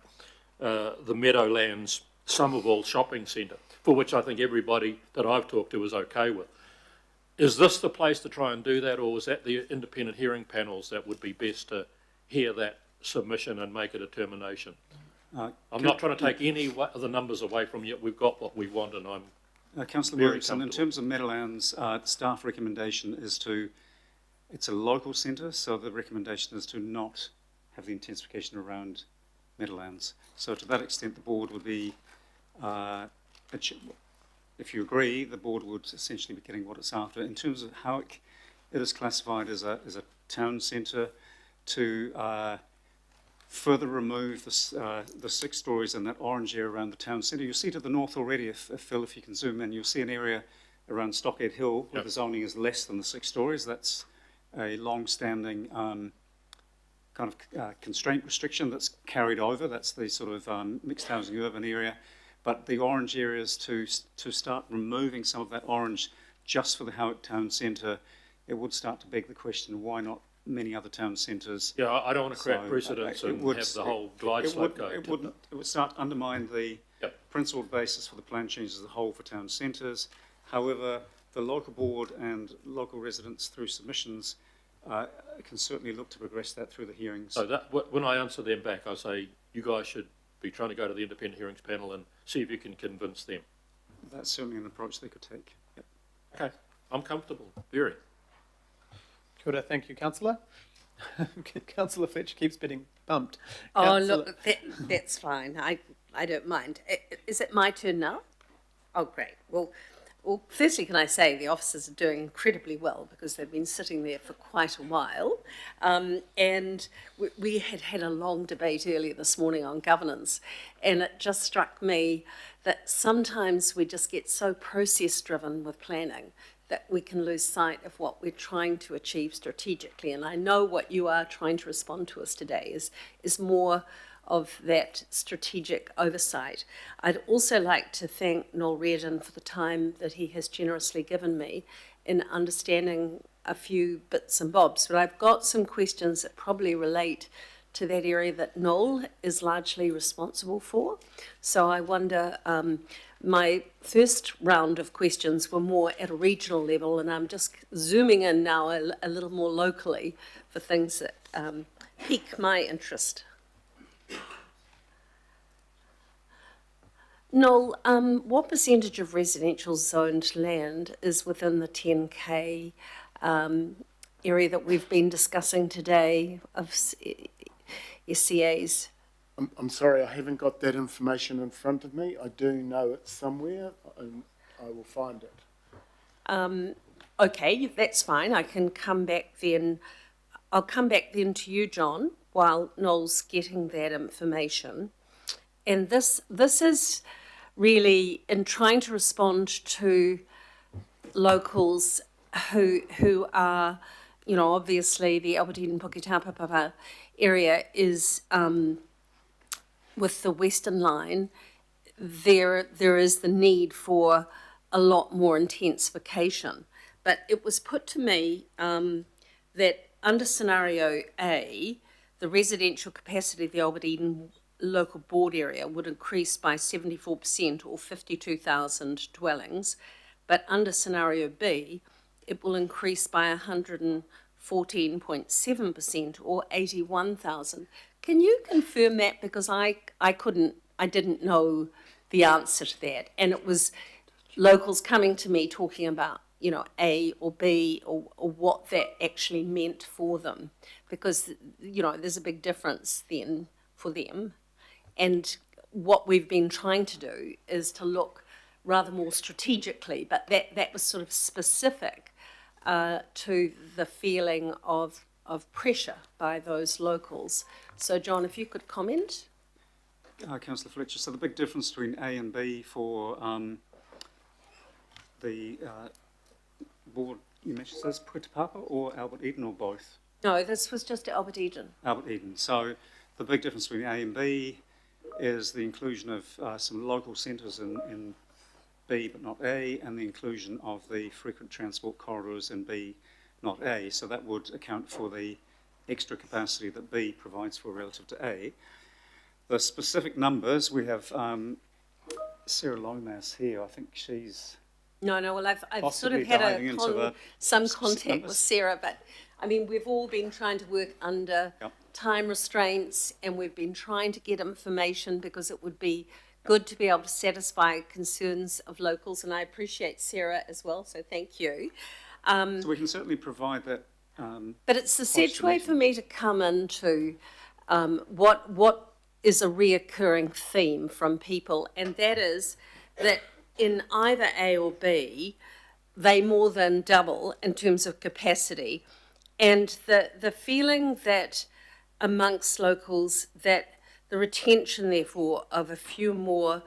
the Meadowlands Somerville Shopping Centre, for which I think everybody that I've talked to is okay with. Is this the place to try and do that, or was that the independent hearing panels that would be best to hear that submission and make a determination? I'm not trying to take any of the numbers away from you. We've got what we want, and I'm Councillor very Williamson, in terms of Meadowlands, staff recommendation is it's a local centre, so the recommendation is to not have the intensification around Meadowlands. So to that extent, the board would be, if you agree, the board would essentially be getting what it's after. In terms of how it is classified as a town centre, to further remove the 6 stories in that orange area around the town centre. You'll see to the north already, Phil, if you can zoom in, you'll see an area around Stockhead Hill where the zoning is less than the 6 stories. That's a long-standing kind of constraint restriction that's carried over. That's the sort of mixed housing urban area. But the orange areas, to start removing some of that orange just for the Howick Town Centre, it would start to beg the question, why not many other town centres? Yeah, I don't want to create precedents and have the whole glide slope go. It would start to undermine the principled basis for the plan change as a whole for town centres. However, the local board and local residents through submissions can certainly look to progress that through the hearings. So that, when I answer them back, I say you guys should be trying to go to the independent hearings panel and see if you can convince them. That's certainly an approach they could take. Yep. Okay, I'm comfortable, very. Kia ora, thank you, Councillor. Councillor Fletcher keeps getting bumped. Oh, Councillor- look, that's fine. I don't mind. Is it my turn now? Oh, great. Well, firstly, can I say the officers are doing incredibly well because they've been sitting there for quite a while. And we had a long debate earlier this morning on governance, and it just struck me that sometimes we just get so process-driven with planning that we can lose sight of what we're trying to achieve strategically. And I know what you are trying to respond to us today is more of that strategic oversight. I'd also like to thank Noel Reardon for the time that he has generously given me in understanding a few bits and bobs, but I've got some questions that probably relate to that area that Noel is largely responsible for. So I wonder, my first round of questions were more at a regional level, and I'm just zooming in now a little more locally for things that pique my interest. Noel, what percentage of residential zoned land is within the 10K area that we've been discussing today of SCAs? I'm sorry, I haven't got that information in front of me. I do know it's somewhere, and I will find it. Okay, that's fine. I can come back then. I'll come back then to you, John, while Noel's getting that information. And this is really in trying to respond to locals who are, you know, obviously the Aberdeen Puketapapa area is with the Western Line. There is the need for a lot more intensification. But it was put to me that under scenario A, the residential capacity of the Aberdeen local board area would increase by 74% or 52,000 dwellings, but under scenario B, it will increase by 114.7% or 81,000. Can you confirm that? Because I didn't know the answer to that. And it was locals coming to me talking about, you know, A or B or what that actually meant for them. Because, you know, there's a big difference then for them. And what we've been trying to do is to look rather more strategically, but that was sort of specific to the feeling of pressure by those locals. So, John, if you could comment. Councillor Fletcher, so the big difference between A and B for the board, you mentioned this Puetapapa or Albert Eden or both? No, this was just Albert Eden. Albert Eden. So the big difference between A and B is the inclusion of some local centres in B but not A, and the inclusion of the frequent transport corridors in B, not A. So that would account for the extra capacity that B provides for relative to A. The specific numbers, we have Sarah Lomas here. I think she's... No, well, I've sort of had some contact with Sarah, but I mean, we've all been trying to work under time restraints, and we've been trying to get information because it would be good to be able to satisfy concerns of locals, and I appreciate Sarah as well, so thank you. So we can certainly provide that. But it's the set way for me to come into what is a reoccurring theme from people, and that is that in either A or B, they more than double in terms of capacity. And the feeling that amongst locals that the retention, therefore, of a few more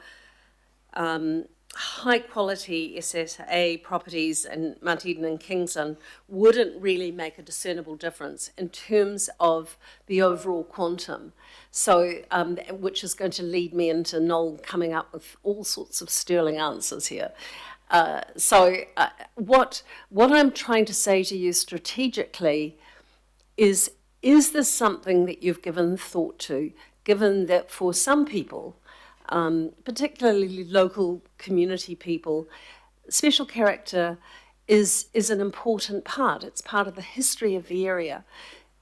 high quality SSA properties in Mount Eden and Kingsland wouldn't really make a discernible difference in terms of the overall quantum. So, which is going to lead me into Noel coming up with all sorts of sterling answers here. What I'm trying to say to you strategically is this something that you've given thought to, given that for some people, particularly local community people, special character is an important part. It's part of the history of the area.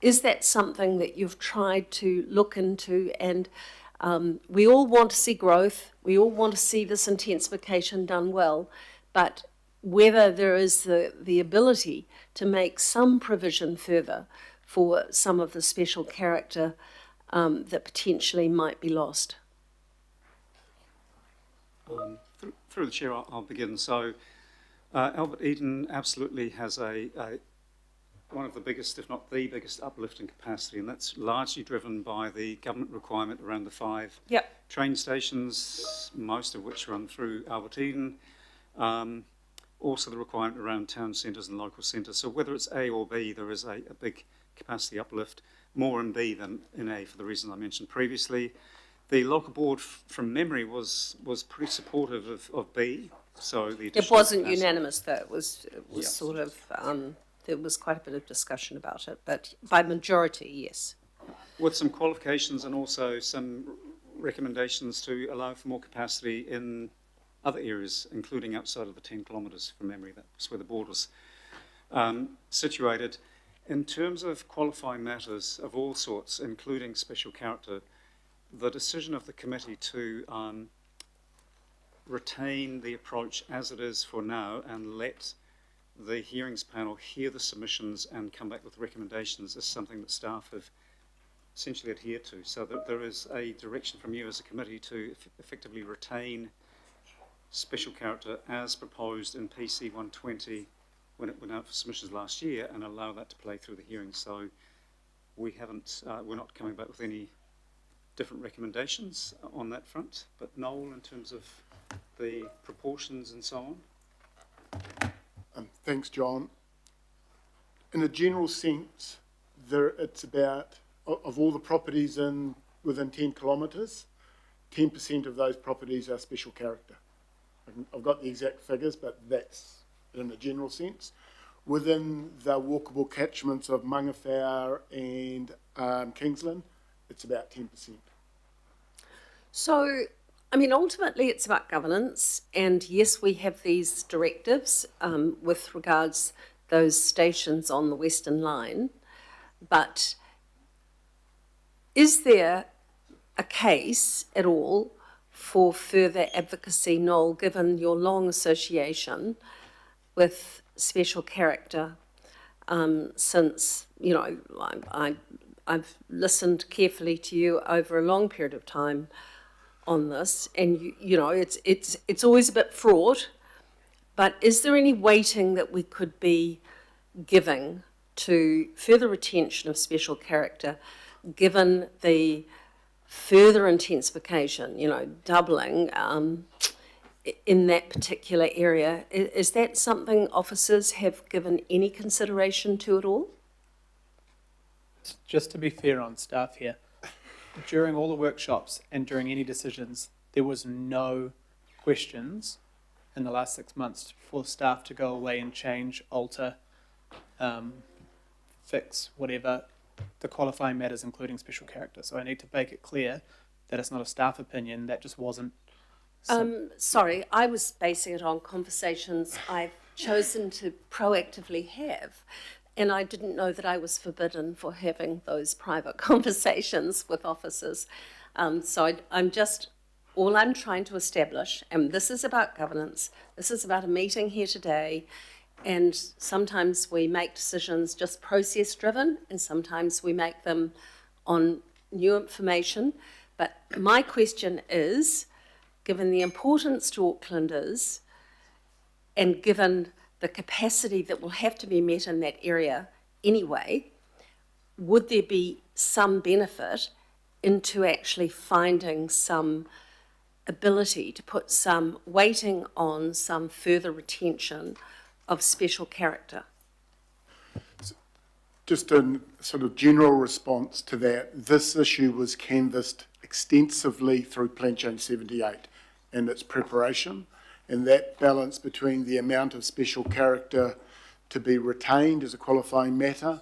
Is that something that you've tried to look into? And we all want to see growth. We all want to see this intensification done well. But whether there is the ability to make some provision further for some of the special character that potentially might be lost. Through the chair, I'll begin. So Albert Eden absolutely has one of the biggest, if not the biggest, uplift in capacity, and that's largely driven by the government requirement around the 5 train stations, most of which run through Albert Eden. Also the requirement around town centres and local centres. So whether it's A or B, there is a big capacity uplift, more in B than in A for the reasons I mentioned previously. The local board, from memory, was pretty supportive of B. So the it wasn't unanimous, though. It was sort of there was quite a bit of discussion about it, but by majority, yes. With some qualifications and also some recommendations to allow for more capacity in other areas, including outside of the 10 kilometres from memory. That's where the board was situated. In terms of qualifying matters of all sorts, including special character, the decision of the committee to retain the approach as it is for now and let the hearings panel hear the submissions and come back with recommendations is something that staff have essentially adhered to. So that there is a direction from you as a committee to effectively retain special character as proposed in PC 120 when it went out for submissions last year, and allow that to play through the hearings. So we haven't, we're not coming back with any different recommendations on that front. But Noel, in terms of the proportions and so on? Thanks, John. In a general sense, it's about, of all the properties within 10 kilometres, 10% of those properties are special character. I've got the exact figures, but that's in a general sense. Within the walkable catchments of Mangawhau and Kingsland, it's about 10%. So, I mean, ultimately it's about governance, and yes, we have these directives with regards those stations on the Western Line, but is there a case at all for further advocacy, Noel, given your long association with special character since, you know, I've listened carefully to you over a long period of time on this, and you know, it's always a bit fraught, but is there any weighting that we could be giving to further retention of special character, given the further intensification, you know, doubling in that particular area? Is that something officers have given any consideration to at all? Just to be fair on staff here, during all the workshops and during any decisions, there was no questions in the last 6 months for staff to go away and change, alter, fix, whatever, the qualifying matters, including special character. So I need to make it clear that it's not a staff opinion, that just wasn't. Sorry, I was basing it on conversations I've chosen to proactively have, and I didn't know that I was forbidden for having those private conversations with officers. All I'm trying to establish, and this is about governance, this is about a meeting here today, and sometimes we make decisions just process driven, and sometimes we make them on new information. But my question is, given the importance to Aucklanders, and given the capacity that will have to be met in that area anyway, would there be some benefit into actually finding some ability to put some weighting on some further retention of special character? Just a sort of general response to that, this issue was canvassed extensively through Plan Change 78 and its preparation, and that balance between the amount of special character to be retained as a qualifying matter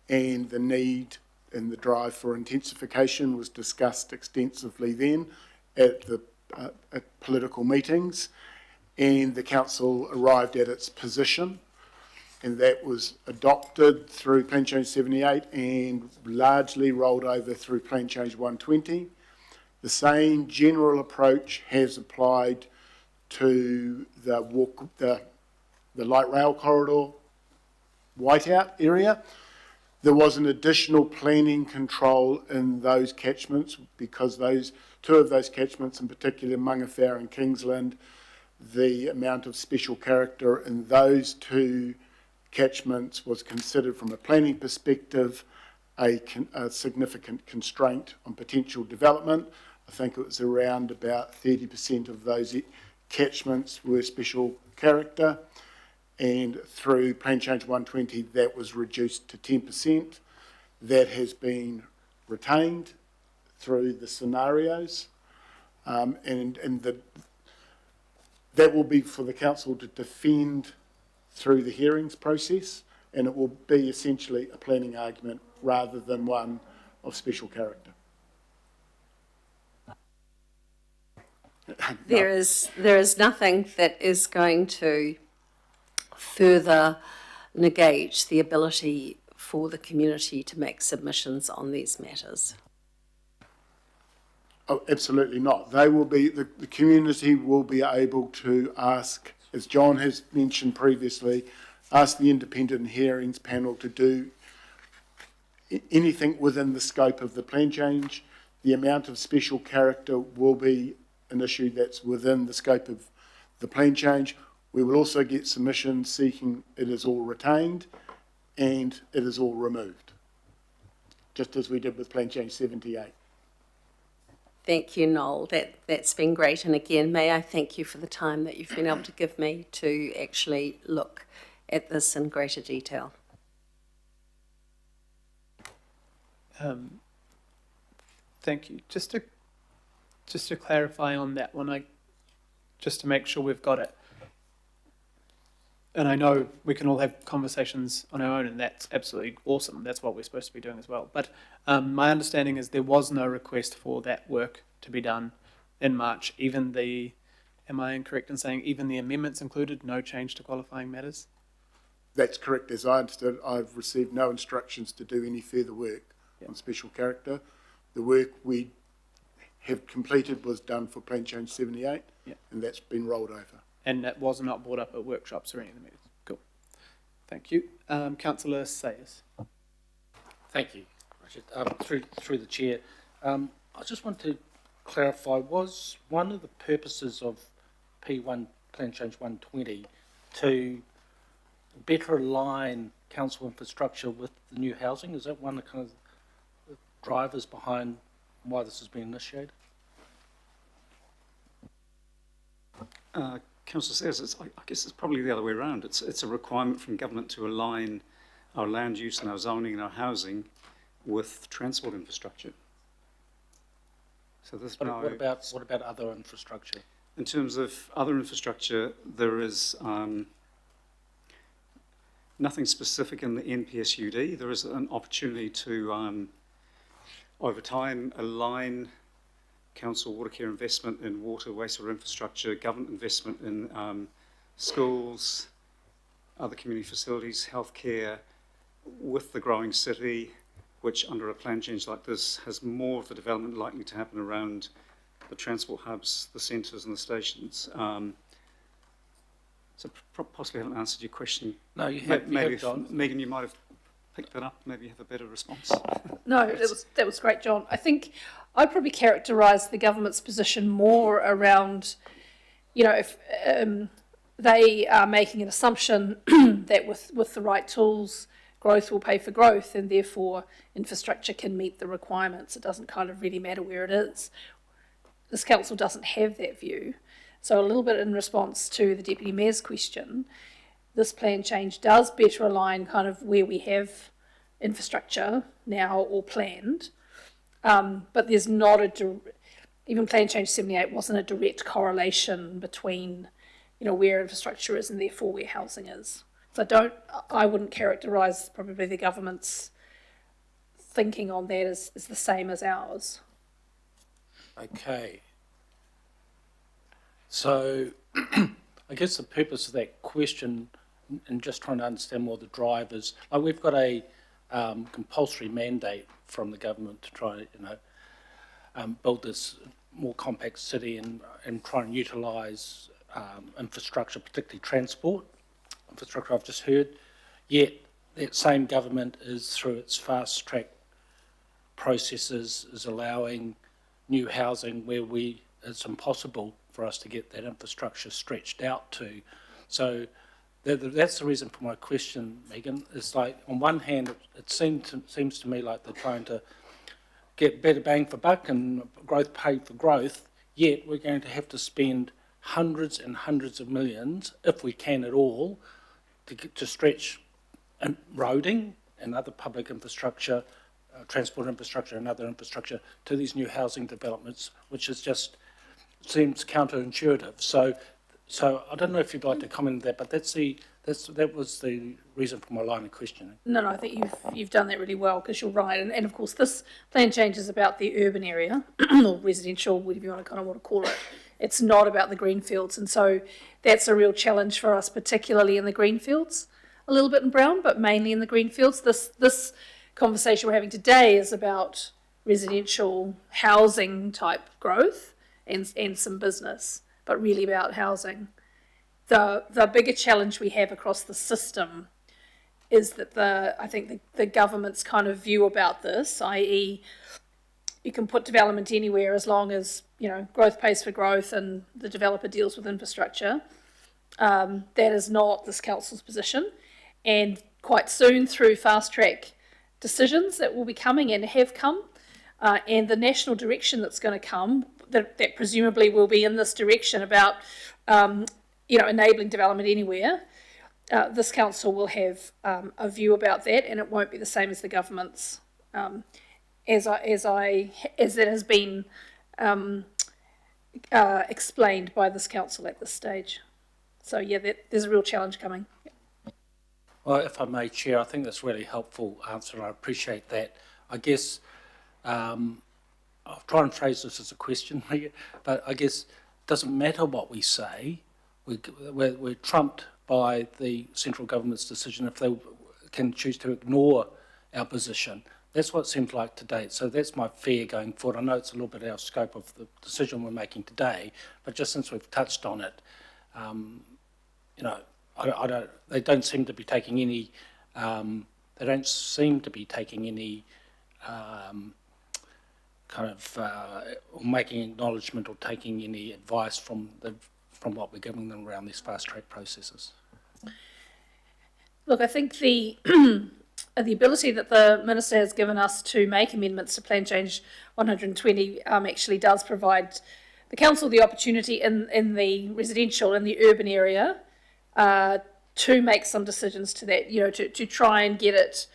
and the need and the drive for intensification was discussed extensively then at political meetings, and the council arrived at its position, and that was adopted through Plan Change 78 and largely rolled over through Plan Change 120. The same general approach has applied to the light rail corridor whiteout area. There was an additional planning control in those catchments because two of those catchments, in particular Mangawhau and Kingsland, the amount of special character in those two catchments was considered from a planning perspective a significant constraint on potential development. I think it was around about 30% of those catchments were special character, and through Plan Change 120 that was reduced to 10%. That has been retained through the scenarios, that will be for the council to defend through the hearings process, and it will be essentially a planning argument rather than one of special character. There is nothing that is going to further negate the ability for the community to make submissions on these matters. Oh, absolutely not. They will be, the community will be able to ask, as John has mentioned previously, ask the independent hearings panel to do anything within the scope of the plan change. The amount of special character will be an issue that's within the scope of the plan change. We will also get submissions seeking it is all retained and it is all removed, just as we did with Plan Change 78. Thank you, Noel. That's been great. And again, may I thank you for the time that you've been able to give me to actually look at this in greater detail. Thank you. Just to clarify on that one, just to make sure we've got it. And I know we can all have conversations on our own, and that's absolutely awesome. That's what we're supposed to be doing as well. But my understanding is there was no request for that work to be done in March, am I incorrect in saying even the amendments included no change to qualifying matters? That's correct. As I understood, I've received no instructions to do any further work on special character. The work we have completed was done for Plan Change 78, and that's been rolled over. And that was not brought up at workshops or any of the meetings? Cool. Thank you. Councillor Sayers. Thank you, Richard. Through the chair, I just want to clarify, was one of the purposes of P1 Plan Change 120 to better align council infrastructure with the new housing? Is that one of the kind of drivers behind why this has been initiated? Councillor says, I guess it's probably the other way around. It's a requirement from government to align our land use and our zoning and our housing with transport infrastructure. So this What about other infrastructure? In terms of other infrastructure, there is nothing specific in the NPSUD. There is an opportunity to, over time, align council water care investment in water, wastewater infrastructure, government investment in schools, other community facilities, healthcare, with the growing city, which under a plan change like this has more of the development likely to happen around the transport hubs, the centres and the stations. So possibly I haven't answered your question. No, you have, John. Megan, you might have picked that up. Maybe you have a better response. No, that was great, John. I think I'd probably characterise the government's position more around, if they are making an assumption that with the right tools, growth will pay for growth, and therefore infrastructure can meet the requirements. It doesn't kind of really matter where it is. This council doesn't have that view. So a little bit in response to the Deputy Mayor's question, this plan change does better align kind of where we have infrastructure now or planned, but there's not even Plan Change 78 wasn't a direct correlation between, where infrastructure is and therefore where housing is. So I wouldn't characterise probably the government's thinking on that as the same as ours. Okay. So I guess the purpose of that question, and just trying to understand more the drivers, like we've got a compulsory mandate from the government to try, build this more compact city and try and utilise infrastructure, particularly transport infrastructure. I've just heard, yet that same government is through its fast track processes is allowing new housing where it's impossible for us to get that infrastructure stretched out to. So that's the reason for my question, Megan. It's like, on one hand, it seems to me like they're trying to get better bang for buck and growth paid for growth, yet we're going to have to spend hundreds and hundreds of millions, if we can at all, to stretch roading and other public infrastructure, transport infrastructure and other infrastructure to these new housing developments, which is just seems counterintuitive. So I don't know if you'd like to comment on that, but that was the reason for my line of questioning. No, I think you've done that really well, because you're right, and of course this plan change is about the urban area or residential, whatever you want to call it. It's not about the greenfields, and so that's a real challenge for us, particularly in the greenfields, a little bit in Brown, but mainly in the greenfields. This conversation we're having today is about residential housing type growth and some business, but really about housing. The bigger challenge we have across the system is that I think the government's kind of view about this, i.e. you can put development anywhere as long as, growth pays for growth and the developer deals with infrastructure. That is not this council's position. And quite soon, through fast track decisions that will be coming and have come, and the national direction that's going to come, that presumably will be in this direction about, enabling development anywhere, this council will have a view about that, and it won't be the same as the government's, as it has been explained by this council at this stage. So there's a real challenge coming. Well, if I may, Chair, I think that's a really helpful answer, and I appreciate that. I guess I I'll try and phrase this as a question, but I guess it doesn't matter what we say. We're trumped by the central government's decision if they can choose to ignore our position. That's what it seems like to date. So that's my fear going forward. I know it's a little bit out of scope of the decision we're making today, but just since we've touched on it, you know, they don't seem to be taking any, kind of or making acknowledgement or taking any advice from what we're giving them around these fast track processes. Look, I think the the ability that the Minister has given us to make amendments to Plan Change 120 actually does provide the Council the opportunity in the residential, in the urban area, to make some decisions to that, you know, to try and get it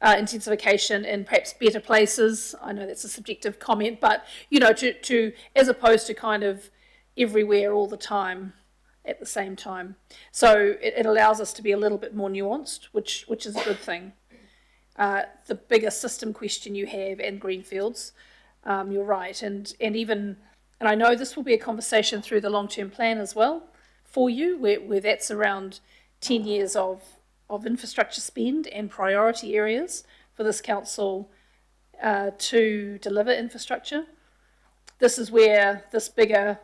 intensification in perhaps better places. I know that's a subjective comment, but, you know, to as opposed to kind of everywhere all the time at the same time. So it allows us to be a little bit more nuanced, which is a good thing. The bigger system question you have, and greenfields, you're right, and I know this will be a conversation through the long-term plan as well for you, where that's around 10 years of infrastructure spend and priority areas for this council to deliver infrastructure. This is where this bigger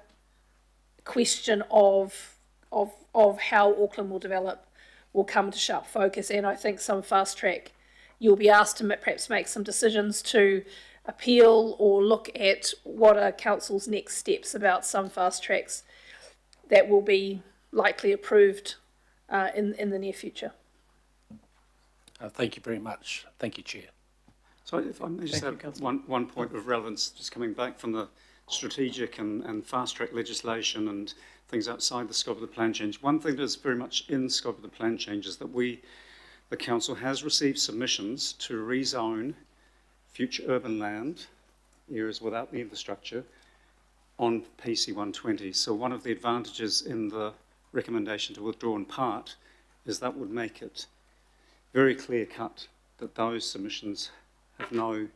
question of how Auckland will develop will come to sharp focus, and I think some fast track, you'll be asked to perhaps make some decisions to appeal or look at what are council's next steps about some fast tracks that will be likely approved in the near future. Thank you very much. Thank you, Chair. So if I may just have one point of relevance, just coming back from the strategic and fast-track legislation and things outside the scope of the plan change. One thing that is very much in the scope of the plan change is that the Council has received submissions to rezone future urban land, areas without the infrastructure, on PC 120. So one of the advantages in the recommendation to withdraw in part is that would make it very clear-cut that those submissions have no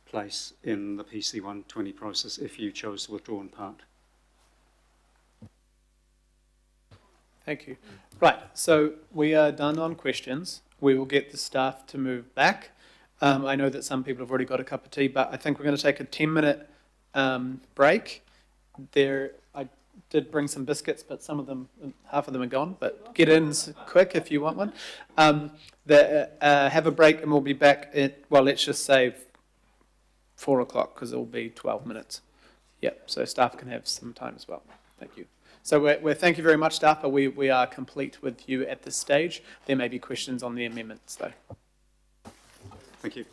place in the PC 120 process if you chose to withdraw in part. Thank you. Right, so we are done on questions. We will get the staff to move back. I know that some people have already got a cup of tea, but I think we're going to take a 10-minute break. I did bring some biscuits, but half of them are gone, but get in quick if you want one. Have a break and we'll be back at, well, let's just say 4 o'clock because it will be 12 minutes. Yep, so staff can have some time as well. Thank you. So thank you very much, staff, but we are complete with you at this stage. There may be questions on the amendments, though. Thank you.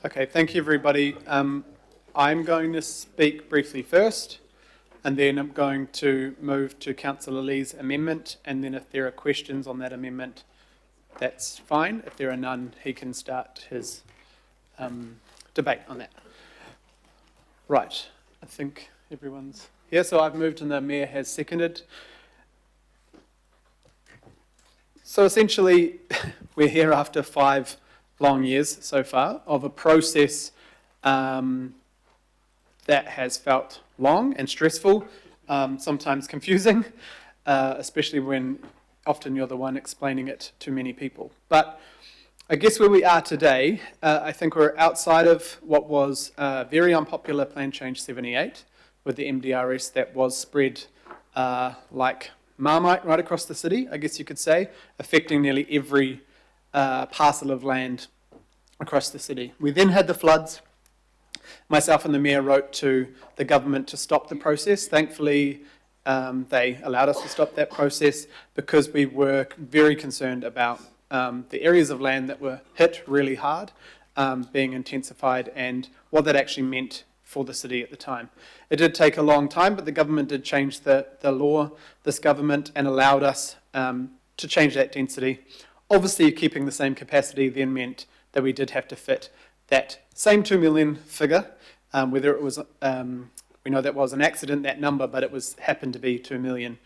Okay, thank you, everybody. I'm going to speak briefly first, and then I'm going to move to Councillor Lee's amendment, and then if there are questions on that amendment, that's fine. If there are none, he can start his debate on that. Right, I think everyone's here, so I've moved and the Mayor has seconded. So essentially, we're here after 5 long years so far of a process that has felt long and stressful, sometimes confusing, especially when often you're the one explaining it to many people. But I guess where we are today, I think we're outside of what was very unpopular Plan Change 78 with the MDRS that was spread like Marmite right across the city, I guess you could say, affecting nearly every parcel of land across the city. We then had the floods. Myself and the Mayor wrote to the government to stop the process. Thankfully, they allowed us to stop that process because we were very concerned about the areas of land that were hit really hard being intensified and what that actually meant for the city at the time. It did take a long time, but the government did change the law, this government, and allowed us to change that density. Obviously, keeping the same capacity then meant that we did have to fit that same 2 million figure, whether it was, we know that was an accident, that number, but it was happened to be 2 million.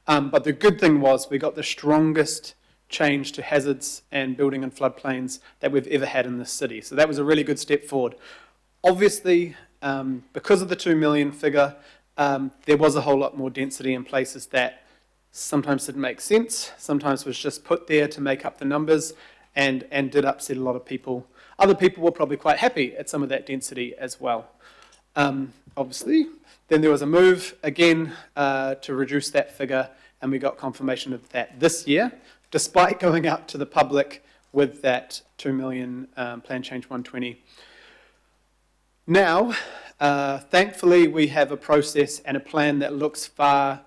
But the good thing was we got the strongest change to hazards and building and floodplains that we've ever had in this city. So that was a really good step forward. Obviously, because of the 2 million figure, there was a whole lot more density in places that sometimes didn't make sense, sometimes was just put there to make up the numbers and did upset a lot of people. Other people were probably quite happy at some of that density as well. Obviously, then there was a move again to reduce that figure, and we got confirmation of that this year, despite going out to the public with that 2 million Plan Change 120. Now, thankfully, we have a process and a plan that looks far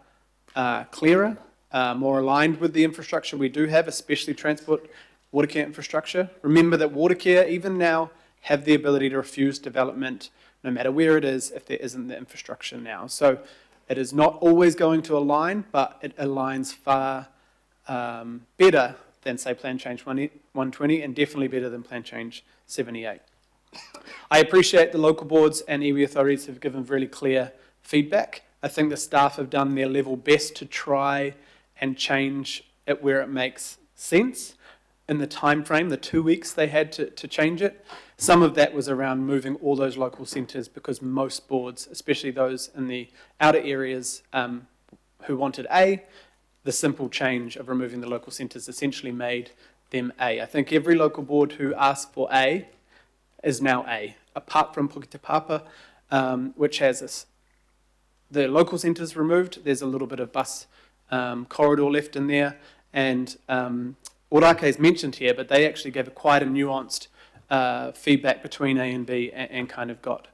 clearer, more aligned with the infrastructure we do have, especially transport, water care infrastructure. Remember that water care, even now, have the ability to refuse development no matter where it is if there isn't the infrastructure now. So it is not always going to align, but it aligns far better than, say, Plan Change 120 and definitely better than Plan Change 78. I appreciate the local boards and iwi authorities have given really clear feedback. I think the staff have done their level best to try and change it where it makes sense in the time frame, the 2 weeks they had to change it. Some of that was around moving all those local centres because most boards, especially those in the outer areas who wanted A, the simple change of removing the local centres essentially made them A. I think every local board who asked for A is now A, apart from Puketapapa, which has the local centres removed. There's a little bit of bus corridor left in there, and Orake is mentioned here, but they actually gave quite a nuanced feedback between A and B and kind of got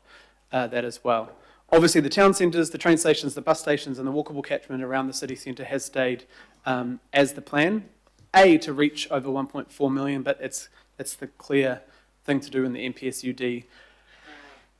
that as well. Obviously, the town centres, the train stations, the bus stations, and the walkable catchment around the city centre has stayed as the plan. A, to reach over 1.4 million, but it's the clear thing to do in the NPSUD.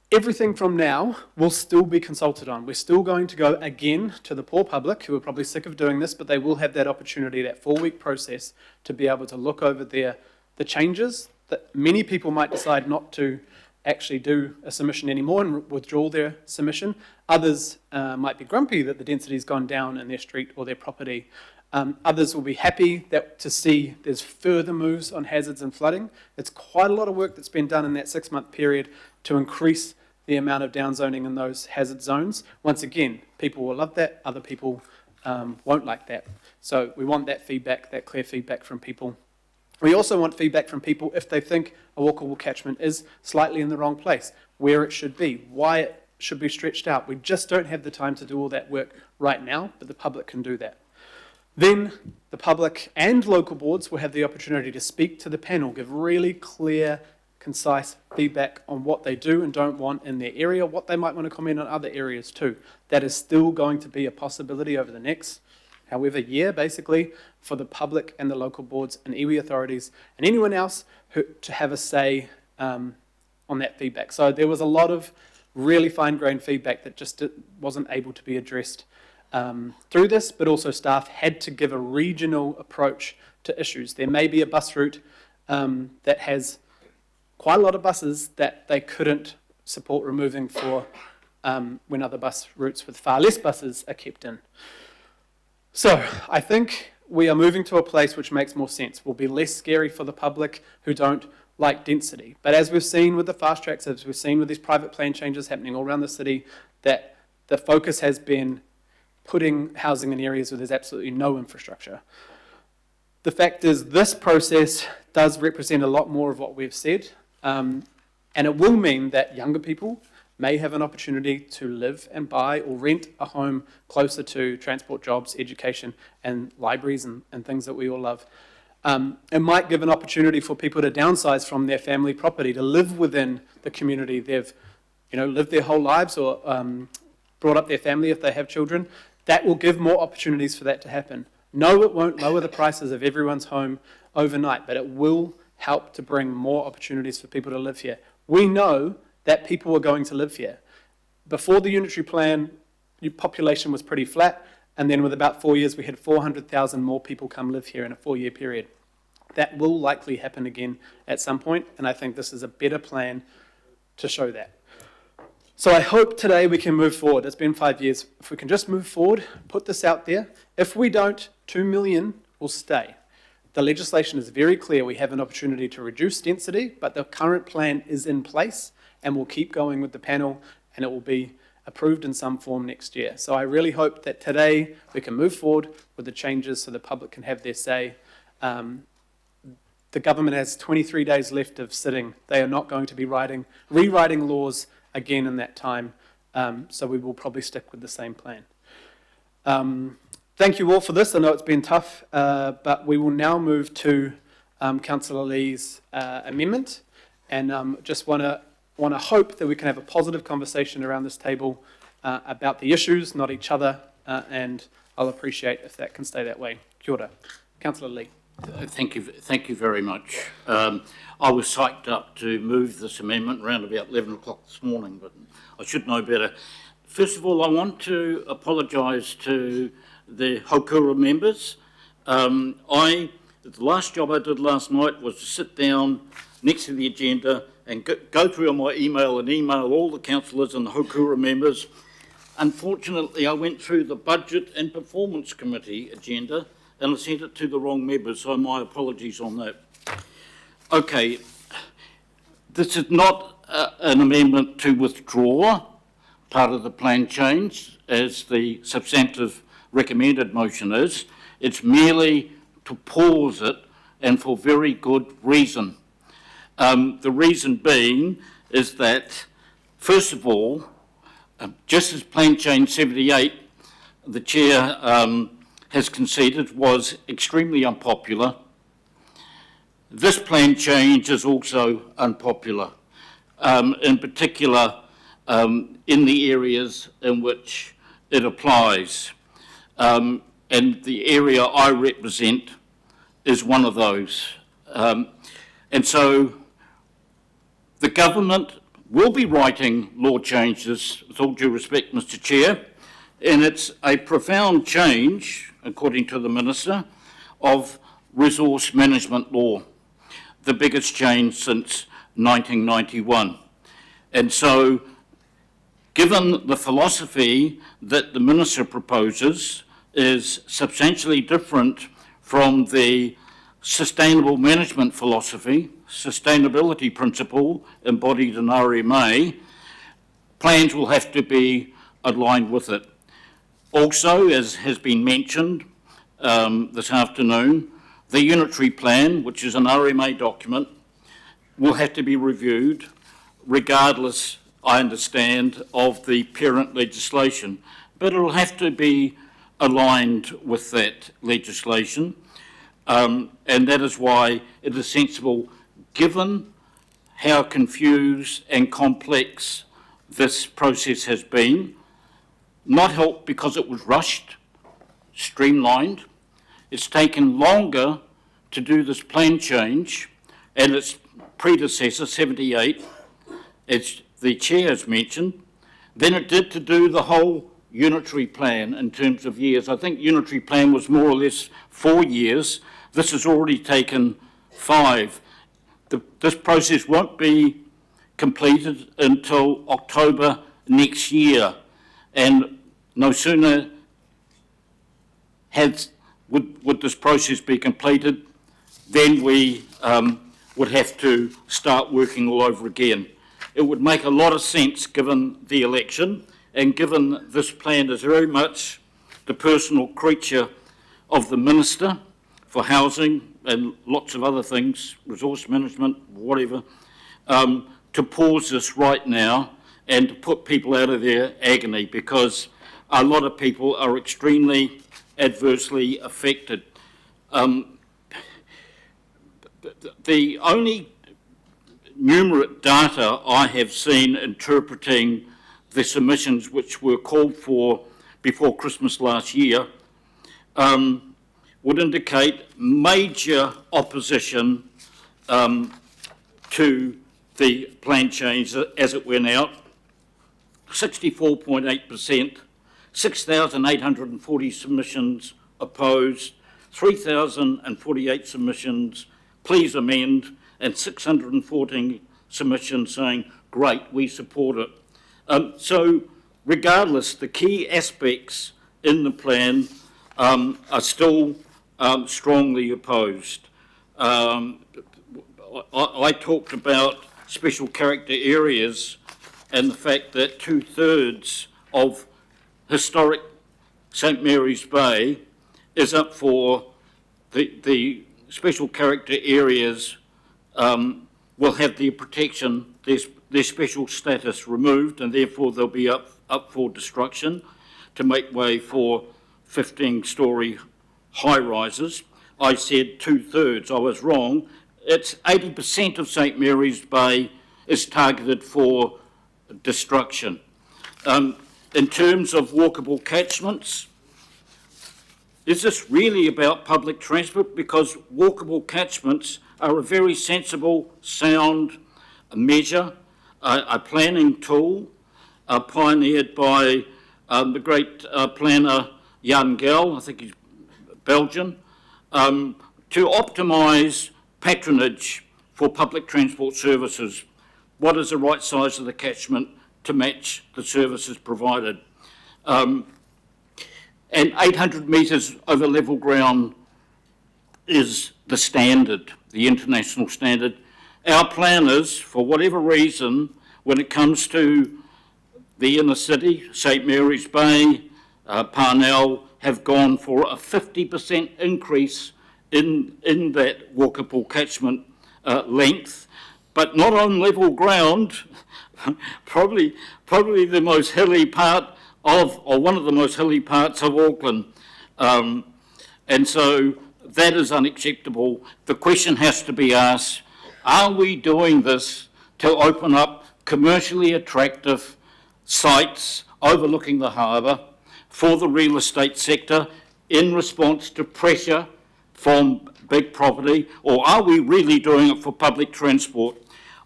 Everything from now will still be consulted on. We're still going to go again to the poor public, who are probably sick of doing this, but they will have that opportunity, that 4-week process, to be able to look over the changes that many people might decide not to actually do a submission anymore and withdraw their submission. Others might be grumpy that the density's gone down in their street or their property. Others will be happy to see there's further moves on hazards and flooding. It's quite a lot of work that's been done in that 6-month period to increase the amount of downzoning in those hazard zones. Once again, people will love that, other people won't like that. So we want that feedback, that clear feedback from people. We also want feedback from people if they think a walkable catchment is slightly in the wrong place, where it should be, why it should be stretched out. We just don't have the time to do all that work right now, but the public can do that. Then the public and local boards will have the opportunity to speak to the panel, give really clear, concise feedback on what they do and don't want in their area, what they might want to comment on other areas too. That is still going to be a possibility over the next, however, year, basically, for the public and the local boards and iwi authorities and anyone else to have a say on that feedback. So there was a lot of really fine-grained feedback that just wasn't able to be addressed through this, but also staff had to give a regional approach to issues. There may be a bus route that has quite a lot of buses that they couldn't support removing for when other bus routes with far less buses are kept in. So I think we are moving to a place which makes more sense, will be less scary for the public who don't like density. But as we've seen with the fast tracks, as we've seen with these private plan changes happening all around the city, that the focus has been putting housing in areas where there's absolutely no infrastructure. The fact is this process does represent a lot more of what we've said, and it will mean that younger people may have an opportunity to live and buy or rent a home closer to transport, jobs, education, and libraries and things that we all love. It might give an opportunity for people to downsize from their family property, to live within the community they've lived their whole lives, or brought up their family if they have children. That will give more opportunities for that to happen. No, it won't lower the prices of everyone's home overnight, but it will help to bring more opportunities for people to live here. We know that people are going to live here. Before the unitary plan, your population was pretty flat, and then with about 4 years, we had 400,000 more people come live here in a 4-year period. That will likely happen again at some point, and I think this is a better plan to show that. So I hope today we can move forward. It's been 5 years. If we can just move forward, put this out there. If we don't, 2 million will stay. The legislation is very clear. We have an opportunity to reduce density, but the current plan is in place, and we'll keep going with the panel, and it will be approved in some form next year. So I really hope that today we can move forward with the changes so the public can have their say. The government has 23 days left of sitting. They are not going to be rewriting laws again in that time, so we will probably stick with the same plan. Thank you all for this. I know it's been tough, but we will now move to Councillor Lee's amendment, and just want to hope that we can have a positive conversation around this table about the issues, not each other, and I'll appreciate if that can stay that way. Kia ora. Councillor Lee. Thank you very much. I was psyched up to move this amendment around about 11 o'clock this morning, but I should know better. First of all, I want to apologise to the Haukura members. The last job I did last night was to sit down next to the agenda and go through my email and email all the councillors and the Haukura members. Unfortunately, I went through the Budget and Performance Committee agenda and I sent it to the wrong members, so my apologies on that. Okay, this is not an amendment to withdraw part of the plan change, as the substantive recommended motion is. It's merely to pause it, and for very good reason. The reason being is that, first of all, just as Plan Change 78, the Chair has conceded, was extremely unpopular, this plan change is also unpopular, in particular in the areas in which it applies. And the area I represent is one of those. And so the government will be writing law changes, with all due respect, Mr. Chair, and it's a profound change, according to the Minister, of resource management law, the biggest change since 1991. And so, given the philosophy that the Minister proposes is substantially different from the sustainable management philosophy, sustainability principle embodied in RMA, plans will have to be aligned with it. Also, as has been mentioned this afternoon, the unitary plan, which is an RMA document, will have to be reviewed regardless, I understand, of the parent legislation. But it will have to be aligned with that legislation. And that is why it is sensible, given how confused and complex this process has been, not helped because it was rushed, streamlined. It's taken longer to do this plan change, and its predecessor, 78, as the chair has mentioned, than it did to do the whole unitary plan in terms of years. I think unitary plan was more or less 4 years. This has already taken 5. This process won't be completed until October next year, and no sooner would this process be completed, then we would have to start working all over again. It would make a lot of sense given the election and given this plan is very much the personal creature of the Minister for Housing and lots of other things, resource management, whatever, to pause this right now and to put people out of their agony, because a lot of people are extremely adversely affected. The only numerate data I have seen interpreting the submissions which were called for before Christmas last year would indicate major opposition to the plan change as it went out. 64.8%, 6,840 submissions opposed, 3,048 submissions please amend, and 614 submissions saying, great, we support it. So regardless, the key aspects in the plan are still strongly opposed. I talked about special character areas and the fact that 2/3 of historic St Mary's Bay is up for the special character areas will have their protection, their special status removed, and therefore they'll be up for destruction to make way for 15-storey high-rises. I said 2/3, I was wrong. It's 80% of St Mary's Bay is targeted for destruction. In terms of walkable catchments, is this really about public transport? Because walkable catchments are a very sensible, sound measure, a planning tool pioneered by the great planner Jan Gell, I think he's Belgian, to optimise patronage for public transport services. What is the right size of the catchment to match the services provided? And 800 metres over level ground is the standard, the international standard. Our planners, for whatever reason, when it comes to the inner city, St Mary's Bay, Parnell, have gone for a 50% increase in that walkable catchment length, but not on level ground, probably the most hilly part of, or one of the most hilly parts of Auckland. And so that is unacceptable. The question has to be asked, are we doing this to open up commercially attractive sites overlooking the harbour for the real estate sector in response to pressure from big property, or are we really doing it for public transport?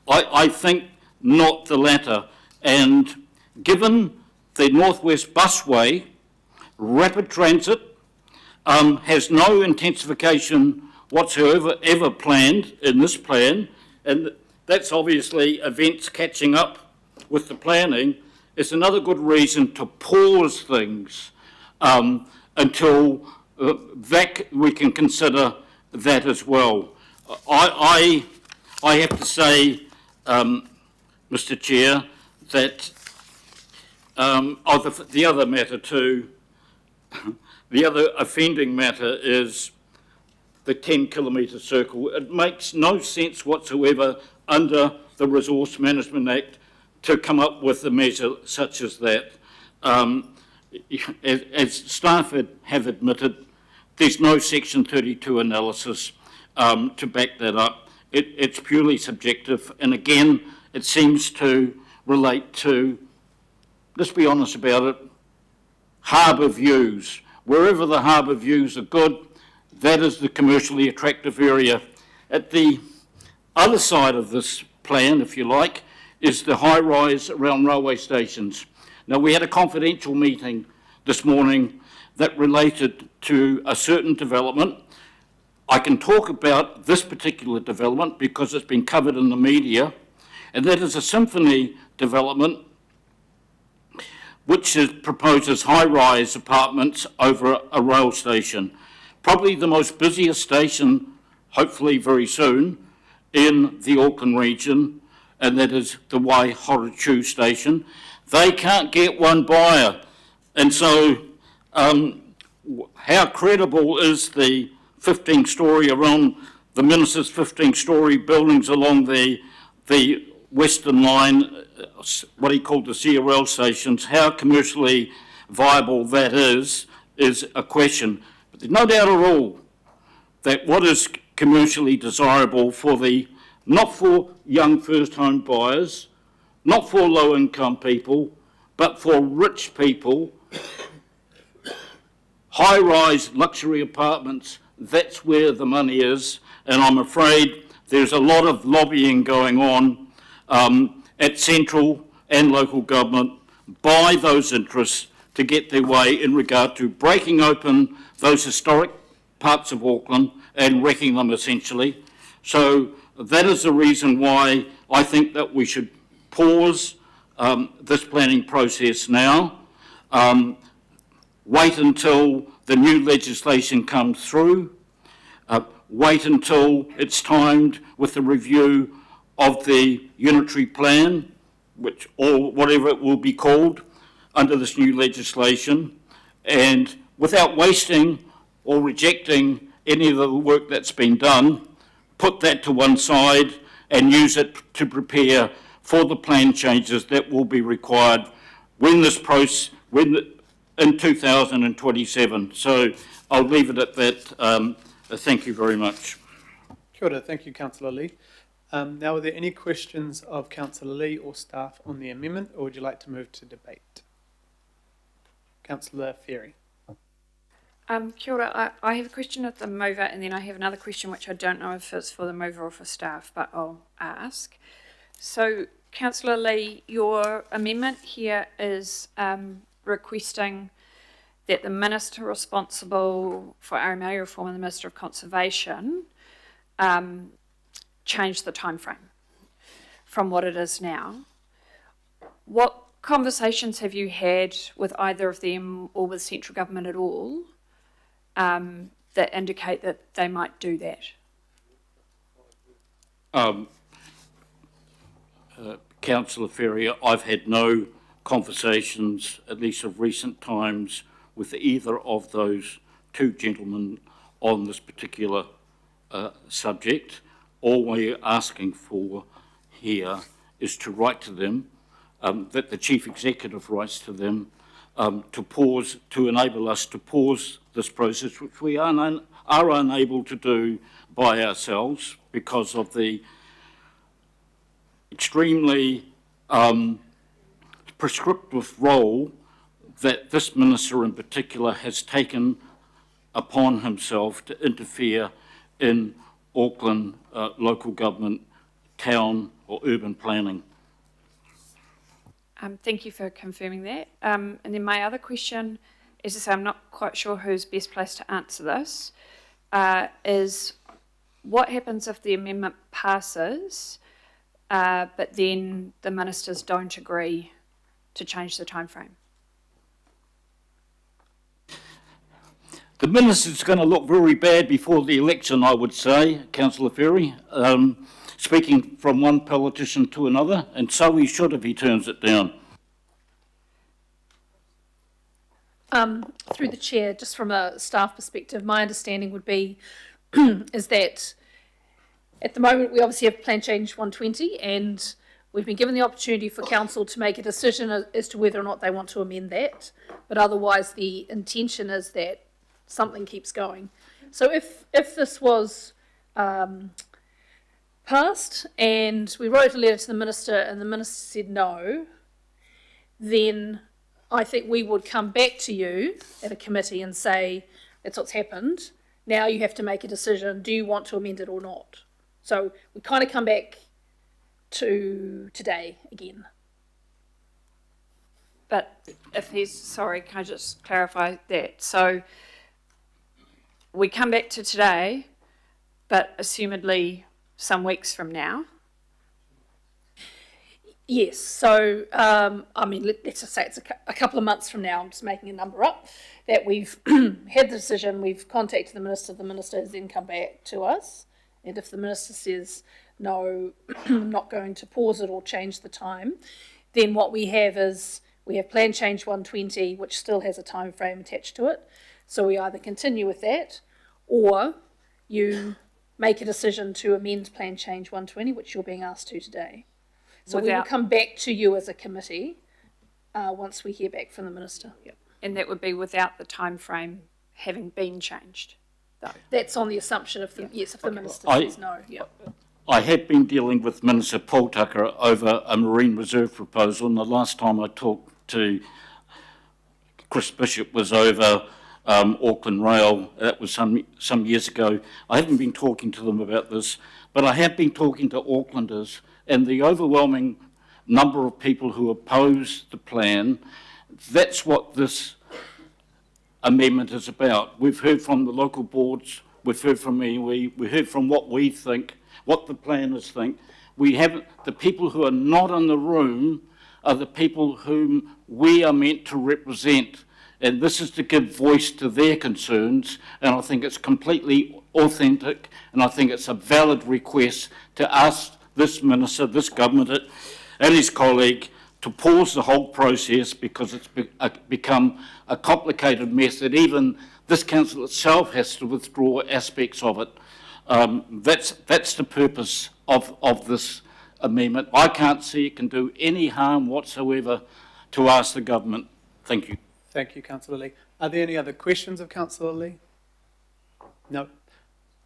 I think not the latter. And given the Northwest Busway, rapid transit has no intensification whatsoever ever planned in this plan, and that's obviously events catching up with the planning. It's another good reason to pause things until we can consider that as well. I have to say, Mr. Chair, that the other matter too, the other offending matter is the 10-kilometre circle. It makes no sense whatsoever under the Resource Management Act to come up with a measure such as that. As staff have admitted, there's no Section 32 analysis to back that up. It's purely subjective, and again, it seems to relate to, let's be honest about it, harbour views. Wherever the harbour views are good, that is the commercially attractive area. At the other side of this plan, if you like, is the high rise around railway stations. Now, we had a confidential meeting this morning that related to a certain development. I can talk about this particular development because it's been covered in the media, and that is a Symphony development which proposes high-rise apartments over a rail station. Probably the most busiest station, hopefully very soon, in the Auckland region, and that is the Waihorochu station. They can't get one buyer. And so how credible is the 15-storey around the Minister's 15-storey buildings along the Western Line, what he called the CRL stations, how commercially viable that is a question. But there's no doubt at all that what is commercially desirable for not for young first home buyers, not for low income people, but for rich people, high rise luxury apartments, that's where the money is. And I'm afraid there's a lot of lobbying going on at central and local government by those interests to get their way in regard to breaking open those historic parts of Auckland and wrecking them essentially. So that is the reason why I think that we should pause this planning process now, wait until the new legislation comes through, wait until it's timed with the review of the unitary plan, or whatever it will be called under this new legislation, and without wasting or rejecting any of the work that's been done, put that to one side and use it to prepare for the plan changes that will be required in 2027. So I'll leave it at that. Thank you very much. Kia ora, thank you, Councillor Lee. Now, are there any questions of Councillor Lee or staff on the amendment, or would you like to move to debate? Councillor Ferry. Kia ora. I have a question of the mover, and then I have another question which I don't know if it's for the mover or for staff, but I'll ask. So, Councillor Lee, your amendment here is requesting that the Minister responsible for RMA reform and the Minister of Conservation change the timeframe from what it is now. What conversations have you had with either of them or with central government at all that indicate that they might do that? Councillor Ferrier, I've had no conversations, at least of recent times, with either of those two gentlemen on this particular subject. All we're asking for here is to write to them, that the Chief Executive writes to them, to enable us to pause this process, which we are unable to do by ourselves because of the extremely prescriptive role that this Minister in particular has taken upon himself to interfere in Auckland local government, town or urban planning. Thank you for confirming that. And then my other question is to say, I'm not quite sure who's best placed to answer this, is what happens if the amendment passes, but then the ministers don't agree to change the timeframe? The Minister's going to look very bad before the election, I would say, Councillor Ferry, speaking from one politician to another, and so he should if he turns it down. Through the chair, just from a staff perspective, my understanding would be is that at the moment we obviously have plan change 120 and we've been given the opportunity for council to make a decision as to whether or not they want to amend that, but otherwise the intention is that something keeps going. So if this was passed and we wrote a letter to the Minister and the Minister said no, then I think we would come back to you at a committee and say, that's what's happened. Now you have to make a decision. Do you want to amend it or not? So we kind of come back to today again. But if he's, sorry, can I just clarify that? So we come back to today, but assumedly some weeks from now. Yes, so, I mean, let's just say it's a couple of months from now, I'm just making a number up, that we've had the decision, we've contacted the Minister has then come back to us, and if the Minister says, no, I'm not going to pause it or change the time, then what we have is, we have Plan Change 120, which still has a time frame attached to it, so we either continue with that, or you make a decision to amend Plan Change 120, which you're being asked to today. So we will come back to you as a committee once we hear back from the Minister. Yep. And that would be without the time frame having been changed, though. That's on the assumption of the, yes, if the Minister says no. Yep. I have been dealing with Minister Paul Tucker over a marine reserve proposal, and the last time I talked to Chris Bishop was over Auckland Rail. That was some years ago. I haven't been talking to them about this, but I have been talking to Aucklanders, and the overwhelming number of people who oppose the plan, that's what this amendment is about. We've heard from the local boards, we've heard from iwi, we heard from what we think, what the planners think. We haven't, the people who are not in the room are the people whom we are meant to represent. And this is to give voice to their concerns, and I think it's completely authentic, and I think it's a valid request to ask this Minister, this government, and his colleague to pause the whole process because it's become a complicated mess that even this council itself has to withdraw aspects of it. That's the purpose of this amendment. I can't see it can do any harm whatsoever to ask the government. Thank you. Thank you, Councillor Lee. Are there any other questions of Councillor Lee? No.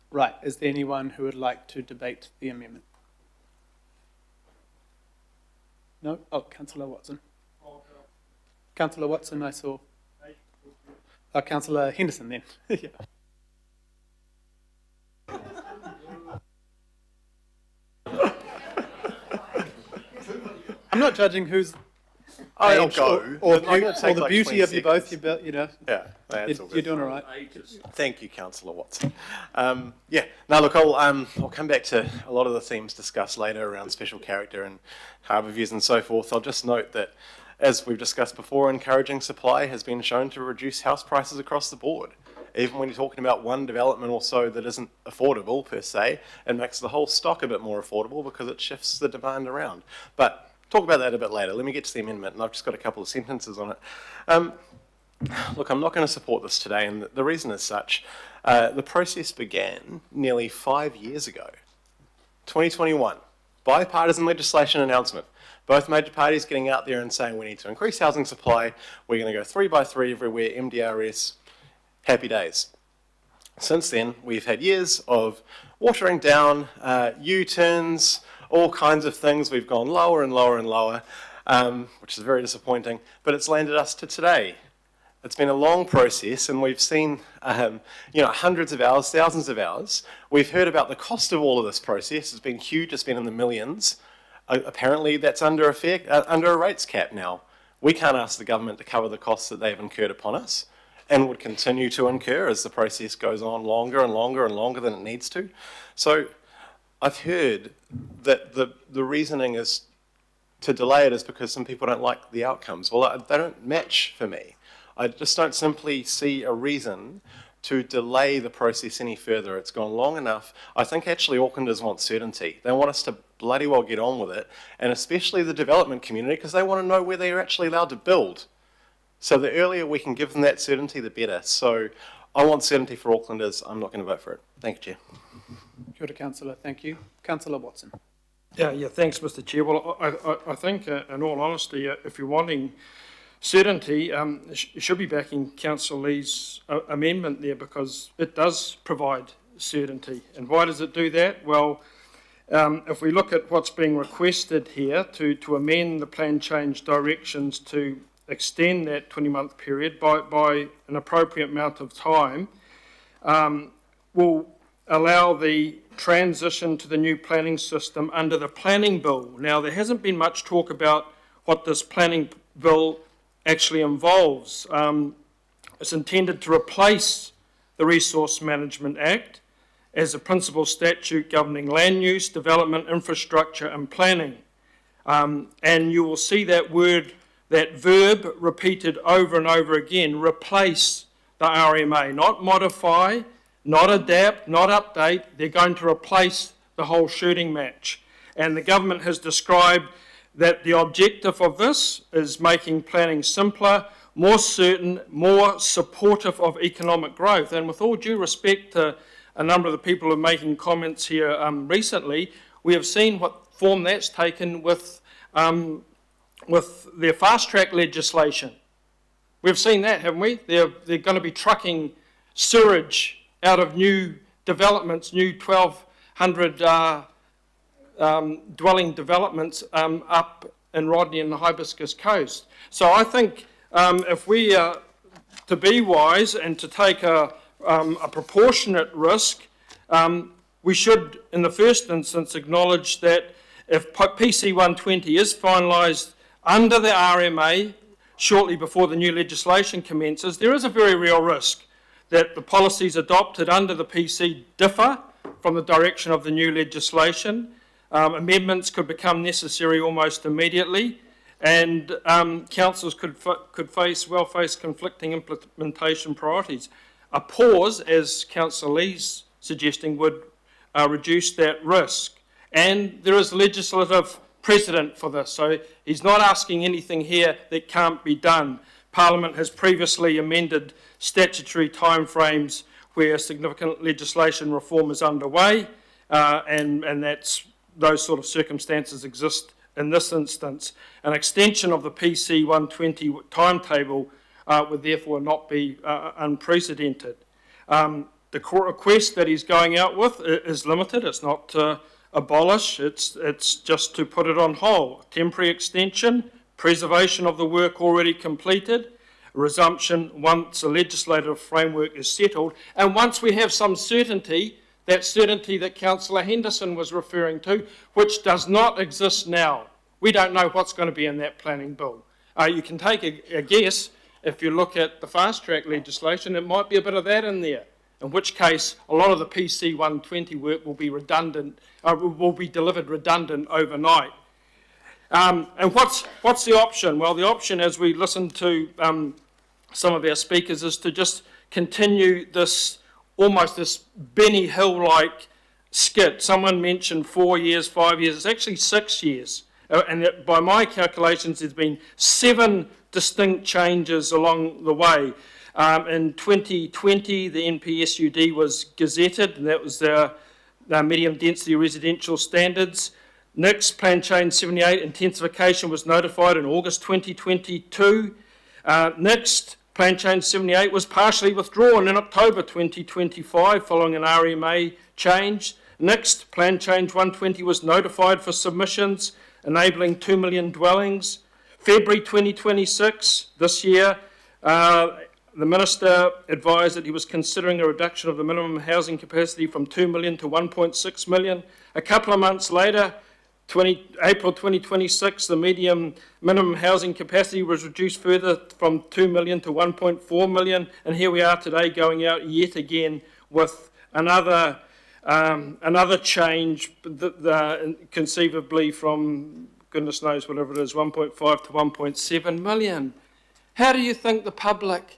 Right. Is there anyone who would like to debate the amendment? No? Oh, Councillor Watson. Councillor Watson, I saw. Oh, Councillor Henderson then. Yeah. I'm not judging who's I'll go. or I'm gonna take the like beauty 20 of you both, seconds. you know. Yeah, that's all good. You're doing all right. Thank you, Councillor Watson. Yeah, now look, I'll come back to a lot of the themes discussed later around special character and harbour views and so forth. I'll just note that, as we've discussed before, encouraging supply has been shown to reduce house prices across the board. Even when you're talking about one development or so that isn't affordable per se, it makes the whole stock a bit more affordable because it shifts the demand around. But talk about that a bit later. Let me get to the amendment, and I've just got a couple of sentences on it. Look, I'm not going to support this today, and the reason is such. The process began nearly 5 years ago, 2021, bipartisan legislation announcement. Both major parties getting out there and saying we need to increase housing supply, we're going to go 3 by 3 everywhere, MDRS, happy days. Since then, we've had years of watering down, U-turns, all kinds of things. We've gone lower and lower and lower, which is very disappointing, but it's landed us to today. It's been a long process, and we've seen hundreds of hours, thousands of hours. We've heard about the cost of all of this process. It's been huge. It's been in the millions. Apparently, that's under a rates cap now. We can't ask the government to cover the costs that they've incurred upon us, and would continue to incur as the process goes on longer and longer and longer than it needs to. So I've heard that the reasoning is to delay it is because some people don't like the outcomes. Well, they don't match for me. I just don't simply see a reason to delay the process any further. It's gone long enough. I think actually Aucklanders want certainty. They want us to bloody well get on with it, and especially the development community, because they want to know where they're actually allowed to build. So the earlier we can give them that certainty, the better. So I want certainty for Aucklanders. I'm not going to vote for it. Thank you, Chair. Kia ora, Councillor. Thank you. Councillor Watson. Yeah, thanks, Mr. Chair. Well, I think, in all honesty, if you're wanting certainty, you should be backing Councillor Lee's amendment there, because it does provide certainty. And why does it do that? Well, if we look at what's being requested here to amend the plan change directions to extend that 20-month period by an appropriate amount of time, will allow the transition to the new planning system under the planning bill. Now, there hasn't been much talk about what this planning bill actually involves. It's intended to replace the Resource Management Act as a principal statute governing land use, development, infrastructure and planning. And you will see that verb repeated over and over again, replace the RMA, not modify, not adapt, not update. They're going to replace the whole shooting match. And the government has described that the objective of this is making planning simpler, more certain, more supportive of economic growth. And with all due respect to a number of the people who are making comments here recently, we have seen what form that's taken with their fast-track legislation. We've seen that, haven't we? They're going to be trucking sewage out of new developments, new 1,200 dwelling developments up in Rodney and the Hibiscus Coast. So I think if we are to be wise and to take a proportionate risk, we should, in the first instance, acknowledge that if PC 120 is finalised under the RMA shortly before the new legislation commences, there is a very real risk that the policies adopted under the PC differ from the direction of the new legislation. Amendments could become necessary almost immediately, and councils could face conflicting implementation priorities. A pause, as Councillor Lee's suggesting, would reduce that risk. And there is legislative precedent for this, so he's not asking anything here that can't be done. Parliament has previously amended statutory timeframes where significant legislation reform is underway, and those sort of circumstances exist in this instance. An extension of the PC 120 timetable would therefore not be unprecedented. The request that he's going out with is limited. It's not to abolish, it's just to put it on hold. Temporary extension, preservation of the work already completed, resumption once a legislative framework is settled, and once we have some certainty, that certainty that Councillor Henderson was referring to, which does not exist now. We don't know what's going to be in that planning bill. You can take a guess. If you look at the fast-track legislation, it might be a bit of that in there, in which case a lot of the PC 120 work will be redundant, will be delivered redundant overnight. And what's the option? Well, the option, as we listen to some of our speakers, is to just continue this, almost this Benny Hill-like skit. Someone mentioned 4 years, 5 years. It's actually 6 years. And by my calculations, there's been 7 distinct changes along the way. In 2020, the NPSUD was gazetted, and that was their medium-density residential standards. Next, Plan Change 78, intensification, was notified in August 2022. Next, Plan Change 78 was partially withdrawn in October 2025 following an RMA change. Next, Plan Change 120 was notified for submissions, enabling 2 million dwellings. February 2026, this year, the Minister advised that he was considering a reduction of the minimum housing capacity from 2 million to 1.6 million. A couple of months later, April 2026, the minimum housing capacity was reduced further from 2 million to 1.4 million, and here we are today going out yet again with another change, conceivably from goodness knows whatever it is, 1.5 to 1.7 million. How do you think the public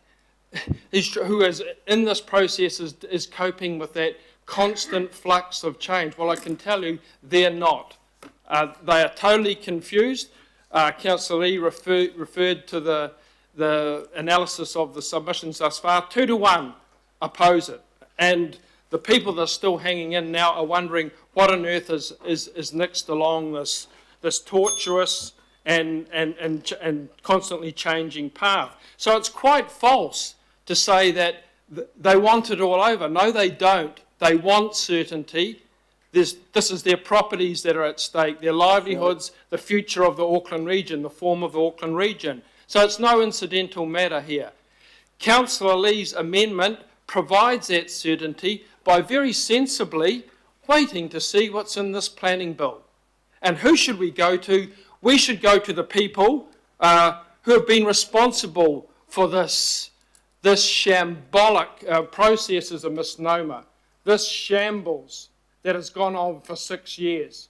who is in this process is coping with that constant flux of change? Well, I can tell you they're not. They are totally confused. Councillor Lee referred to the analysis of the submissions thus far. 2 to 1 oppose it. And the people that are still hanging in now are wondering what on earth is next along this tortuous and constantly changing path. So it's quite false to say that they want it all over. No, they don't. They want certainty. This is their properties that are at stake, their livelihoods, the future of the Auckland region, the form of the Auckland region. So it's no incidental matter here. Councillor Lee's amendment provides that certainty, by very sensibly waiting to see what's in this planning bill. And who should we go to? We should go to the people who have been responsible for this shambolic process is a misnomer. This shambles that has gone on for 6 years.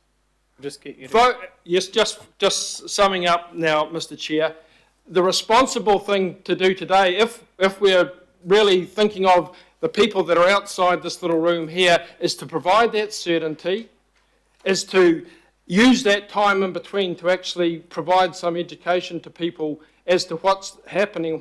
Just get you to... Yes, just summing up now, Mr. Chair. The responsible thing to do today, if we're really thinking of the people that are outside this little room here, is to provide that certainty, is to use that time in between to actually provide some education to people as to what's happening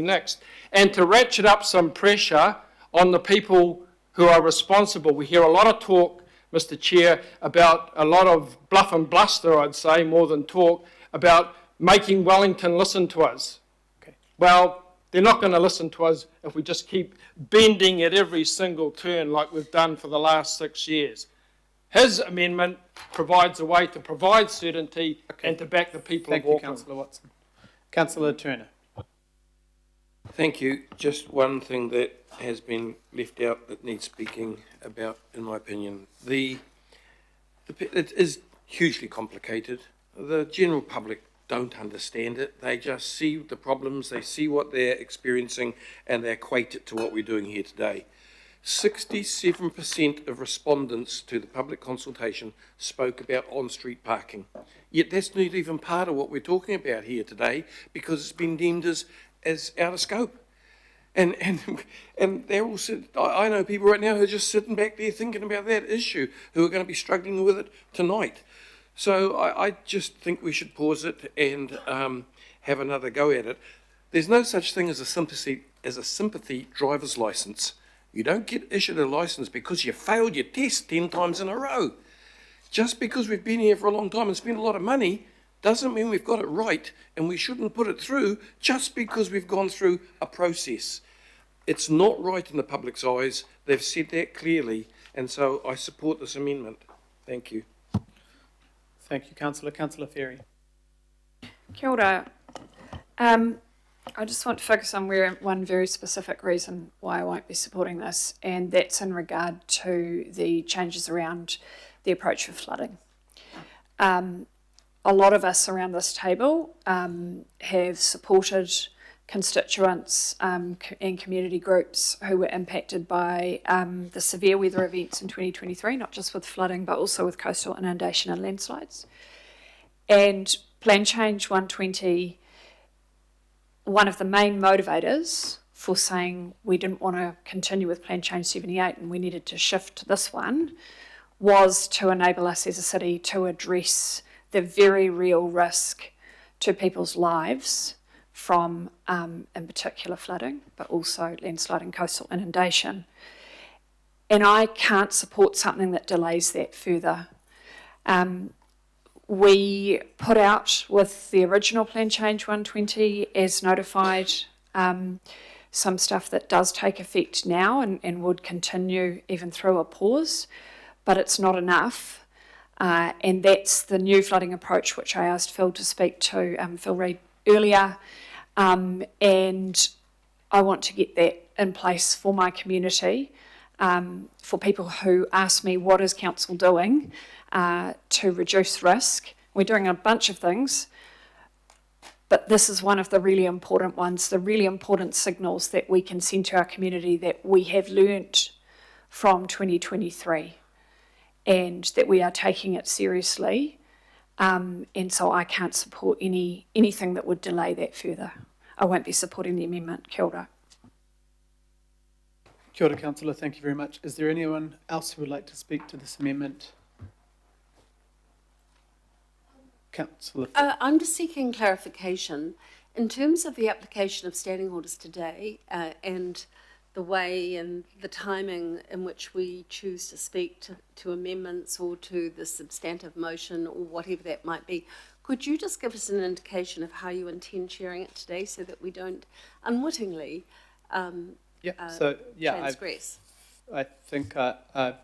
next, and to ratchet up some pressure on the people who are responsible. We hear a lot of talk, Mr. Chair, about a lot of bluff and bluster, I'd say, more than talk, about making Wellington listen to us. Okay. Well, they're not going to listen to us if we just keep bending at every single turn like we've done for the last 6 years. His amendment provides a way to provide certainty and to back the people of Auckland. Thank you, Councillor Watson. Councillor Turner. Thank you. Just one thing that has been left out that needs speaking about, in my opinion. It is hugely complicated. The general public don't understand it. They just see the problems, they see what they're experiencing, and they equate it to what we're doing here today. 67% of respondents to the public consultation spoke about on-street parking. Yet that's not even part of what we're talking about here today, because it's been deemed as out of scope. And they're all I know people right now who are just sitting back there thinking about that issue, who are going to be struggling with it tonight. So I just think we should pause it and have another go at it. There's no such thing as a sympathy driver's license. You don't get issued a license because you failed your test 10 times in a row. Just because we've been here for a long time and spent a lot of money doesn't mean we've got it right, and we shouldn't put it through just because we've gone through a process. It's not right in the public's eyes. They've said that clearly, and so I support this amendment. Thank you. Thank you, Councillor. Councillor Ferry. Kia ora. I just want to focus on one very specific reason why I won't be supporting this, and that's in regard to the changes around the approach for flooding. A lot of us around this table have supported constituents and community groups who were impacted by the severe weather events in 2023, not just with flooding, but also with coastal inundation and landslides. And Plan Change 120, one of the main motivators for saying we didn't want to continue with Plan Change 78 and we needed to shift to this one, was to enable us as a city to address the very real risk to people's lives from, in particular, flooding, but also landslide and coastal inundation. And I can't support something that delays that further. We put out with the original Plan Change 120 as notified some stuff that does take effect now and would continue even through a pause, but it's not enough. And that's the new flooding approach, which I asked Phil to speak to, Phil Reid, earlier. And I want to get that in place for my community, for people who ask me, what is council doing to reduce risk? We're doing a bunch of things, but this is one of the really important ones, the really important signals that we can send to our community that we have learnt from 2023 and that we are taking it seriously. And so I can't support anything that would delay that further. I won't be supporting the amendment. Kia ora. Kia ora, Councillor. Thank you very much. Is there anyone else who would like to speak to this amendment? Councillor. I'm just seeking clarification. In terms of the application of standing orders today and the way and the timing in which we choose to speak to amendments or to the substantive motion or whatever that might be, could you just give us an indication of how you intend sharing it today so that we don't unwittingly transgress? I think I've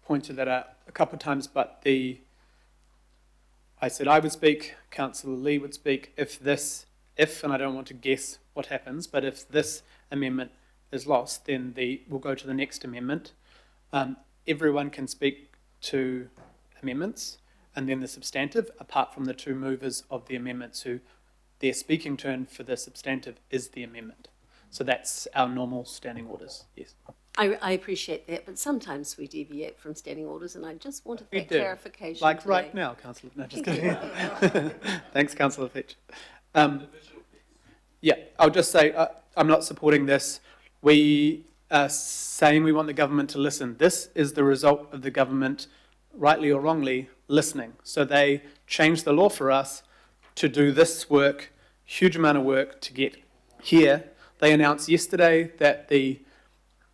pointed that out a couple of times, but I said I would speak, Councillor Lee would speak, if, and I don't want to guess what happens, but if this amendment is lost, then we'll go to the next amendment. Everyone can speak to amendments, and then the substantive, apart from the two movers of the amendments who their speaking turn for the substantive is the amendment. So that's our normal standing orders, yes. I appreciate that, but sometimes we deviate from standing orders, and I just wanted We that do. clarification Like today. right now, Councillor. No, just kidding. Thanks, Councillor Fitch. Yeah, I'll just say I'm not supporting this. We are saying we want the government to listen. This is the result of the government, rightly or wrongly, listening. So they changed the law for us to do this work, huge amount of work to get here. They announced yesterday that the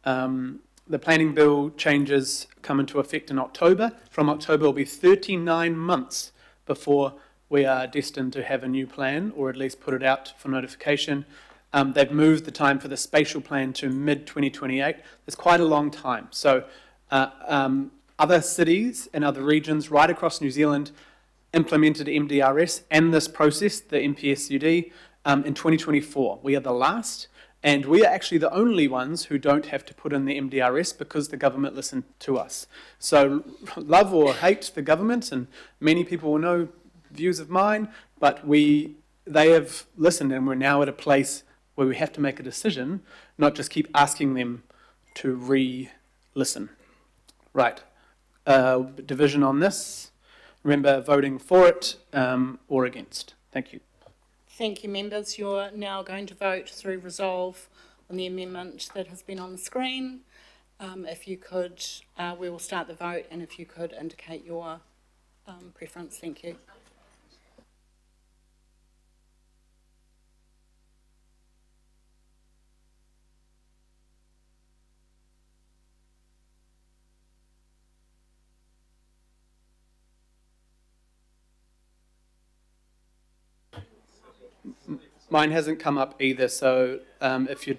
planning bill changes come into effect in October. From October, it will be 39 months before we are destined to have a new plan, or at least put it out for notification. They've moved the time for the spatial plan to mid-2028. It's quite a long time. So other cities and other regions right across New Zealand implemented MDRS and this process, the MPSUD, in 2024. We are the last. And we are actually the only ones who don't have to put in the MDRS because the government listened to us. So love or hate the government, and many people will know views of mine, but they have listened, and we're now at a place where we have to make a decision, not just keep asking them to re-listen. Right. Division on this. Remember voting for it or against. Thank you. Thank you, members. You're now going to vote through resolve on the amendment that has been on the screen. If you could, we will start the vote, and if you could indicate your preference. Thank you. Mine hasn't come up either, so if you...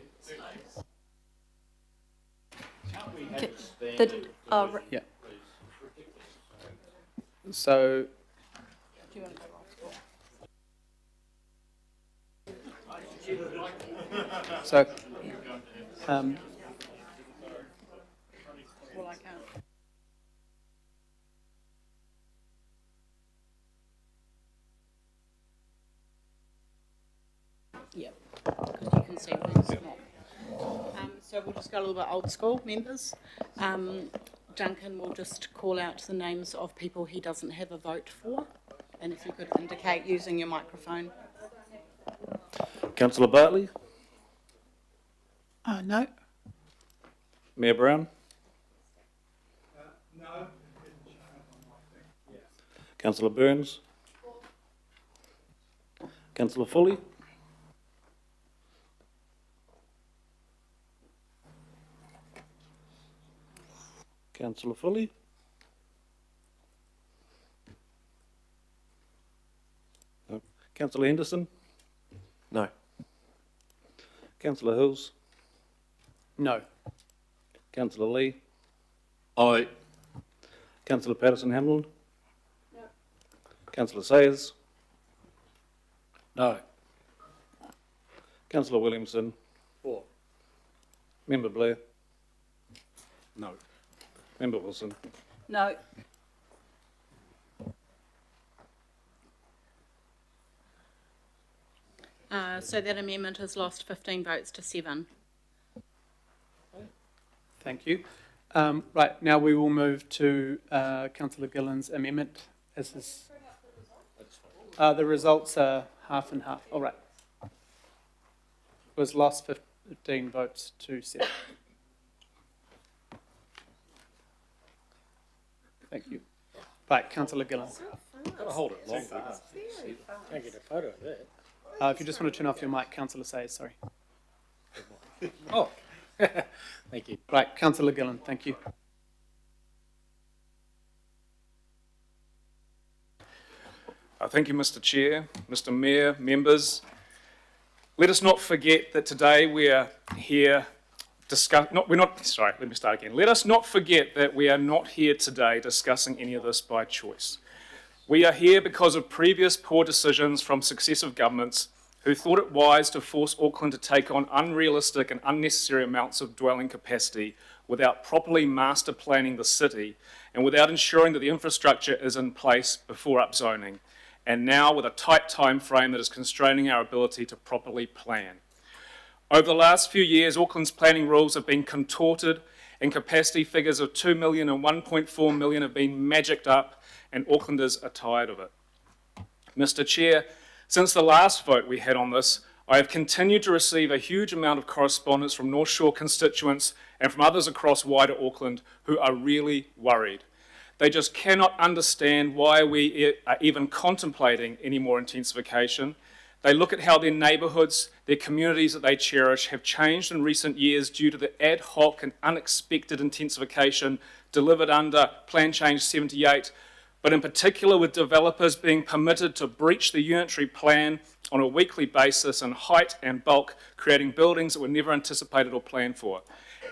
Yeah. So... So... Well, I can't. Yeah, because you can see who's not. So we'll just go a little bit old school, members. Duncan will just call out the names of people he doesn't have a vote for, and if you could indicate using your microphone. Councillor Bartley? No. Mayor Brown? No. Councillor Burns? Councillor Foley? Councillor Foley? No. Councillor Henderson? No. Councillor Hills? No. Councillor Lee? Aye. Councillor Patterson-Hamlin? No. Councillor Sayers? No. Councillor Williamson? For. Member Blair? No. Member Wilson? No. So that amendment has lost 15 votes to 7. Thank you. Right, now we will move to Councillor Gillen's amendment. As this, the results are half and half. All right. It was lost 15 votes to 7. Thank you. Right, Councillor Gillen. Got to hold it longer. Can't get a photo of that. If you just want to turn off your mic, Councillor Sayers, sorry. Oh, thank you. Right, Councillor Gillen, thank you. Thank you, Mr. Chair, Mr. Mayor, members. Let us not forget that today we are here Let us not forget that we are not here today discussing any of this by choice. We are here because of previous poor decisions from successive governments who thought it wise to force Auckland to take on unrealistic and unnecessary amounts of dwelling capacity without properly master planning the city and without ensuring that the infrastructure is in place before upzoning, and now with a tight time frame that is constraining our ability to properly plan. Over the last few years, Auckland's planning rules have been contorted and capacity figures of 2 million and 1.4 million have been magicked up, and Aucklanders are tired of it. Mr. Chair, since the last vote we had on this, I have continued to receive a huge amount of correspondence from North Shore constituents and from others across wider Auckland who are really worried. They just cannot understand why we are even contemplating any more intensification. They look at how their neighbourhoods, their communities that they cherish have changed in recent years due to the ad hoc and unexpected intensification delivered under Plan Change 78, but in particular with developers being permitted to breach the unitary plan on a weekly basis in height and bulk, creating buildings that were never anticipated or planned for.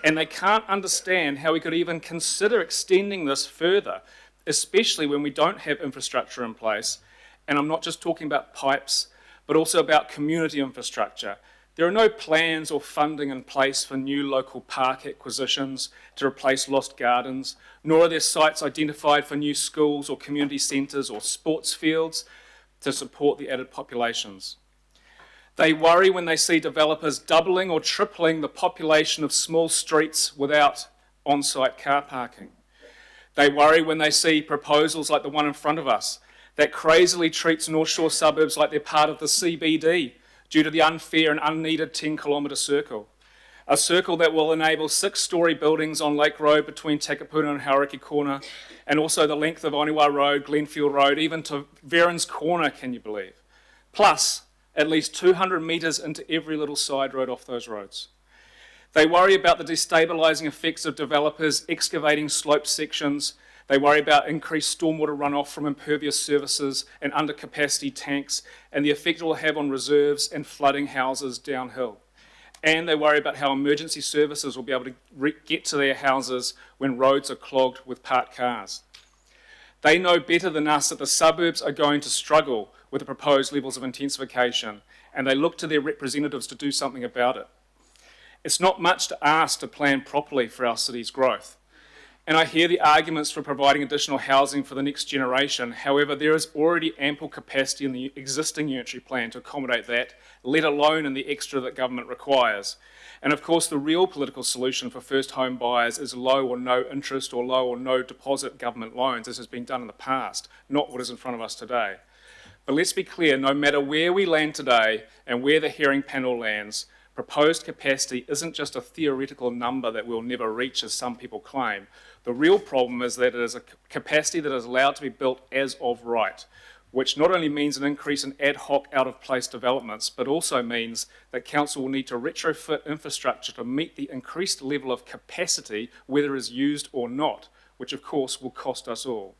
And they can't understand how we could even consider extending this further, especially when we don't have infrastructure in place. And I'm not just talking about pipes, but also about community infrastructure. There are no plans or funding in place for new local park acquisitions to replace lost gardens, nor are there sites identified for new schools or community centres or sports fields to support the added populations. They worry when they see developers doubling or tripling the population of small streets without on-site car parking. They worry when they see proposals like the one in front of us that crazily treats North Shore suburbs like they're part of the CBD due to the unfair and unneeded 10-kilometre circle. A circle that will enable 6-storey buildings on Lake Road between Takapuna and Hauraki Corner, and also the length of Oniwa Road, Glenfield Road, even to Veron's Corner, can you believe? Plus, at least 200 metres into every little side road off those roads. They worry about the destabilising effects of developers excavating slope sections. They worry about increased stormwater runoff from impervious surfaces and undercapacity tanks and the effect it will have on reserves and flooding houses downhill. And they worry about how emergency services will be able to get to their houses when roads are clogged with parked cars. They know better than us that the suburbs are going to struggle with the proposed levels of intensification, and they look to their representatives to do something about it. It's not much to ask to plan properly for our city's growth. And I hear the arguments for providing additional housing for the next generation. However, there is already ample capacity in the existing unitary plan to accommodate that, let alone in the extra that government requires. And of course, the real political solution for first home buyers is low or no interest or low or no deposit government loans, as has been done in the past, not what is in front of us today. But let's be clear, no matter where we land today and where the hearing panel lands, proposed capacity isn't just a theoretical number that we'll never reach, as some people claim. The real problem is that it is a capacity that is allowed to be built as of right, which not only means an increase in ad hoc out-of-place developments, but also means that council will need to retrofit infrastructure to meet the increased level of capacity, whether it is used or not, which of course will cost us all.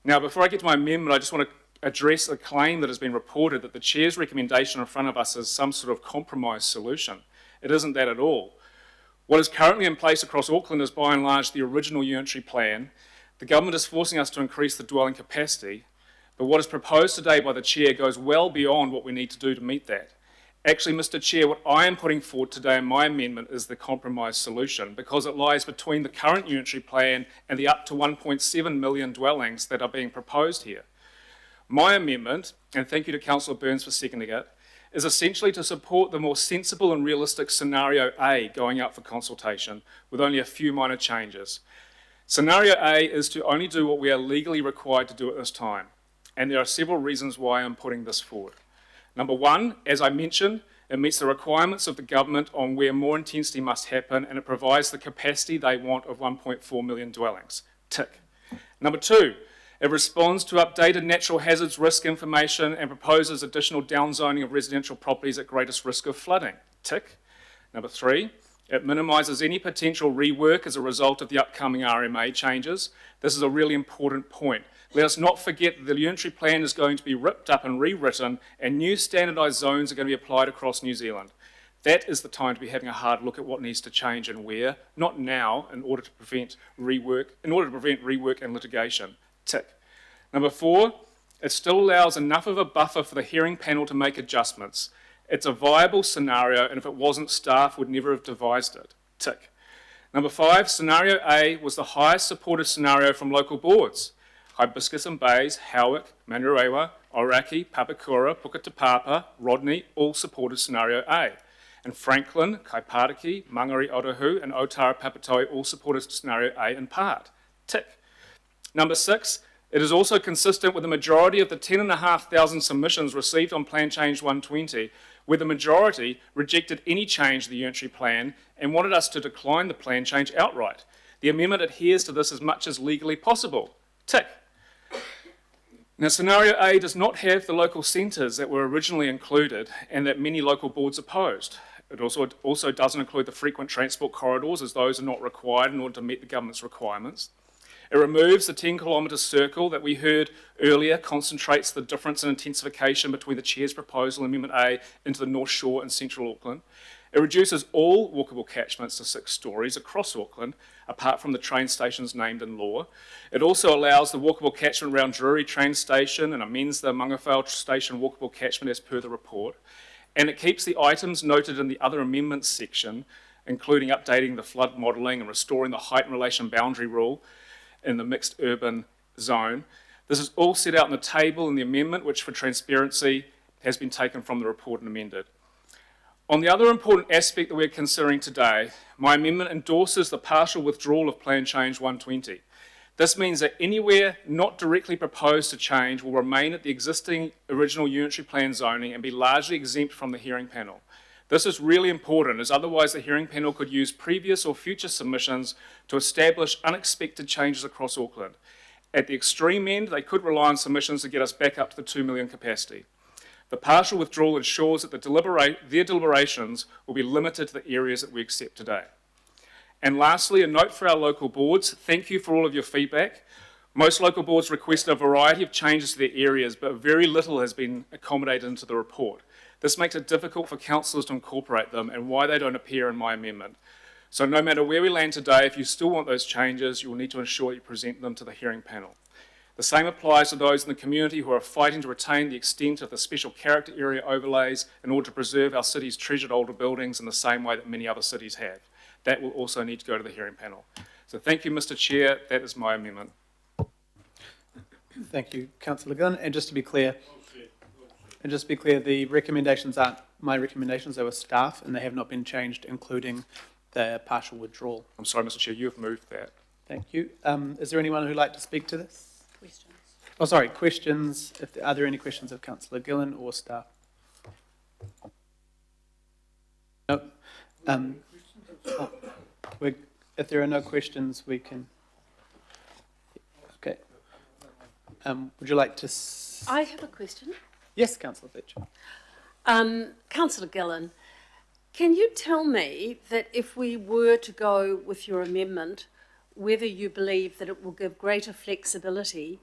Now, before I get to my amendment, I just want to address a claim that has been reported that the Chair's recommendation in front of us is some sort of compromise solution. It isn't that at all. What is currently in place across Auckland is by and large the original unitary plan. The government is forcing us to increase the dwelling capacity, but what is proposed today by the Chair goes well beyond what we need to do to meet that. Actually, Mr. Chair, what I am putting forward today in my amendment is the compromise solution, because it lies between the current unitary plan and the up to 1.7 million dwellings that are being proposed here. My amendment, and thank you to Councillor Burns for seconding it, is essentially to support the more sensible and realistic scenario A going out for consultation with only a few minor changes. Scenario A is to only do what we are legally required to do at this time, and there are several reasons why I'm putting this forward. Number one, as I mentioned, it meets the requirements of the government on where more intensity must happen, and it provides the capacity they want of 1.4 million dwellings. Tick. Number two, it responds to updated natural hazards risk information and proposes additional downzoning of residential properties at greatest risk of flooding. Tick. Number three, it minimises any potential rework as a result of the upcoming RMA changes. This is a really important point. Let us not forget that the unitary plan is going to be ripped up and rewritten, and new standardised zones are going to be applied across New Zealand. That is the time to be having a hard look at what needs to change and where, not now, in order to prevent rework and litigation. Tick. Number four, It still allows enough of a buffer for the hearing panel to make adjustments. It's a viable scenario, and if it wasn't, staff would never have devised it. Tick. Number 5, scenario A was the highest supported scenario from local boards. Hibiscus and Bays, Howick, Manurewa, Oraki, Papakura, Puketapapa, Rodney all supported scenario A. And Franklin, Kaipatiki, Mangere Otahu and Otara Papatoe all supported scenario A in part. Tick. Number 6, it is also consistent with the majority of the 10,500 submissions received on Plan Change 120, where the majority rejected any change to the unitary plan and wanted us to decline the plan change outright. The amendment adheres to this as much as legally possible. Tick. Now, scenario A does not have the local centres that were originally included and that many local boards opposed. It also doesn't include the frequent transport corridors, as those are not required in order to meet the government's requirements. It removes the 10-kilometre circle that we heard earlier concentrates the difference in intensification between the Chair's proposal and Amendment A into the North Shore and Central Auckland. It reduces all walkable catchments to 6 storeys across Auckland, apart from the train stations named in law. It also allows the walkable catchment around Drury train station and amends the Mangawhau station walkable catchment as per the report. And it keeps the items noted in the other amendments section, including updating the flood modelling and restoring the height and relation boundary rule in the mixed urban zone. This is all set out in the table in the amendment, which for transparency has been taken from the report and amended. On the other important aspect that we're considering today, my amendment endorses the partial withdrawal of Plan Change 120. This means that anywhere not directly proposed to change will remain at the existing original unitary plan zoning and be largely exempt from the hearing panel. This is really important, as otherwise the hearing panel could use previous or future submissions to establish unexpected changes across Auckland. At the extreme end, they could rely on submissions to get us back up to the 2 million capacity. The partial withdrawal ensures that their deliberations will be limited to the areas that we accept today. And lastly, a note for our local boards. Thank you for all of your feedback. Most local boards requested a variety of changes to their areas, but very little has been accommodated into the report. This makes it difficult for councillors to incorporate them and why they don't appear in my amendment. So no matter where we land today, if you still want those changes, you will need to ensure you present them to the hearing panel. The same applies to those in the community who are fighting to retain the extent of the special character area overlays in order to preserve our city's treasured older buildings in the same way that many other cities have. That will also need to go to the hearing panel. So thank you, Mr. Chair. That is my amendment. Thank you, Councillor Gunn. And just to be clear, the recommendations aren't my recommendations, they were staff, and they have not been changed, including the partial withdrawal. I'm sorry, Mr. Chair, you have moved that. Thank you. Is there anyone who'd like to speak to this? Questions? Oh, sorry, questions. Are there any questions of Councillor Gillen or staff? No. If there are no questions, we can. Okay. Would you like to? I have a question. Yes, Councillor Fletcher. Councillor Gillen, can you tell me that if we were to go with your amendment, whether you believe that it will give greater flexibility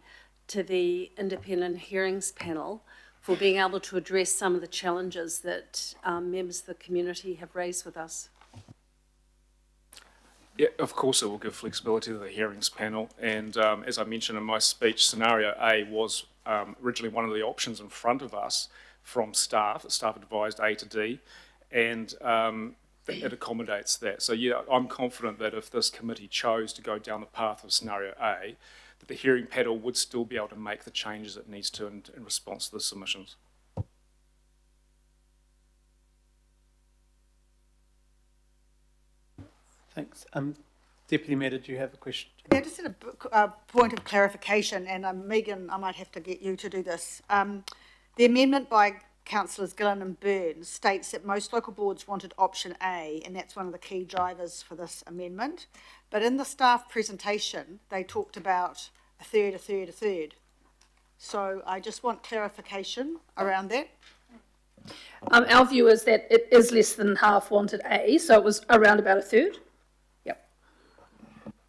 to the independent hearings panel for being able to address some of the challenges that members of the community have raised with us? Yeah, of course it will give flexibility to the hearings panel, and as I mentioned in my speech, scenario A was originally one of the options in front of us from staff. Staff advised A to D, and it accommodates that. So yeah, I'm confident that if this committee chose to go down the path of scenario A, that the hearing panel would still be able to make the changes it needs to in response to the submissions. Thanks. Deputy Mayor, did you have a question? Yeah, just a point of clarification, and Megan, I might have to get you to do this. The amendment by Councillors Gillen and Burns states that most local boards wanted option A, and that's one of the key drivers for this amendment. But in the staff presentation, they talked about a third. So I just want clarification around that. Our view is that it is less than half wanted A, so it was around about a third.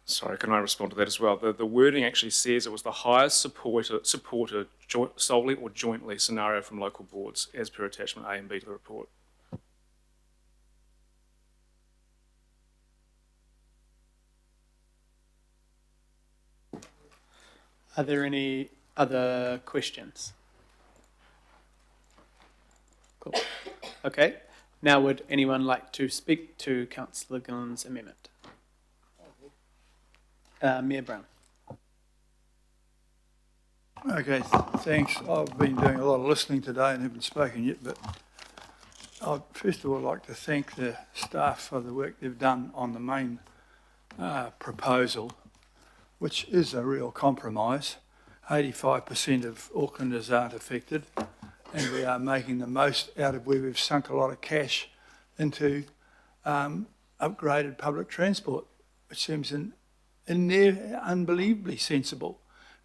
Sorry, can I respond to that as well? The wording actually says it was the highest supported solely or jointly scenario from local boards, as per attachment A and B to the report. Are there any Other questions? Cool. Okay. Now, would anyone like to speak to Councillor Gillen's amendment? Mayor Brown. Okay, thanks. I've been doing a lot of listening today and haven't spoken yet, but I'd first of all like to thank the staff for the work they've done on the main proposal, which is a real compromise. 85% of Aucklanders aren't affected, and we are making the most out of where we've sunk a lot of cash into upgraded public transport, which seems in there unbelievably sensible.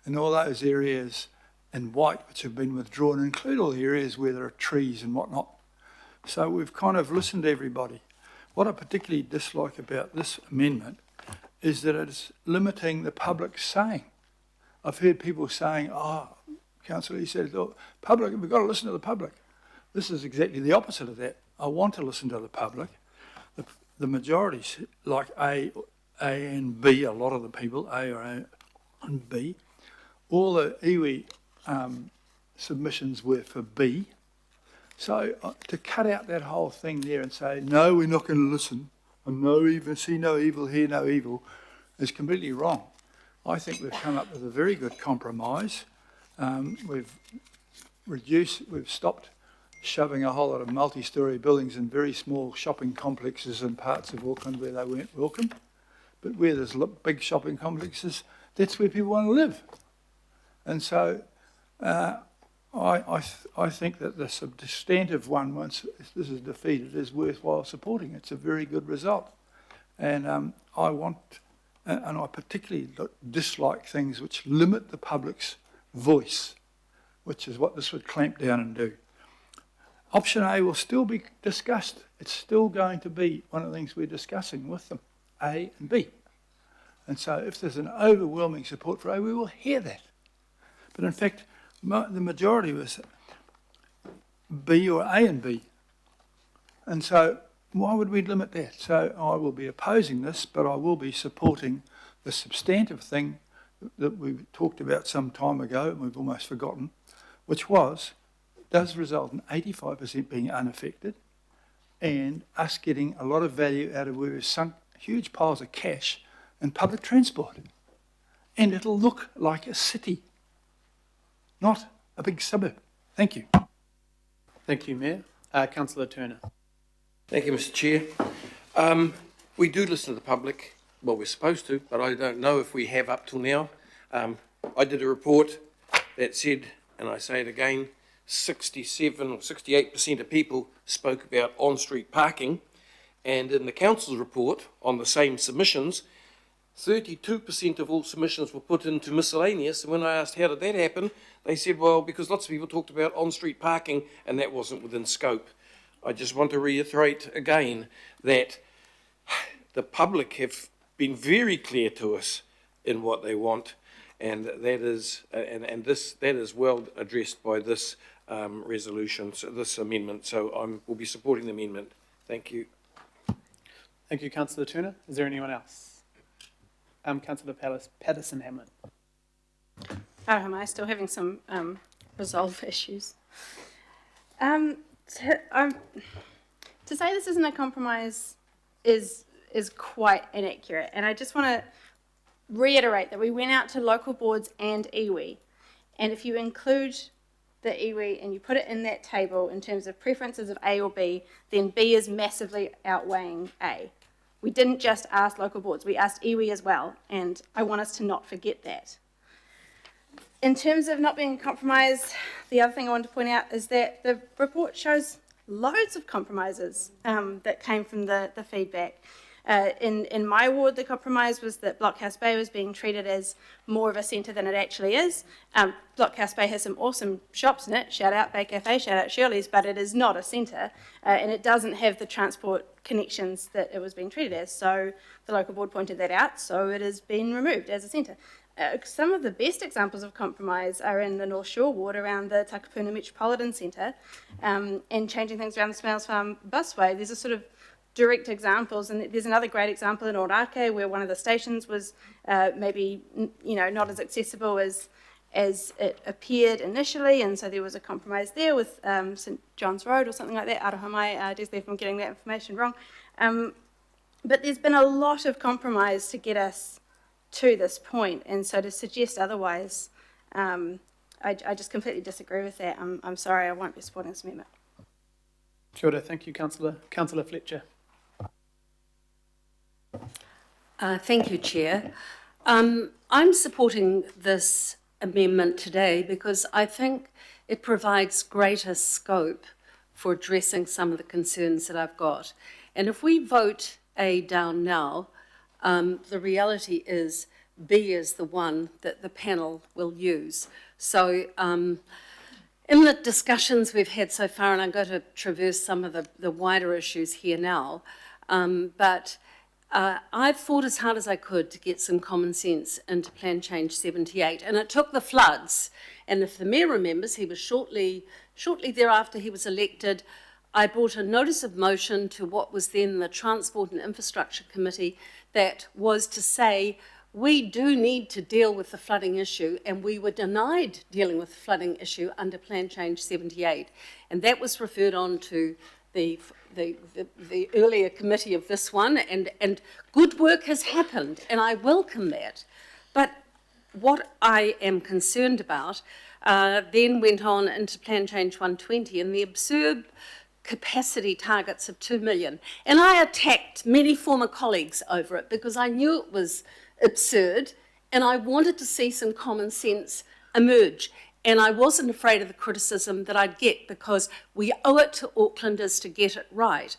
And all those areas in white which have been withdrawn include all the areas where there are trees and whatnot. So we've kind of listened to everybody. What I particularly dislike about this amendment is that it's limiting the public's saying. I've heard people saying, Councillor, he said, look, public, we've got to listen to the public. This is exactly the opposite of that. I want to listen to the public. The majorities, like A and B, a lot of the people, A or A and B, all the iwi submissions were for B. So to cut out that whole thing there and say, no, we're not going to listen, and no evil, see no evil, hear no evil, is completely wrong. I think we've come up with a very good compromise. We've stopped shoving a whole lot of multi-storey buildings in very small shopping complexes in parts of Auckland where they weren't welcome. But where there's big shopping complexes, that's where people want to live. And so I think that the substantive one, once this is defeated, is worthwhile supporting. It's a very good result. And I particularly dislike things which limit the public's voice, which is what this would clamp down and do. Option A will still be discussed. It's still going to be one of the things we're discussing with them, A and B. And so if there's an overwhelming support for A, we will hear that. But in fact, the majority was B or A and B. And so why would we limit that? So I will be opposing this, but I will be supporting the substantive thing that we talked about some time ago, and we've almost forgotten, which does result in 85% being unaffected, and us getting a lot of value out of where we've sunk huge piles of cash in public transport. And it'll look like a city, not a big suburb. Thank you. Thank you, Mayor. Councillor Turner. Thank you, Mr. Chair. We do listen to the public. Well, we're supposed to, but I don't know if we have up till now. I did a report that said, and I say it again, 67 or 68% of people spoke about on-street parking. And in the council's report on the same submissions, 32% of all submissions were put into miscellaneous. And when I asked how did that happen, they said, well, because lots of people talked about on-street parking and that wasn't within scope. I just want to reiterate again that the public have been very clear to us in what they want, and that is that is well addressed by this resolution, so this amendment. So we'll be supporting the amendment. Thank you. Thank you, Councillor Turner. Is there anyone else? Councillor Patterson-Hamlin. Oh, am I still having some resolve issues? To say this isn't a compromise is quite inaccurate, and I just want to reiterate that we went out to local boards and iwi, and if you include the iwi and you put it in that table in terms of preferences of A or B, then B is massively outweighing A. We didn't just ask local boards, we asked iwi as well, and I want us to not forget that. In terms of not being a compromise, the other thing I want to point out is that the report shows loads of compromises that came from the feedback. In my ward, the compromise was that Blockhouse Bay was being treated as more of a centre than it actually is. Blockhouse Bay has some awesome shops in it, shout out Bay Cafe, shout out Shirley's, but it is not a centre, and it doesn't have the transport connections that it was being treated as. So the local board pointed that out, so it has been removed as a centre. Some of the best examples of compromise are in the North Shore ward around the Takapuna Metropolitan Centre, and changing things around the Smails Farm busway. There's a sort of direct examples, and there's another great example in Orake where one of the stations was maybe not as accessible as as it appeared initially, and so there was a compromise there with St John's Road or something like that. Arohamai, just if I'm getting that information wrong. But there's been a lot of compromise to get us to this point, and so to suggest otherwise, I just completely disagree with that. I'm sorry, I won't be supporting this amendment. Kia ora, thank you, Councillor. Councillor Fletcher. Thank you, Chair. I'm supporting this amendment today because I think it provides greater scope for addressing some of the concerns that I've got. And if we vote A down now, the reality is B is the one that the panel will use. So in the discussions we've had so far, and I'm going to traverse some of the wider issues here now, but I've fought as hard as I could to get some common sense into Plan Change 78, and it took the floods. And if the Mayor remembers, he was shortly thereafter he was elected, I brought a notice of motion to what was then the Transport and Infrastructure Committee that was to say, we do need to deal with the flooding issue, and we were denied dealing with the flooding issue under Plan Change 78. And that was referred on to the earlier committee of this one, and good work has happened, and I welcome that. But what I am concerned about then went on into Plan Change 120 and the absurd capacity targets of 2 million. And I attacked many former colleagues over it because I knew it was absurd and I wanted to see some common sense emerge. And I wasn't afraid of the criticism that I'd get because we owe it to Aucklanders to get it right.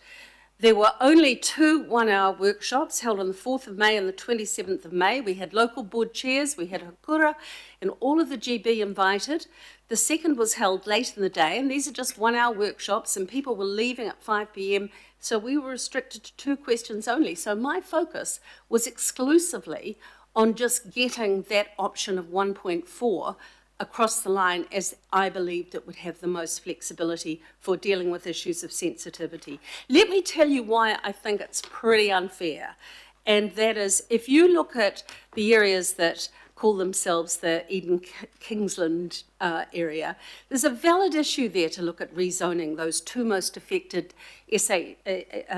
There were only 2 one-hour workshops held on the 4th of May and the 27th of May. We had local board chairs, we had Hakura, and all of the GB invited. The second was held late in the day, and these are just one-hour workshops, and people were leaving at 5 p.m, so we were restricted to 2 questions only. So my focus was exclusively on just getting that option of 1.4 across the line, as I believed it would have the most flexibility for dealing with issues of sensitivity. Let me tell you why I think it's pretty unfair. And that is, if you look at the areas that call themselves the Eden Kingsland area, there's a valid issue there to look at rezoning those 2 most affected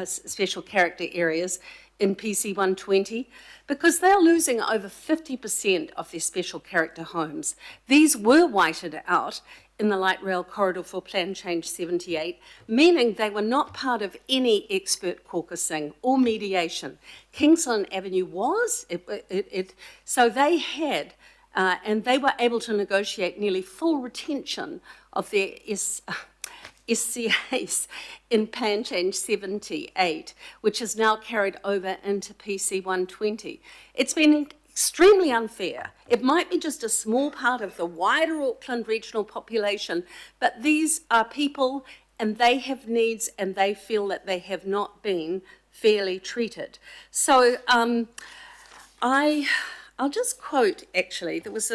special character areas in PC 120, because they're losing over 50% of their special character homes. These were whited out in the light rail corridor for Plan Change 78, meaning they were not part of any expert caucusing or mediation. Kingsland Avenue was, so they had, and they were able to negotiate nearly full retention of their SCAs in Plan Change 78, which is now carried over into PC 120. It's been extremely unfair. It might be just a small part of the wider Auckland regional population, but these are people and they have needs and they feel that they have not been fairly treated. So I'll just quote, actually, there was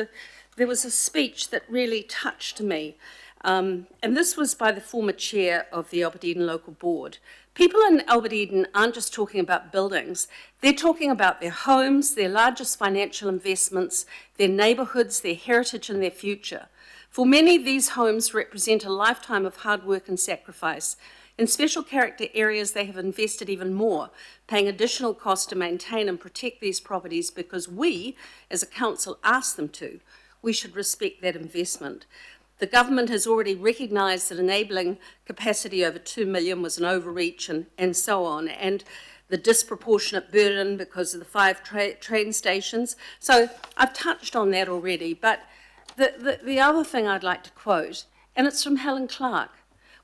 a speech that really touched me. And this was by the former chair of the Albert Eden Local Board. People in Albert Eden aren't just talking about buildings, they're talking about their homes, their largest financial investments, their neighbourhoods, their heritage and their future. For many, these homes represent a lifetime of hard work and sacrifice. In special character areas, they have invested even more, paying additional costs to maintain and protect these properties because we, as a council, asked them to. We should respect that investment. The government has already recognised that enabling capacity over 2 million was an overreach and so on, and the disproportionate burden because of the 5 train stations. So I've touched on that already, but the other thing I'd like to quote, and it's from Helen Clark.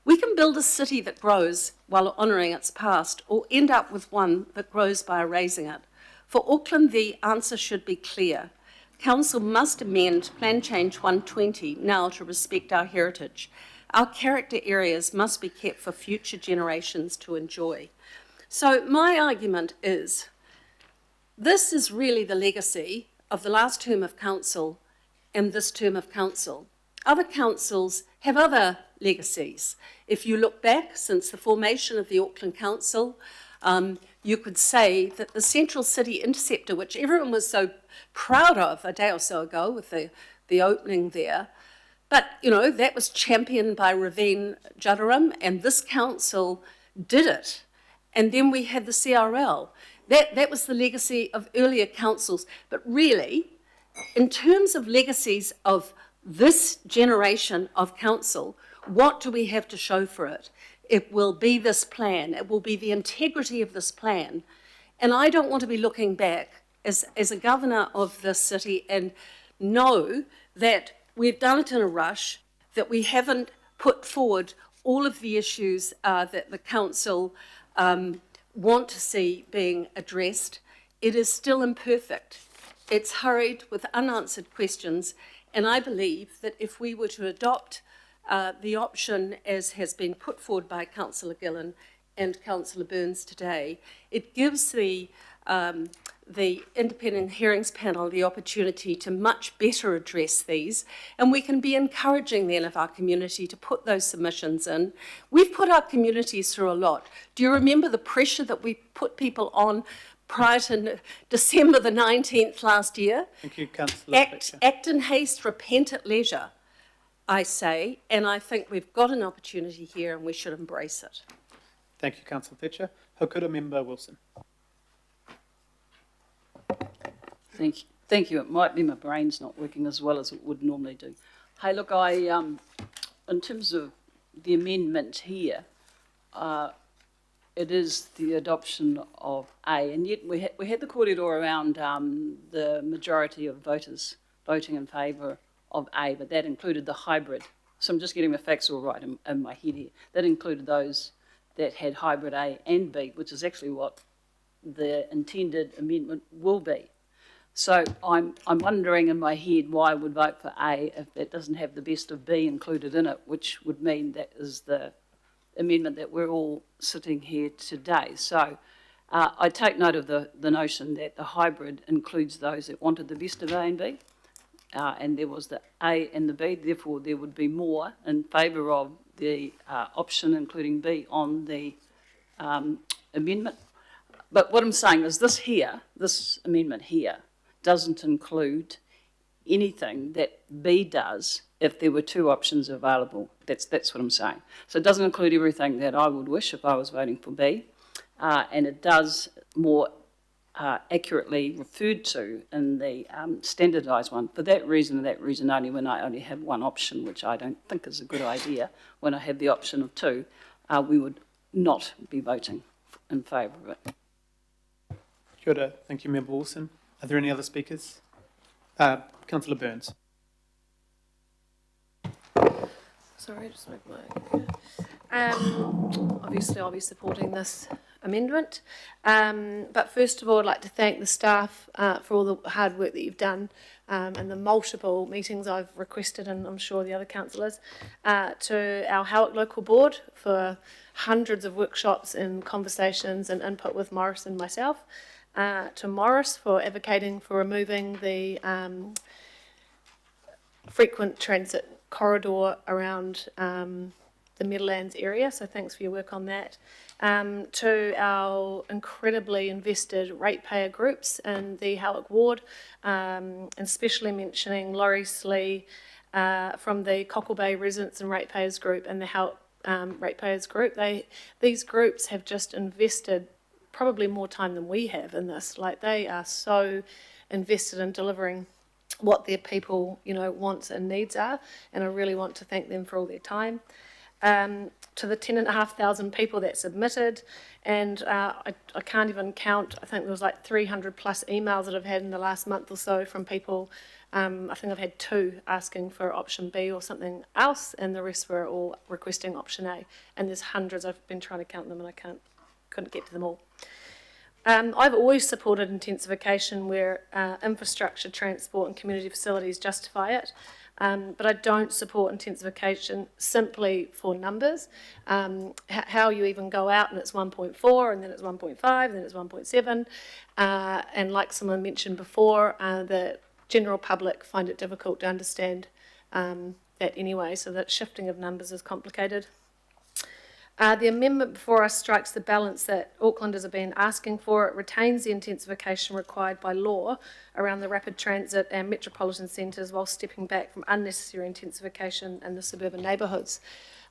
We can build a city that grows while honouring its past, or end up with one that grows by erasing it. For Auckland, the answer should be clear. Council must amend Plan Change 120 now to respect our heritage. Our character areas must be kept for future generations to enjoy. So my argument is, this is really the legacy of the last term of council and this term of council. Other councils have other legacies. If you look back since the formation of the Auckland Council, you could say that the Central City Interceptor, which everyone was so proud of a day or so ago with the the opening there. But, you know, that was championed by Raveen Jadaram, and this council did it. And then we had the CRL. That was the legacy of earlier councils. But really, in terms of legacies of this generation of council, what do we have to show for it? It will be this plan. It will be the integrity of this plan. And I don't want to be looking back as a governor of this city and know that we've done it in a rush, that we haven't put forward all of the issues that the council want to see being addressed. It is still imperfect. It's hurried with unanswered questions, and I believe that if we were to adopt the option as has been put forward by Councillor Gillan and Councillor Burns today, it gives the independent hearings panel the opportunity to much better address these, and we can be encouraging then of our community to put those submissions in. We've put our communities through a lot. Do you remember the pressure that we put people on prior to December the 19th last year? Thank you, Councillor Act in haste, repent at leisure, I say, and I think we've got an opportunity here and we should embrace it. Thank you, Councillor Fletcher. Hokura Member Wilson. Thank you. It might be my brain's not working as well as it would normally do. Hey, look, in terms of the amendment here, it is the adoption of A, and yet we had the kōrero around the majority of voters voting in favour of A, but that included the hybrid. So I'm just getting the facts all right in my head here. That included those that had hybrid A and B, which is actually what the intended amendment will be. So I'm wondering in my head why I would vote for A if that doesn't have the best of B included in it, which would mean that is the amendment that we're all sitting here today. So I take note of the notion that the hybrid includes those that wanted the best of A and B, and there was the A and the B, therefore there would be more in favour of the option including B on the amendment. But what I'm saying is this amendment here, doesn't include anything that B does if there were two options available. That's what I'm saying. So it doesn't include everything that I would wish if I was voting for B, and it does more accurately referred to in the standardised one. For that reason and that reason only, when I only have one option, which I don't think is a good idea, when I have the option of two, we would not be voting in favour of it. Kia ora. Thank you, Member Wilson. Are there any other speakers? Councillor Burns. Sorry, just move my... obviously, I'll be supporting this amendment. But first of all, I'd like to thank the staff for all the hard work that you've done and the multiple meetings I've requested, and I'm sure the other councillors, to our Howick Local Board for hundreds of workshops and conversations and input with Morris and myself, to Morris for advocating for removing the frequent transit corridor around the Meadowlands area, so thanks for your work on that. To our incredibly invested ratepayer groups in the Howick Ward, and especially mentioning Laurie Slee from the Cockle Bay Residents and Ratepayers Group and the Howick Ratepayers Group. These groups have just invested probably more time than we have in this. Like, they are so invested in delivering what their people, wants and needs are, and I really want to thank them for all their time. To the 10,500 people that submitted, and I can't even count, I think there was like 300 plus emails that I've had in the last month or so from people. I think I've had 2 asking for option B or something else, and the rest were all requesting option A, and there's hundreds. I've been trying to count them and I couldn't get to them all. I've always supported intensification where infrastructure, transport and community facilities justify it, but I don't support intensification simply for numbers. How you even go out and it's 1.4 and then it's 1.5 and then it's 1.7, and like someone mentioned before, the general public find it difficult to understand that anyway, so that shifting of numbers is complicated. The amendment before us strikes the balance that Aucklanders have been asking for. It retains the intensification required by law around the rapid transit and metropolitan centres while stepping back from unnecessary intensification in the suburban neighbourhoods.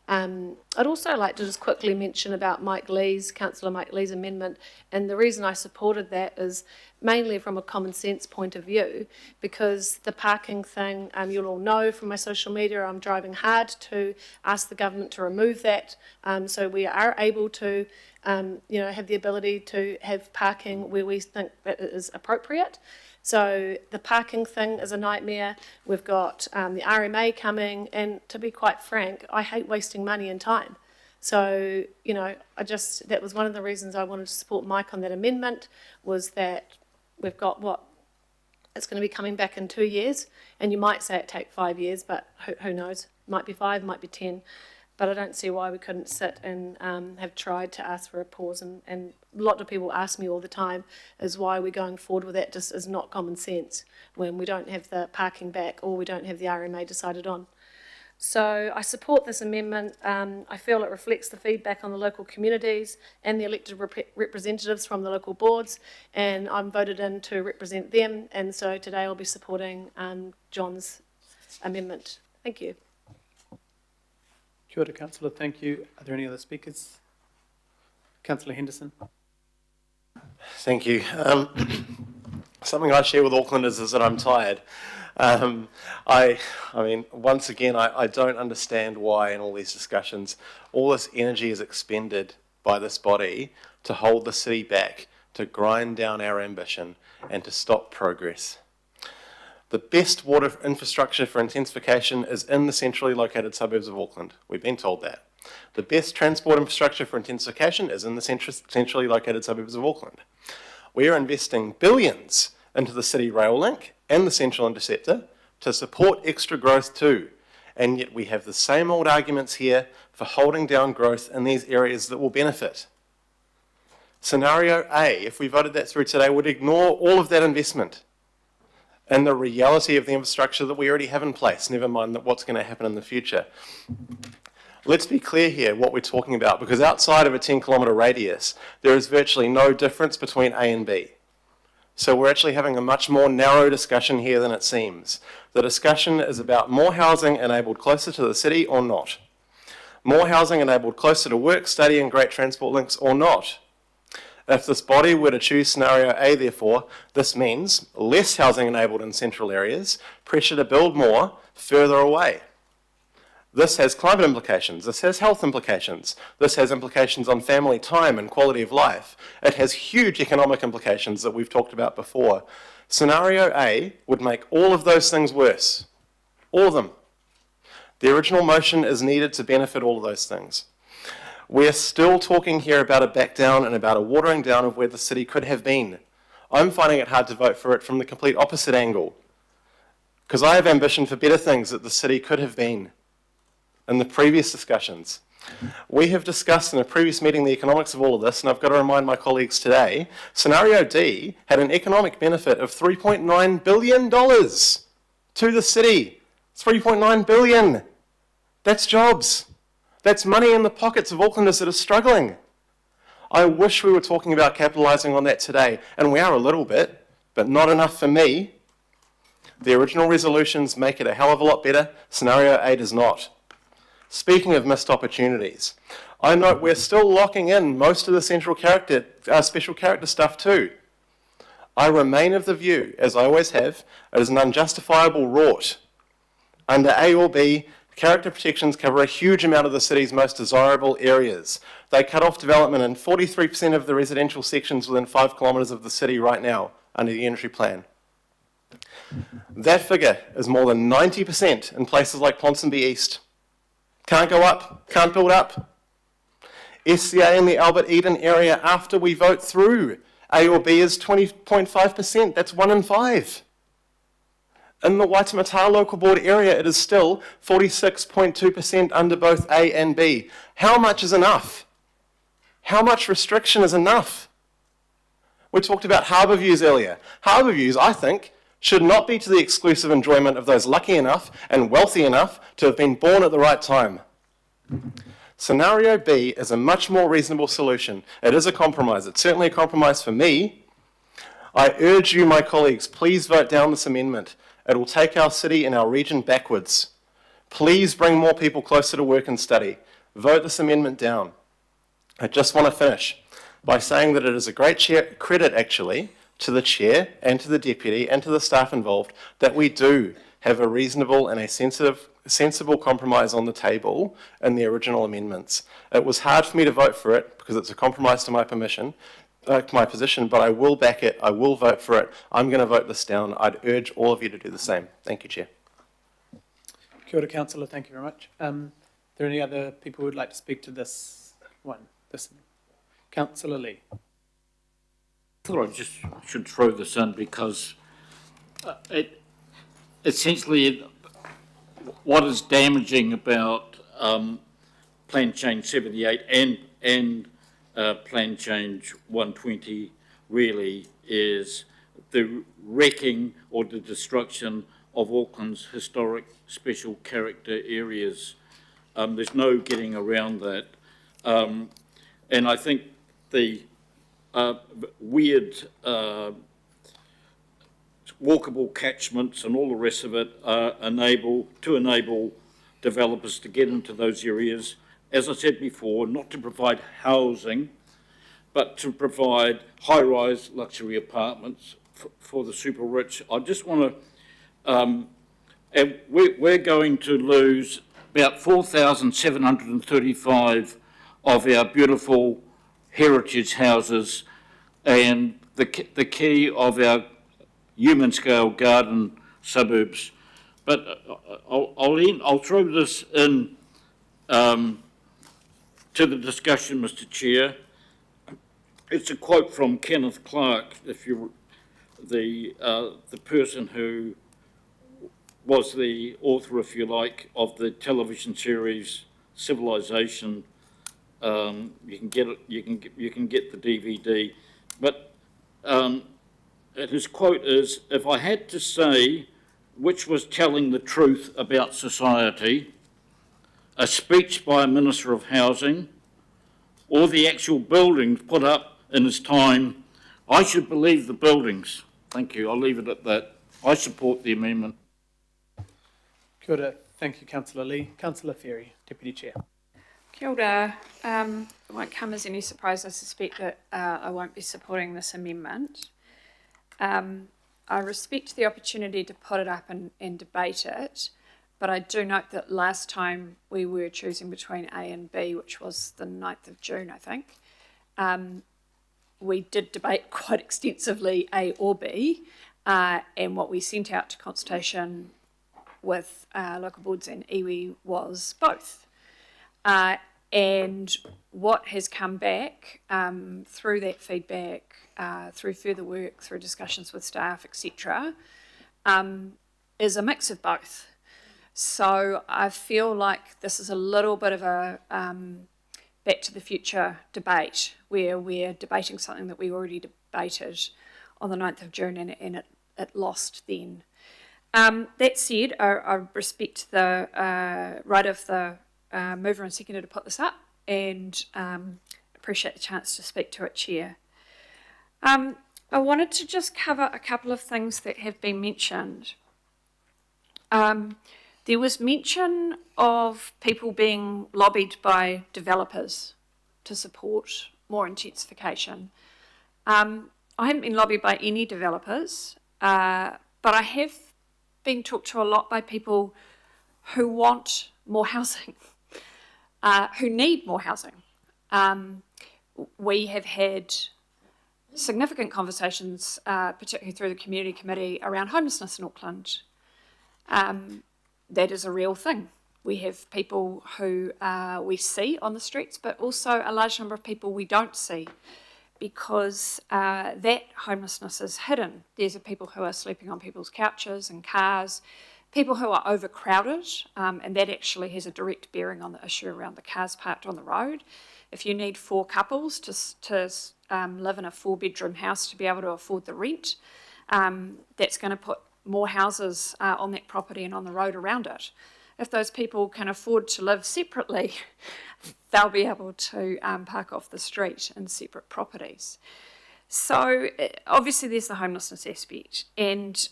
I'd also like to just quickly mention about Councillor Mike Lee's amendment, and the reason I supported that is mainly from a common sense point of view, because the parking thing, you'll all know from my social media, I'm driving hard to ask the government to remove that, so we are able to have the ability to have parking where we think that it is appropriate. So the parking thing is a nightmare. We've got the RMA coming, and to be quite frank, I hate wasting money and time. So, that was one of the reasons I wanted to support Mike on that amendment, was that we've got it's going to be coming back in 2 years, and you might say it take 5 years, but who knows? Might be 5, might be 10. But I don't see why we couldn't sit and have tried to ask for a pause. And a lot of people ask me all the time is why we're going forward with that just is not common sense when we don't have the parking back or we don't have the RMA decided on. So I support this amendment. I feel it reflects the feedback on the local communities and the elected representatives from the local boards, and I'm voted in to represent them. And so today I'll be supporting John's amendment. Thank you. Kia ora, Councillor, thank you. Are there any other speakers? Councillor Henderson. Thank you. Something I share with Aucklanders is that I'm tired. I mean, once again, I don't understand why in all these discussions, all this energy is expended by this body to hold the city back, to grind down our ambition, and to stop progress. The best water infrastructure for intensification is in the centrally located suburbs of Auckland. We've been told that. The best transport infrastructure for intensification is in the centrally located suburbs of Auckland. We are investing billions into the city rail link and the Central Interceptor to support extra growth too. And yet we have the same old arguments here for holding down growth in these areas that will benefit. Scenario A, if we voted that through today, would ignore all of that investment and the reality of the infrastructure that we already have in place, never mind what's going to happen in the future. Let's be clear here what we're talking about, because outside of a 10-kilometre radius, there is virtually no difference between A and B. So we're actually having a much more narrow discussion here than it seems. The discussion is about more housing enabled closer to the city or not. More housing enabled closer to work, study and great transport links or not. If this body were to choose scenario A, therefore, this means less housing enabled in central areas, pressure to build more further away. This has climate implications, this has health implications, this has implications on family time and quality of life. It has huge economic implications that we've talked about before. Scenario A would make all of those things worse, all of them. The original motion is needed to benefit all of those things. We're still talking here about a back down and about a watering down of where the city could have been. I'm finding it hard to vote for it from the complete opposite angle, because I have ambition for better things that the city could have been in the previous discussions. We have discussed in a previous meeting the economics of all of this, and I've got to remind my colleagues today, scenario D had an economic benefit of $3.9 billion to the city. $3.9 billion. That's jobs. That's money in the pockets of Aucklanders that are struggling. I wish we were talking about capitalising on that today, and we are a little bit, but not enough for me. The original resolutions make it a hell of a lot better. Scenario A does not. Speaking of missed opportunities, I note we're still locking in most of the special character stuff too. I remain of the view, as I always have, it is an unjustifiable rort. Under A or B, character protections cover a huge amount of the city's most desirable areas. They cut off development in 43% of the residential sections within 5 kilometres of the city right now under the entry plan. That figure is more than 90% in places like Ponsonby East. Can't go up, can't build up. SCA in the Albert Eden area after we vote through A or B is 20.5%, that's 1 in 5. In the Waitemata local board area, it is still 46.2% under both A and B. How much is enough? How much restriction is enough? We talked about harbour views earlier. Harbour views, I think, should not be to the exclusive enjoyment of those lucky enough and wealthy enough to have been born at the right time. Scenario B is a much more reasonable solution. It is a compromise. It's certainly a compromise for me. I urge you, my colleagues, please vote down this amendment. It will take our city and our region backwards. Please bring more people closer to work and study. Vote this amendment down. I just want to finish by saying that it is a great credit, actually, to the chair and to the deputy and to the staff involved that we do have a reasonable and a sensible compromise on the table in the original amendments. It was hard for me to vote for it because it's a compromise to my position, but I will back it. I will vote for it. I'm going to vote this down. I'd urge all of you to do the same. Thank you, Chair. Kia ora, Councillor. Thank you very much. Are there any other people who would like to speak to this one? Councillor Lee. I thought I just should throw this in because it essentially what is damaging about Plan Change 78 and Plan Change 120 really is the wrecking or the destruction of Auckland's historic special character areas. There's no getting around that. And I think the weird walkable catchments and all the rest of it enable developers to get into those areas, as I said before, not to provide housing, but to provide high-rise luxury apartments for the super rich. I just want to, and we're going to lose about 4,735 of our beautiful heritage houses and the key of our human scale garden suburbs. But I'll throw this in to the discussion, Mr. Chair. It's a quote from Kenneth Clark, if you the person who was the author, if you like, of the television series Civilization. You can get it. You can get the DVD, but his quote is, "If I had to say which was telling the truth about society, a speech by a Minister of Housing or the actual buildings put up in his time, I should believe the buildings." Thank you. I'll leave it at that. I support the amendment. Kia ora. Thank you, Councillor Lee. Councillor Ferry, Deputy Chair. Kia ora. It won't come as any surprise, I suspect, that I won't be supporting this amendment. I respect the opportunity to put it up and debate it, but I do note that last time we were choosing between A and B, which was the 9th of June, I think, we did debate quite extensively A or B, and what we sent out to consultation with local boards and iwi was both. And what has come back through that feedback, through further work, through discussions with staff, etc., is a mix of both. So I feel like this is a little bit of a back to the future debate where we're debating something that we already debated on the 9th of June and it lost then. That said, I respect the right of the mover and seconder to put this up and appreciate the chance to speak to it, Chair. I wanted to just cover a couple of things that have been mentioned. There was mention of people being lobbied by developers to support more intensification. I haven't been lobbied by any developers, but I have been talked to a lot by people who want more housing, who need more housing. We have had significant conversations, particularly through the community committee, around homelessness in Auckland. That is a real thing. We have people who we see on the streets, but also a large number of people we don't see because that homelessness is hidden. These are people who are sleeping on people's couches and cars, people who are overcrowded, and that actually has a direct bearing on the issue around the cars parked on the road. If you need 4 couples to live in a 4-bedroom house to be able to afford the rent, that's going to put more houses on that property and on the road around it. if those people can afford to live separately, they'll be able to park off the street in separate properties. So obviously there's the homelessness aspect, and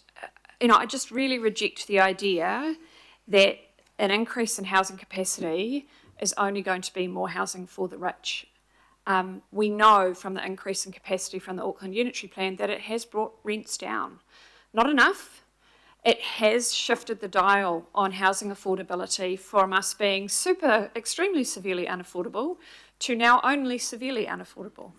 I just really reject the idea that an increase in housing capacity is only going to be more housing for the rich. We know from the increase in capacity from the Auckland Unitary Plan that it has brought rents down. Not enough. It has shifted the dial on housing affordability from us being extremely severely unaffordable to now only severely unaffordable.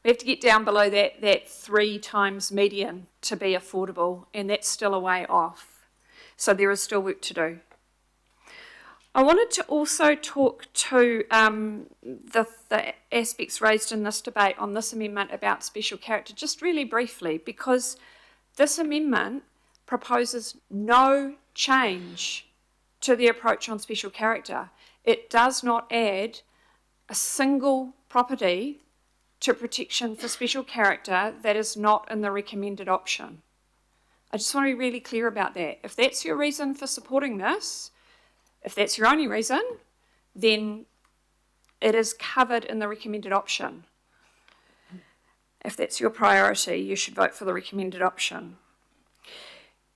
We have to get down below that 3 times median to be affordable, and that's still a way off. So there is still work to do. I wanted to also talk to the aspects raised in this debate on this amendment about special character, just really briefly, because this amendment proposes no change to the approach on special character. It does not add a single property to protection for special character that is not in the recommended option. I just want to be really clear about that. If that's your reason for supporting this, if that's your only reason, then it is covered in the recommended option. If that's your priority, you should vote for the recommended option.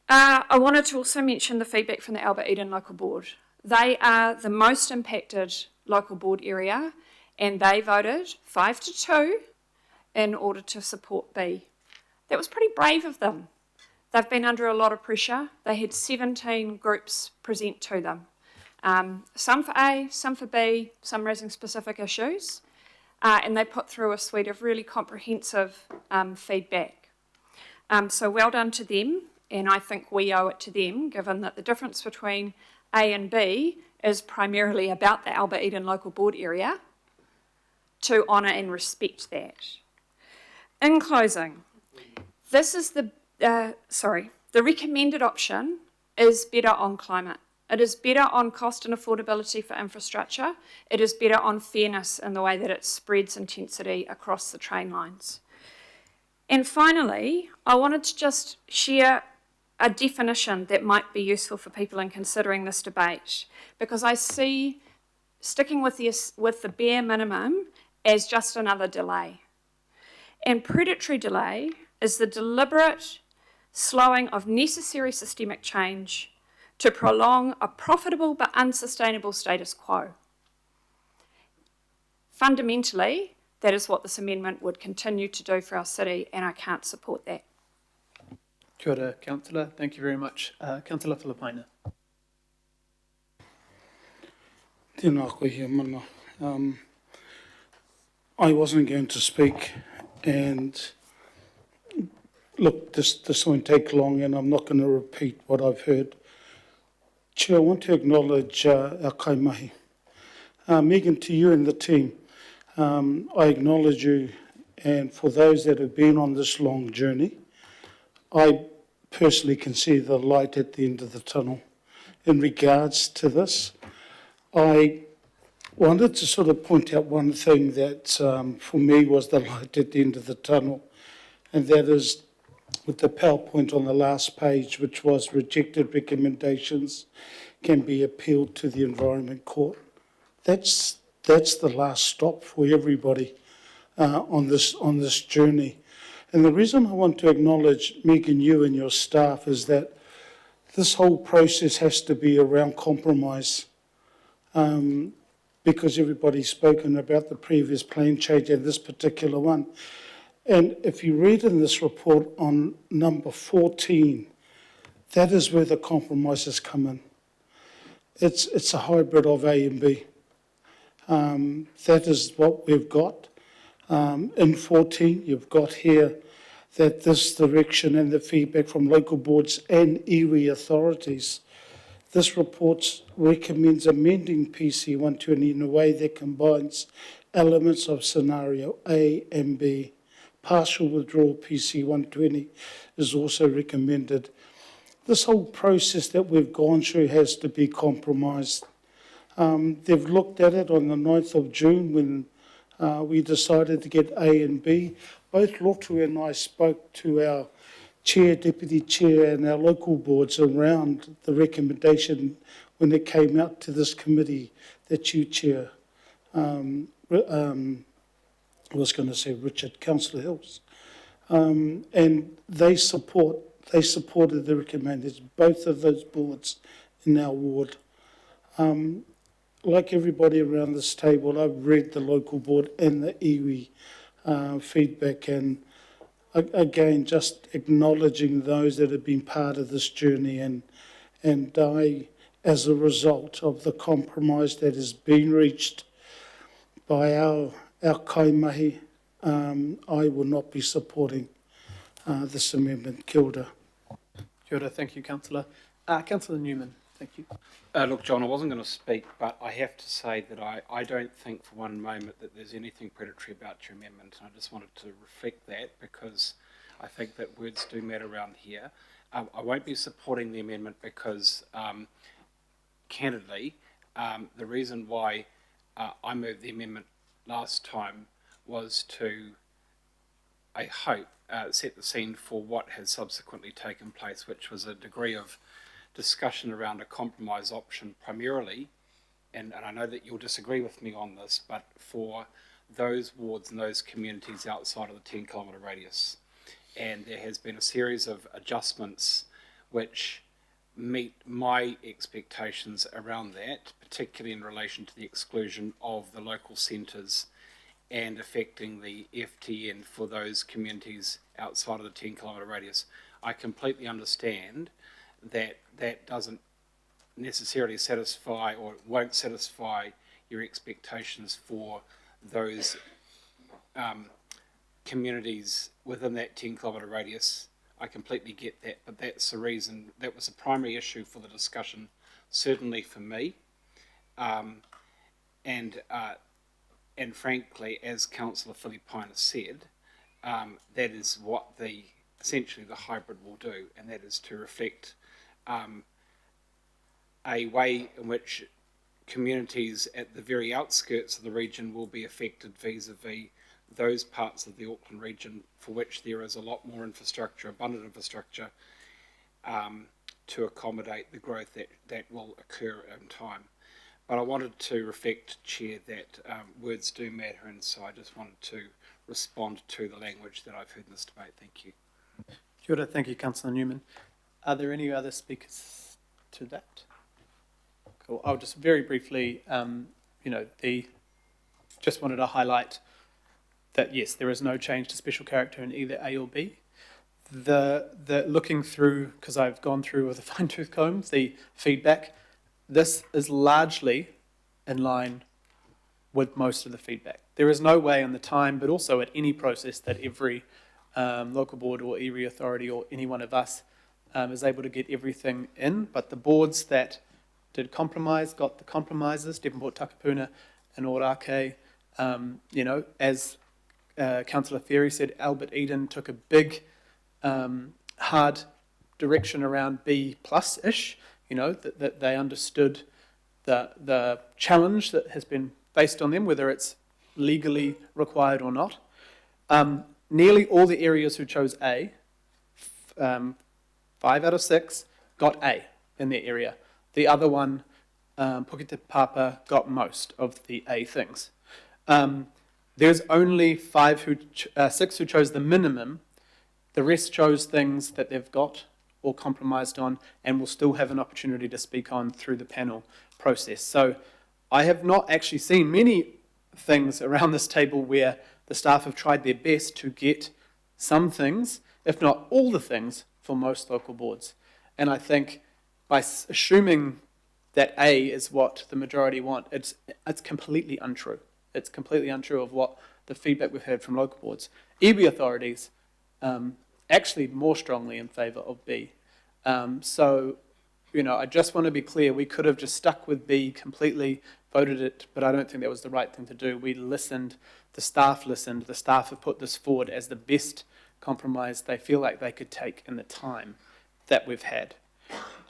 I wanted to also mention the feedback from the Albert Eden Local Board. They are the most impacted local board area, and they voted 5-2 in order to support B. That was pretty brave of them. They've been under a lot of pressure. They had 17 groups present to them. Some for A, some for B, some raising specific issues, and they put through a suite of really comprehensive feedback. So well done to them, and I think we owe it to them, given that the difference between A and B is primarily about the Albert Eden Local Board area, to honour and respect that. In closing, this is the recommended option is better on climate. It is better on cost and affordability for infrastructure. It is better on fairness in the way that it spreads intensity across the train lines. And finally, I wanted to just share a definition that might be useful for people in considering this debate, because I see sticking with the bare minimum as just another delay. And predatory delay is the deliberate slowing of necessary systemic change to prolong a profitable but unsustainable status quo. Fundamentally, that is what this amendment would continue to do for our city, and I can't support that. Kia ora, Councillor. Thank you very much. Councillor Filipaina. Tēnā koe hea mana. I wasn't going to speak, and look, this won't take long, and I'm not going to repeat what I've heard. Chair, I want to acknowledge our kaimahi. Megan, to you and the team, I acknowledge you, and for those that have been on this long journey, I personally can see the light at the end of the tunnel. In regards to this, I wanted to sort of point out one thing that for me was the light at the end of the tunnel, and that is with the PowerPoint on the last page, which was rejected recommendations can be appealed to the Environment Court. That's the last stop for everybody on this journey. And the reason I want to acknowledge, Megan, you and your staff, is that this whole process has to be around compromise, because everybody's spoken about the previous plan change and this particular one. And if you read in this report on number 14, that is where the compromises come in. It's a hybrid of A and B. That is what we've got. In 14, you've got here that this direction and the feedback from local boards and iwi authorities, this report recommends amending PC 120 in a way that combines elements of scenario A and B. Partial withdrawal PC 120 is also recommended. This whole process that we've gone through has to be compromised. They've looked at it on the 9th of June when we decided to get A and B. Both Lotu and I spoke to our chair, deputy chair, and our local boards around the recommendation when it came out to this committee that you chair. I was going to say Richard, Councillor Hills. And they supported the recommendations, both of those boards in our ward. Like everybody around this table, I've read the local board and the iwi feedback, and again, just acknowledging those that have been part of this journey, and I, as a result of the compromise that has been reached by our kaimahi, I will not be supporting this amendment. Kia ora. Kia ora, thank you, Councillor. Councillor Newman, thank you. Look, John, I wasn't going to speak, but I have to say that I don't think for one moment that there's anything predatory about your amendment. And I just wanted to reflect that because I think that words do matter around here. I won't be supporting the amendment because, candidly, the reason why I moved the amendment last time was to, I hope, set the scene for what has subsequently taken place, which was a degree of discussion around a compromise option primarily, and I know that you'll disagree with me on this, but for those wards and those communities outside of the 10-kilometre radius. And there has been a series of adjustments which meet my expectations around that, particularly in relation to the exclusion of the local centres and affecting the FTN for those communities outside of the 10-kilometre radius. I completely understand that that doesn't necessarily satisfy or won't satisfy your expectations for those communities within that 10-kilometre radius. I completely get that, but that's the reason, that was the primary issue for the discussion, certainly for me. And frankly, as Councillor Filipaina said, that is what essentially the hybrid will do, and that is to reflect a way in which communities at the very outskirts of the region will be affected vis-a-vis those parts of the Auckland region for which there is a lot more infrastructure, abundant infrastructure, to accommodate the growth that will occur in time. But I wanted to reflect, Chair, that words do matter, and so I just wanted to respond to the language that I've heard in this debate. Thank you. Kia ora, thank you, Councillor Newman. Are there any other speakers to that? Cool. I'll just very briefly, just wanted to highlight that yes, there is no change to special character in either A or B. The looking through, because I've gone through with a fine-tooth comb, the feedback, this is largely in line with most of the feedback. There is no way in the time, but also at any process, that every local board or area authority or any one of us is able to get everything in, but the boards that did compromise got the compromises, Devonport, Takapuna and Orake. As Councillor Ferry said, Albert Eden took a big hard direction around B plus-ish, that they understood the challenge that has been based on them, whether it's legally required or not. Nearly all the areas who chose A, 5 out of 6, got A in their area. The other one, Pukete Papa, got most of the A things. There's only 6 who chose the minimum. The rest chose things that they've got or compromised on and will still have an opportunity to speak on through the panel process. So I have not actually seen many things around this table where the staff have tried their best to get some things, if not all the things, for most local boards. And I think by assuming that A is what the majority want, it's completely untrue. It's completely untrue of what the feedback we've heard from local boards. iwi authorities actually more strongly in favour of B. I just want to be clear, we could have just stuck with B completely, voted it, but I don't think that was the right thing to do. We listened, the staff have put this forward as the best compromise they feel like they could take in the time that we've had.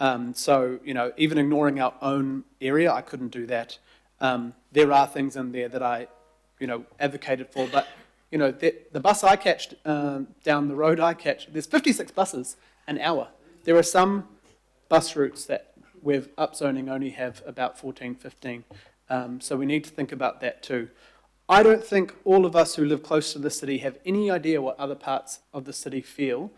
Even ignoring our own area, I couldn't do that. There are things in there that I, advocated for, but, the bus I catch, down the road I catch, there's 56 buses an hour. There are some bus routes that with upzoning only have about 14, 15. So we need to think about that too. I don't think all of us who live close to the city have any idea what other parts of the city feel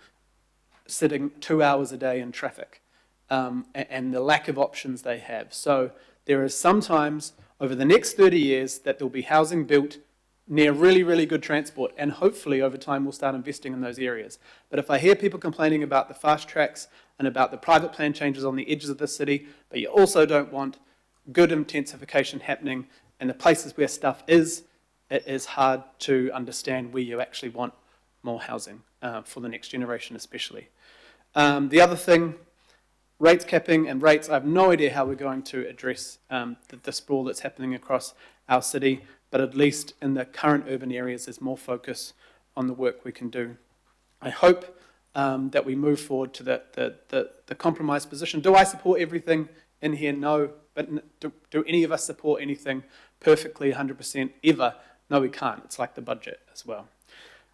sitting 2 hours a day in traffic, and the lack of options they have. So there is sometimes over the next 30 years that there'll be housing built near really, really good transport, and hopefully over time we'll start investing in those areas. But if I hear people complaining about the fast tracks and about the private plan changes on the edges of the city, but you also don't want good intensification happening in the places where stuff is, it is hard to understand where you actually want more housing for the next generation especially. The other thing, rates capping and rates, I have no idea how we're going to address the sprawl that's happening across our city, but at least in the current urban areas there's more focus on the work we can do. I hope that we move forward to the compromise position. Do I support everything in here? No. But do any of us support anything perfectly 100% ever? No, we can't. It's like the budget as well.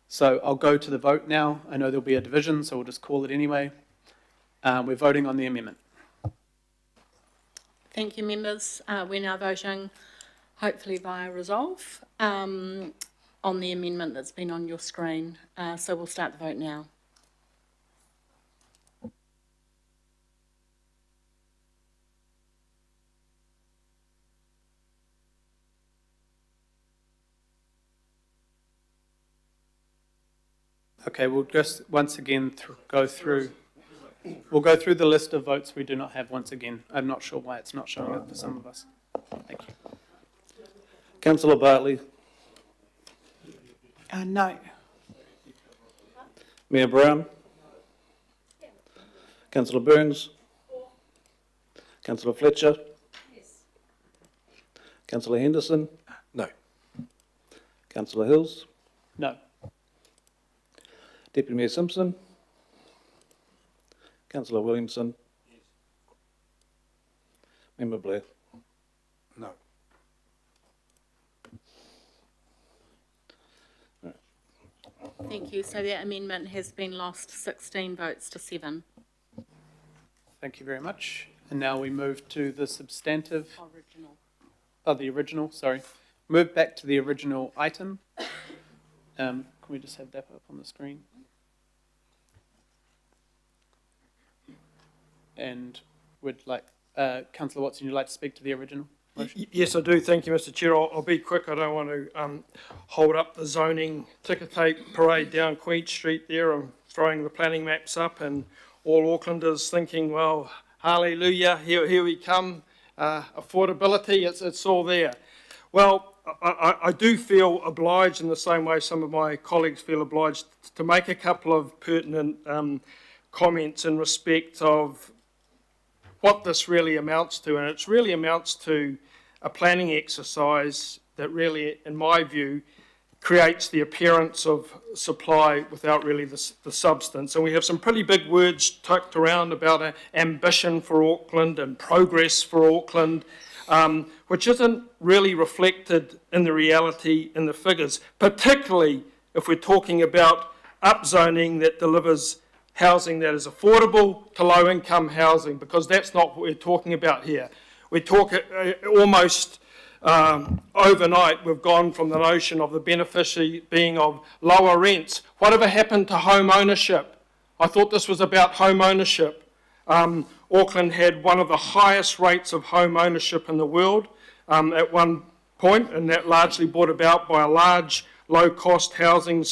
So I'll go to the vote now. I know there'll be a division, so we'll just call it anyway. We're voting on the amendment. Thank you, members. We're now voting, hopefully via resolve, on the amendment that's been on your screen. So we'll start the vote now. Okay, we'll just once again go through. We'll go through the list of votes we do not have once again. I'm not sure why it's not showing up for some of us. Thank you. Councillor Bartley. No. Mayor Brown. Councillor Burns. Councillor Fletcher. Yes. Councillor Henderson. No. Councillor Hills. No. Deputy Mayor Simpson. Councillor Williamson. Yes. Member Blair. No. Thank you. So that amendment has been lost 16 votes to 7. Thank you very much. And now we move to the substantive. Original. Oh, the original, sorry. Move back to the original item. Can we just have that up on the screen? And would like, Councillor Watson, you'd like to speak to the original motion? Yes, I do. Thank you, Mr Chair. I'll be quick. I don't want to hold up the zoning ticker tape parade down Queen Street there and throwing the planning maps up and all Aucklanders thinking, well, hallelujah, here we come. Affordability, it's all there. Well, I do feel obliged in the same way some of my colleagues feel obliged to make a couple of pertinent comments in respect of what this really amounts to. And it really amounts to a planning exercise that really, in my view, creates the appearance of supply without really the substance. And we have some pretty big words tucked around about ambition for Auckland and progress for Auckland, which isn't really reflected in the reality in the figures, particularly if we're talking about upzoning that delivers housing that is affordable to low-income housing, because that's not what we're talking about here. We talk almost overnight, we've gone from the notion of the beneficiary being of lower rents. Whatever happened to home ownership? I thought this was about home ownership. Auckland had one of the highest rates of home ownership in the world at one point, and that largely brought about by a large low-cost housing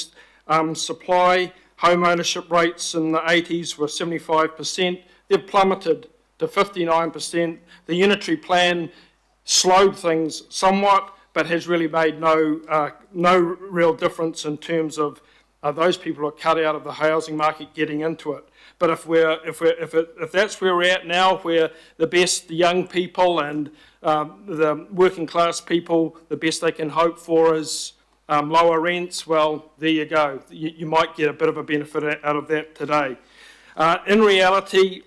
supply. Home ownership rates in the 80s were 75%. They've plummeted to 59%. The unitary plan slowed things somewhat, but has really made no real difference in terms of those people who are cut out of the housing market getting into it. But if that's where we're at now, where the best young people and the working class people, the best they can hope for is lower rents, well, there you go. You might get a bit of a benefit out of that today. In reality,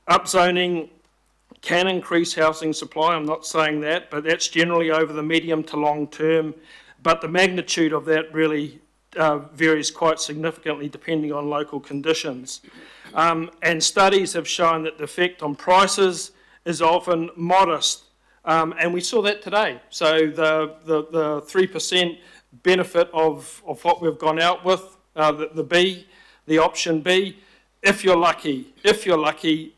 upzoning can increase housing supply. I'm not saying that, but that's generally over the medium to long term. But the magnitude of that really varies quite significantly depending on local conditions. And studies have shown that the effect on prices is often modest. And we saw that today. So the 3% benefit of what we've gone out with, the option B, if you're lucky,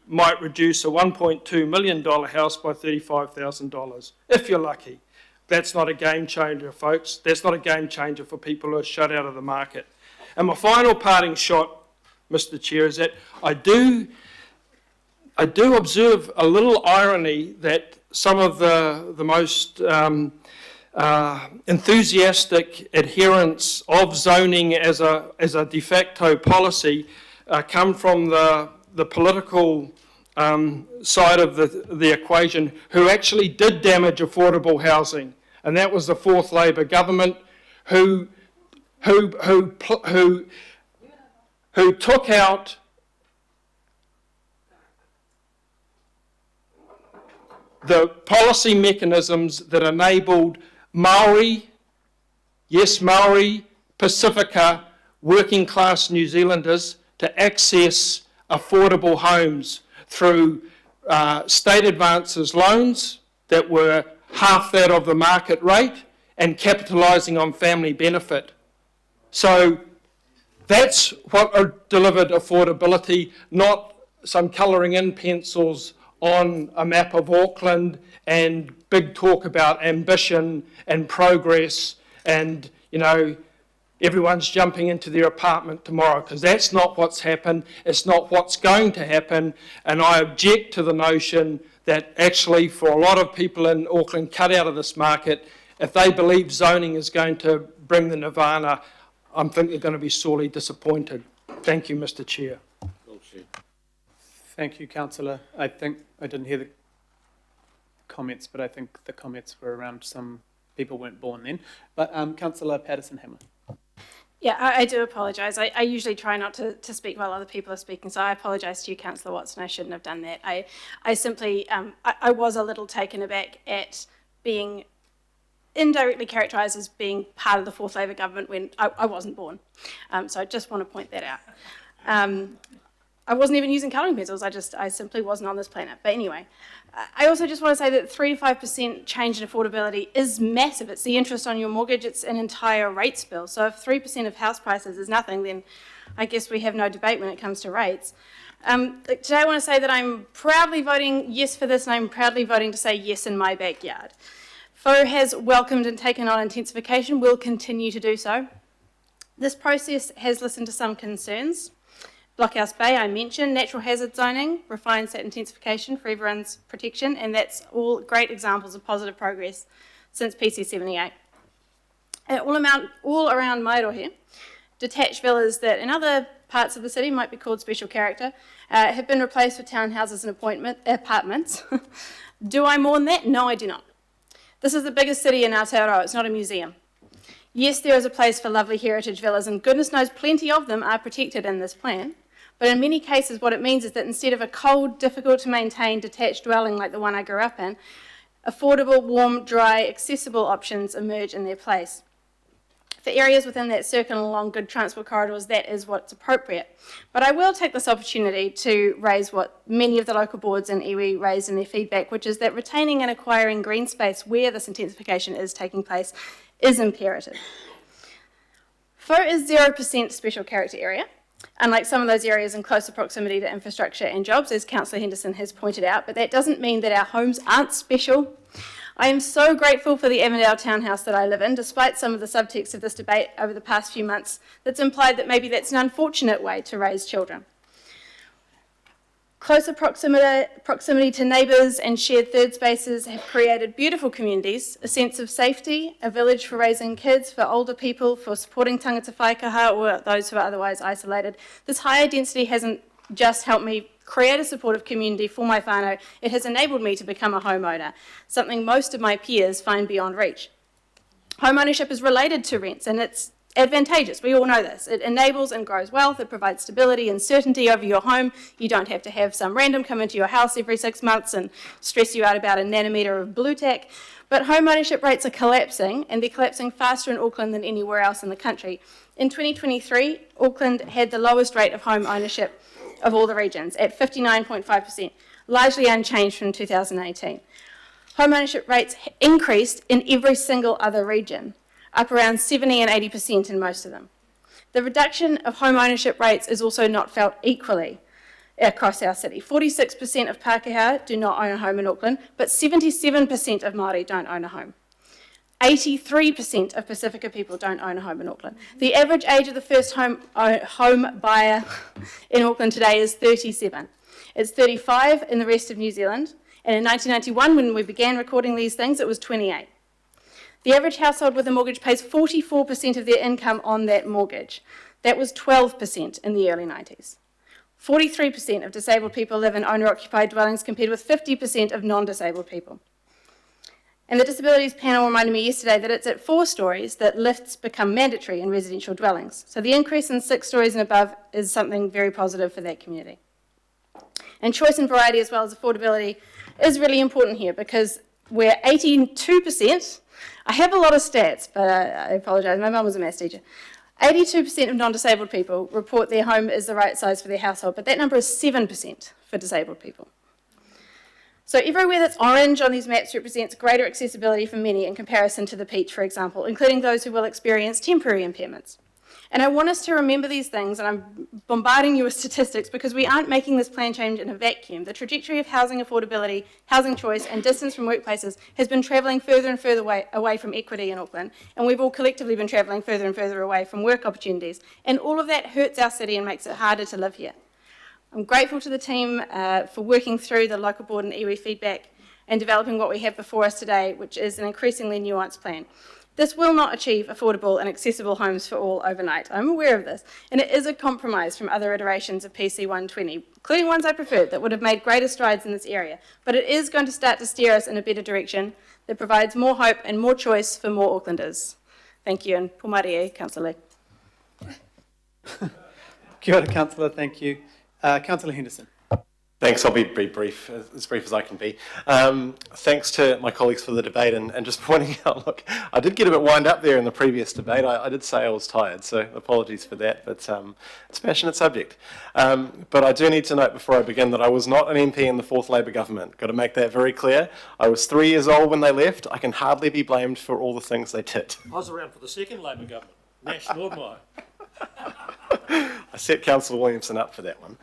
might reduce a $1.2 million house by $35,000. If you're lucky. That's not a game changer, folks. That's not a game changer for people who are shut out of the market. And my final parting shot, Mr. Chair, is that I do observe a little irony that some of the most enthusiastic adherents of zoning as a de facto policy come from the political side of the equation who actually did damage affordable housing, and that was the fourth Labor government who took out the policy mechanisms that enabled Maori, yes Maori, Pacifica, working class New Zealanders to access affordable homes through state advances loans that were half that of the market rate and capitalising on family benefit. So that's what delivered affordability, not some colouring in pencils on a map of Auckland and big talk about ambition and progress and, you know, everyone's jumping into their apartment tomorrow, because that's not what's happened, it's not what's going to happen, and I object to the notion that actually for a lot of people in Auckland cut out of this market, if they believe zoning is going to bring the nirvana, I think they're going to be sorely disappointed. Thank you, Mr. Chair. Thank you, Councillor. I think I didn't hear the comments, but I think the comments were around some people weren't born then. But Councillor Patterson-Hammer. Yeah, I do apologise. I usually try not to speak while other people are speaking, so I apologise to you, Councillor Watson. I shouldn't have done that. I simply, I was a little taken aback at being indirectly characterised as being part of the fourth Labor government when I wasn't born. So I just want to point that out. I wasn't even using colouring pencils. I simply wasn't on this planet. But anyway, I also just want to say that 3 to 5% change in affordability is massive. It's the interest on your mortgage. It's an entire rates bill. So if 3% of house prices is nothing, then I guess we have no debate when it comes to rates. Today I want to say that I'm proudly voting yes for this, and I'm proudly voting to say yes in my backyard. FO has welcomed and taken on intensification, will continue to do so. This process has listened to some concerns. Blockhouse Bay, I mentioned, natural hazard zoning, refines that intensification for everyone's protection, and that's all great examples of positive progress since PC 78. All around Mairohe, detached villas that in other parts of the city might be called special character have been replaced with townhouses and apartments. Do I mourn that? No, I do not. This is the biggest city in Aotearoa. It's not a museum. Yes, there is a place for lovely heritage villas, and goodness knows plenty of them are protected in this plan. But in many cases, what it means is that instead of a cold, difficult to maintain detached dwelling like the one I grew up in, affordable, warm, dry, accessible options emerge in their place. For areas within that circle and along good transport corridors, that is what's appropriate. But I will take this opportunity to raise what many of the local boards and iwi raised in their feedback, which is that retaining and acquiring green space where this intensification is taking place is imperative. FO is 0% special character area, unlike some of those areas in closer proximity to infrastructure and jobs, as Councillor Henderson has pointed out, but that doesn't mean that our homes aren't special. I am so grateful for the Avondale townhouse that I live in, despite some of the subtext of this debate over the past few months that's implied that maybe that's an unfortunate way to raise children. Closer proximity to neighbours and shared third spaces have created beautiful communities, a sense of safety, a village for raising kids, for older people, for supporting tangata whaikaha or those who are otherwise isolated. This higher density hasn't just helped me create a supportive community for my whānau, it has enabled me to become a homeowner, something most of my peers find beyond reach. Home ownership is related to rents, and it's advantageous. We all know this. It enables and grows wealth. It provides stability and certainty over your home. You don't have to have some random come into your house every 6 months and stress you out about a nanometre of blue tack. But home ownership rates are collapsing, and they're collapsing faster in Auckland than anywhere else in the country. In 2023, Auckland had the lowest rate of home ownership of all the regions at 59.5%, largely unchanged from 2018. Home ownership rates increased in every single other region, up around 70 and 80% in most of them. The reduction of home ownership rates is also not felt equally across our city. 46% of Pākehā do not own a home in Auckland, but 77% of Māori don't own a home. 83% of Pacifica people don't own a home in Auckland. The average age of the first home buyer in Auckland today is 37. It's 35 in the rest of New Zealand, and in 1991, when we began recording these things, it was 28. The average household with a mortgage pays 44% of their income on that mortgage. That was 12% in the early 90s. 43% of disabled people live in owner-occupied dwellings compared with 50% of non-disabled people. And the Disabilities panel reminded me yesterday that it's at 4 stories that lifts become mandatory in residential dwellings. So the increase in 6 stories and above is something very positive for that community. And choice and variety as well as affordability is really important here because we're 82%. I have a lot of stats, but I apologise, my mum was a maths teacher. 82% of non-disabled people report their home is the right size for their household, but that number is 7% for disabled people. So everywhere that's orange on these maps represents greater accessibility for many in comparison to the peach, for example, including those who will experience temporary impairments. And I want us to remember these things, and I'm bombarding you with statistics because we aren't making this plan change in a vacuum. The trajectory of housing affordability, housing choice, and distance from workplaces has been travelling further and further away from equity in Auckland, and we've all collectively been travelling further and further away from work opportunities. And all of that hurts our city and makes it harder to live here. I'm grateful to the team for working through the local board and iwi feedback and developing what we have before us today, which is an increasingly nuanced plan. This will not achieve affordable and accessible homes for all overnight. I'm aware of this, and it is a compromise from other iterations of PC 120, including ones I preferred that would have made greater strides in this area. But it is going to start to steer us in a better direction that provides more hope and more choice for more Aucklanders. Thank you, and pōmare e, Councillor. Kia ora, Councillor, thank you. Councillor Henderson. Thanks, I'll be brief as I can be. Thanks to my colleagues for the debate and just pointing out, look, I did get a bit wind up there in the previous debate. I did say I was tired, so apologies for that, but it's a passionate subject. But I do need to note before I begin that I was not an MP in the 4th Labour government. Got to make that very clear. I was 3 years old when they left. I can hardly be blamed for all the things they did. I was around for the 2nd Labour government, National Mai. I set Councillor Williamson up for that one.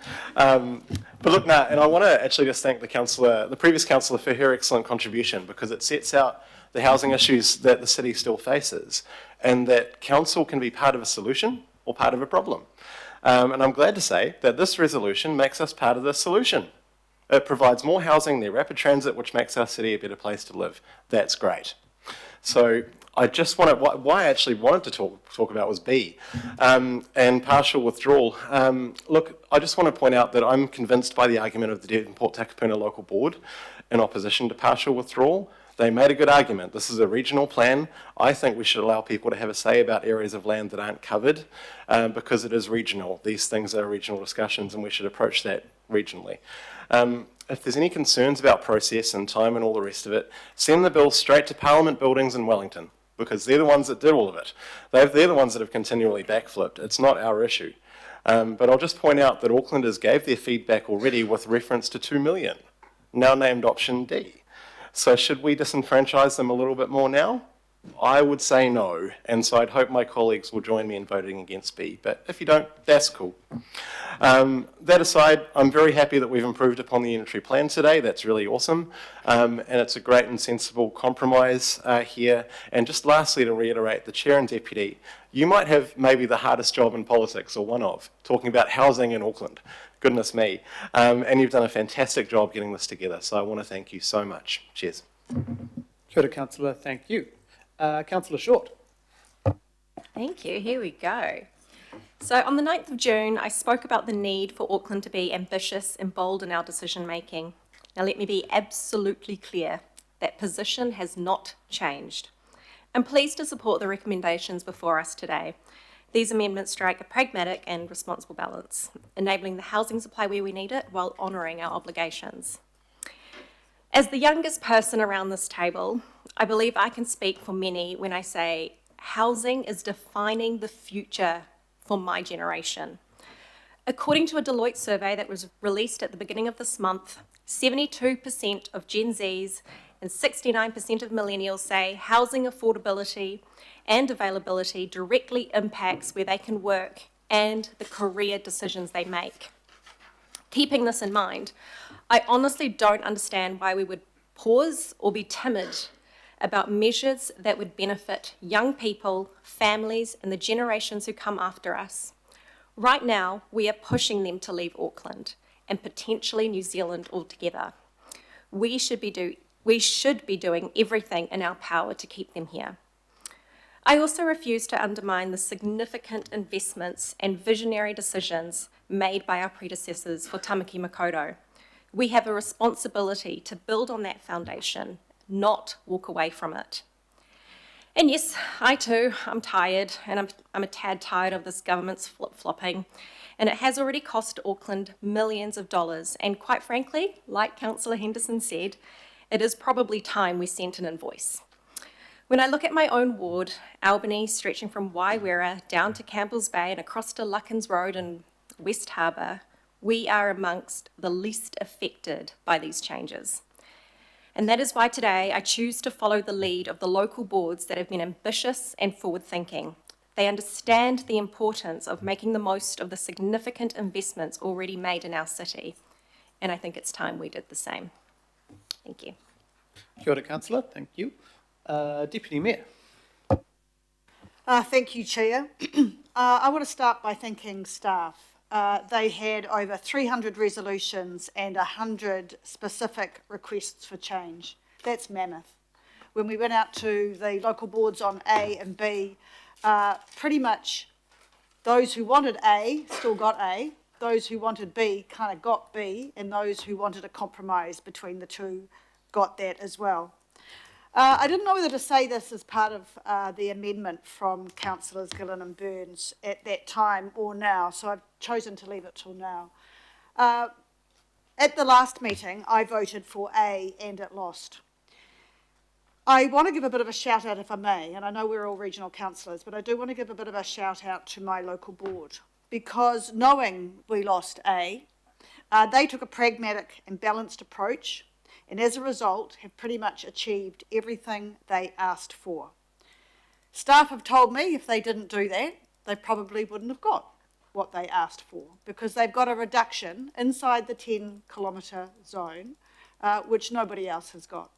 But look, and I want to actually just thank the previous councillor for her excellent contribution because it sets out the housing issues that the city still faces and that council can be part of a solution or part of a problem. And I'm glad to say that this resolution makes us part of the solution. It provides more housing near rapid transit, which makes our city a better place to live. That's great. So I just wanted, why I actually wanted to talk about was B, and partial withdrawal. Look, I just want to point out that I'm convinced by the argument of the Devonport Takapuna local board in opposition to partial withdrawal. They made a good argument. This is a regional plan. I think we should allow people to have a say about areas of land that aren't covered because it is regional. These things are regional discussions and we should approach that regionally. If there's any concerns about process and time and all the rest of it, send the bill straight to Parliament buildings in Wellington because they're the ones that did all of it. They're the ones that have continually backflipped. It's not our issue. But I'll just point out that Aucklanders gave their feedback already with reference to 2 million, now named option D. So should we disenfranchise them a little bit more now? I would say no, and so I'd hope my colleagues will join me in voting against B, but if you don't, that's cool. That aside, I'm very happy that we've improved upon the unitary plan today. That's really awesome, and it's a great and sensible compromise here. And just lastly, to reiterate, the Chair and Deputy, you might have maybe the hardest job in politics, or one of, talking about housing in Auckland. Goodness me. And you've done a fantastic job getting this together, so I want to thank you so much. Cheers. Kia ora, Councillor, thank you. Councillor Short. Thank you. Here we go. So on the 9th of June, I spoke about the need for Auckland to be ambitious and bold in our decision making. Now let me be absolutely clear. That position has not changed. I'm pleased to support the recommendations before us today. These amendments strike a pragmatic and responsible balance, enabling the housing supply where we need it while honouring our obligations. As the youngest person around this table, I believe I can speak for many when I say housing is defining the future for my generation. According to a Deloitte survey that was released at the beginning of this month, 72% of Gen Zs and 69% of millennials say housing affordability and availability directly impacts where they can work and the career decisions they make. Keeping this in mind, I honestly don't understand why we would pause or be timid about measures that would benefit young people, families, and the generations who come after us. Right now, we are pushing them to leave Auckland and potentially New Zealand altogether. We should be doing everything in our power to keep them here. I also refuse to undermine the significant investments and visionary decisions made by our predecessors for Tamaki Makaurau. We have a responsibility to build on that foundation, not walk away from it. And yes, I too, I'm tired, and I'm a tad tired of this government's flip-flopping, and it has already cost Auckland millions of dollars, and quite frankly, like Councillor Henderson said, it is probably time we sent an invoice. When I look at my own ward, Albany, stretching from Waiwera down to Campbell's Bay and across to Luckens Road and West Harbour, we are amongst the least affected by these changes. And that is why today I choose to follow the lead of the local boards that have been ambitious and forward-thinking. They understand the importance of making the most of the significant investments already made in our city. And I think it's time we did the same. Thank you. Kia ora, Councillor. Thank you. Deputy Mayor. Thank you, Chair. I want to start by thanking staff. They had over 300 resolutions and 100 specific requests for change. That's mammoth. When we went out to the local boards on A and B, pretty much those who wanted A still got A, those who wanted B kind of got B, and those who wanted a compromise between the two got that as well. I didn't know whether to say this as part of the amendment from Councillors Gillen and Burns at that time or now, so I've chosen to leave it till now. At the last meeting, I voted for A and it lost. I want to give a bit of a shout out, if I may, and I know we're all regional councillors, but I do want to give a bit of a shout out to my local board, because knowing we lost A, they took a pragmatic and balanced approach, and as a result have pretty much achieved everything they asked for. Staff have told me if they didn't do that, they probably wouldn't have got what they asked for, because they've got a reduction inside the 10-kilometre zone, which nobody else has got.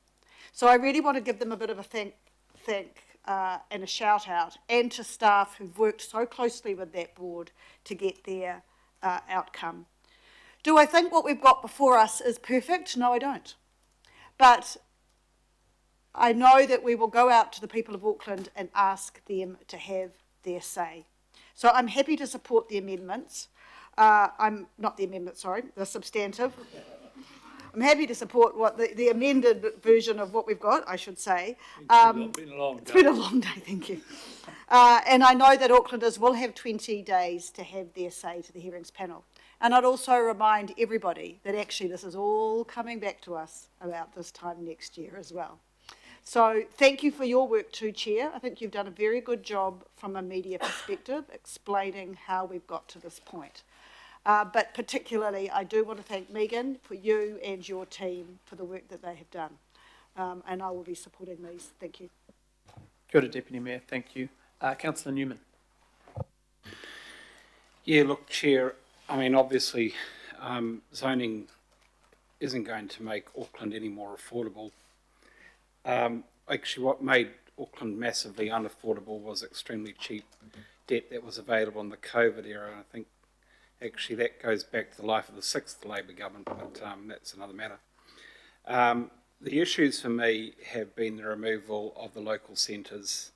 So I really want to give them a bit of a thank and a shout out, and to staff who've worked so closely with that board to get their outcome. Do I think what we've got before us is perfect? No, I don't. But I know that we will go out to the people of Auckland and ask them to have their say. So I'm happy to support the amendments. The substantive. I'm happy to support what the amended version of what we've got, I should say. It's been a long day. It's been a long day, thank you. And I know that Aucklanders will have 20 days to have their say to the hearings panel. And I'd also remind everybody that actually this is all coming back to us about this time next year as well. So thank you for your work too, Chair. I think you've done a very good job from a media perspective explaining how we've got to this point. But particularly, I do want to thank Megan for you and your team for the work that they have done. And I will be supporting these. Thank you. Kia ora, Deputy Mayor. Thank you. Councillor Newman. Yeah, look, Chair, I mean, obviously, zoning isn't going to make Auckland any more affordable. Actually, what made Auckland massively unaffordable was extremely cheap debt that was available in the COVID era. And I think actually that goes back to the life of the 6th Labor government, but that's another matter. The issues for me have been the removal of the local centres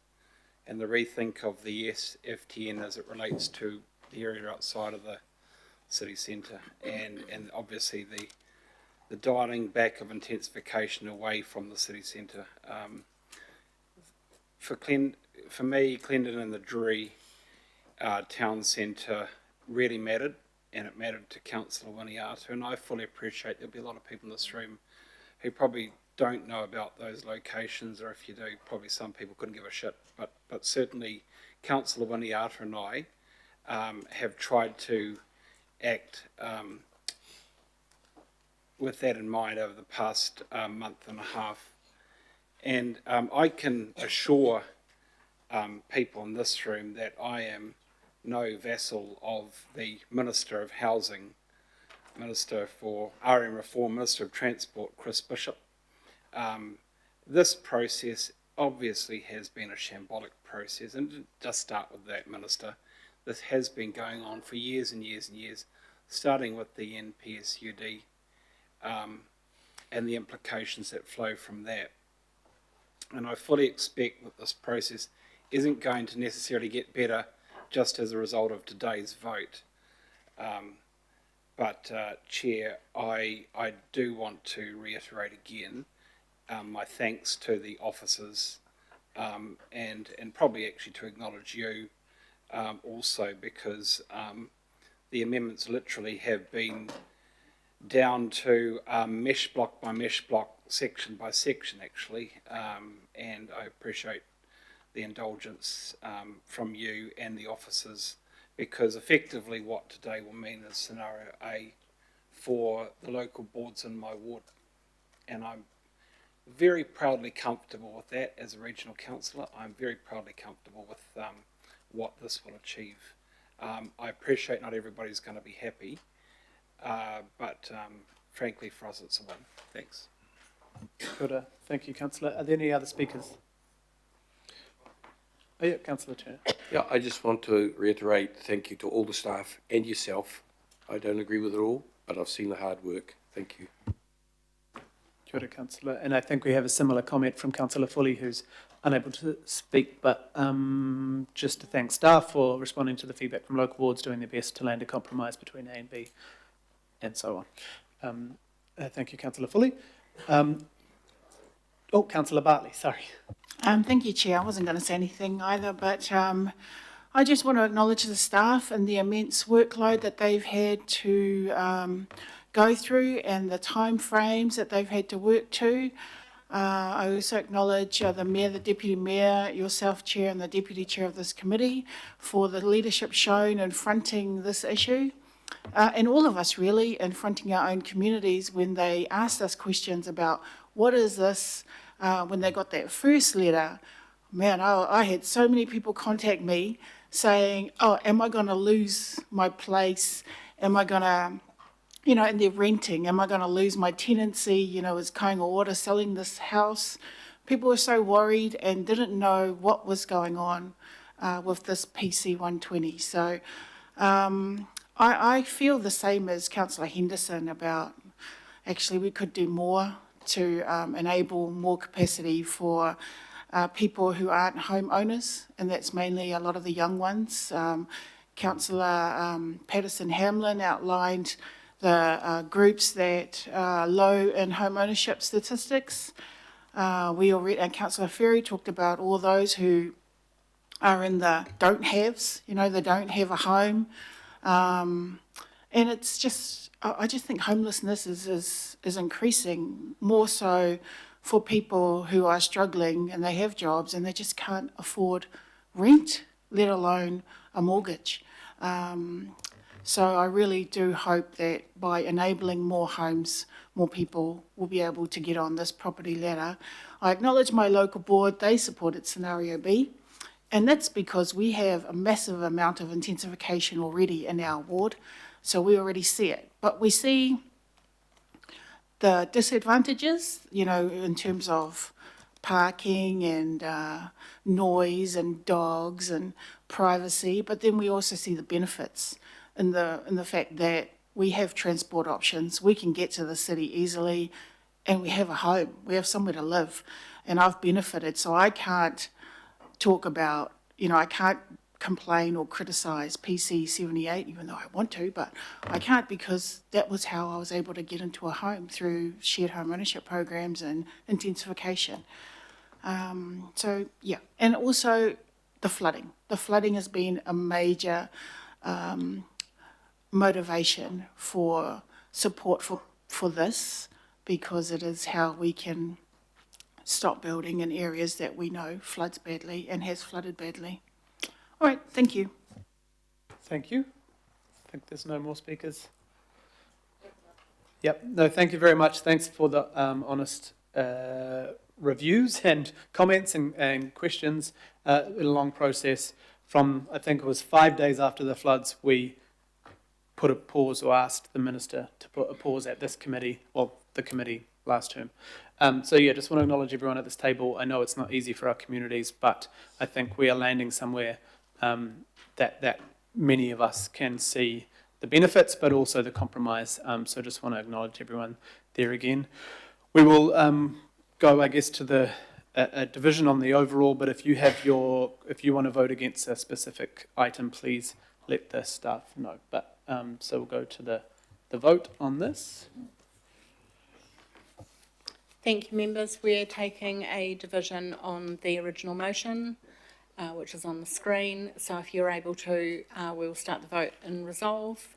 and the rethink of the SFTN as it relates to the area outside of the city centre, and obviously the dialing back of intensification away from the city centre. for me, Clendon and the Drury town centre really mattered, and it mattered to Councillor Winiata, and I fully appreciate there'll be a lot of people in this room who probably don't know about those locations, or if you do, probably some people couldn't give a shit, but certainly Councillor Winiata and I have tried to act with that in mind over the past month and a half. And I can assure people in this room that I am no vassal of the Minister of Housing, Minister for RM Reform, Minister of Transport, Chris Bishop. This process obviously has been a shambolic process, and just start with that, Minister. This has been going on for years and years and years, starting with the NPSUD and the implications that flow from that. And I fully expect that this process isn't going to necessarily get better just as a result of today's vote. Chair, I do want to reiterate again my thanks to the officers and probably actually to acknowledge you also, because the amendments literally have been down to mesh block by mesh block, section by section actually, and I appreciate the indulgence from you and the officers, because effectively what today will mean is scenario A for the local boards in my ward, and I'm very proudly comfortable with that as a regional councillor. I'm very proudly comfortable with what this will achieve. I appreciate not everybody's going to be happy, but frankly for us it's a win. Thanks. Kia ora. Thank you, Councillor. Are there any other speakers? Oh, yeah, Councillor Turner. Yeah, I just want to reiterate thank you to all the staff and yourself. I don't agree with it all, but I've seen the hard work. Thank you. Kia ora, Councillor. And I think we have a similar comment from Councillor Foley, who's unable to speak, but just to thank staff for responding to the feedback from local boards, doing their best to land a compromise between A and B, and so on. Thank you, Councillor Foley. Councillor Bartley, sorry. Thank you, Chair. I wasn't going to say anything either, but I just want to acknowledge the staff and the immense workload that they've had to go through and the time frames that they've had to work to. I also acknowledge the Mayor, the Deputy Mayor, yourself, Chair, and the Deputy Chair of this committee for the leadership shown in fronting this issue. And all of us really in fronting our own communities when they asked us questions about what is this, when they got that first letter. Man, I had so many people contact me saying, oh, am I going to lose my place? Am I going to, and they're renting, am I going to lose my tenancy? Is Kainga Ora selling this house? People were so worried and didn't know what was going on with this PC 120. So I feel the same as Councillor Henderson about actually we could do more to enable more capacity for people who aren't homeowners, and that's mainly a lot of the young ones. Councillor Patterson-Hamlin outlined the groups that are low in home ownership statistics. And Councillor Ferry talked about all those who are in the don't haves, they don't have a home. And it's just, I just think homelessness is increasing more so for people who are struggling and they have jobs and they just can't afford rent, let alone a mortgage. So I really do hope that by enabling more homes, more people will be able to get on this property ladder. I acknowledge my local board, they supported scenario B, and that's because we have a massive amount of intensification already in our ward, so we already see it. But we see the disadvantages, in terms of parking and noise and dogs and privacy, but then we also see the benefits in the fact that we have transport options, we can get to the city easily, and we have a home, we have somewhere to live, and I've benefited. So I can't talk about, I can't complain or criticise PC 78, even though I want to, but I can't, because that was how I was able to get into a home through shared home ownership programs and intensification. So, yeah, and also the flooding. The flooding has been a major motivation for support for this, because it is how we can stop building in areas that we know floods badly and has flooded badly. All right, thank you. Thank you. I think there's no more speakers. Yep, no, thank you very much. Thanks for the honest reviews and comments and questions. A long process from, I think it was 5 days after the floods, we put a pause, or asked the minister to put a pause at this committee, well, the committee last term. So yeah, just want to acknowledge everyone at this table. I know it's not easy for our communities, but I think we are landing somewhere that many of us can see the benefits, but also the compromise. So just want to acknowledge everyone there again. We will go, I guess, to a division on the overall, but if you want to vote against a specific item, please let the staff know. But so we'll go to the vote on this. Thank you, members. We're taking a division on the original motion, which is on the screen. So if you're able to, we will start the vote in resolve,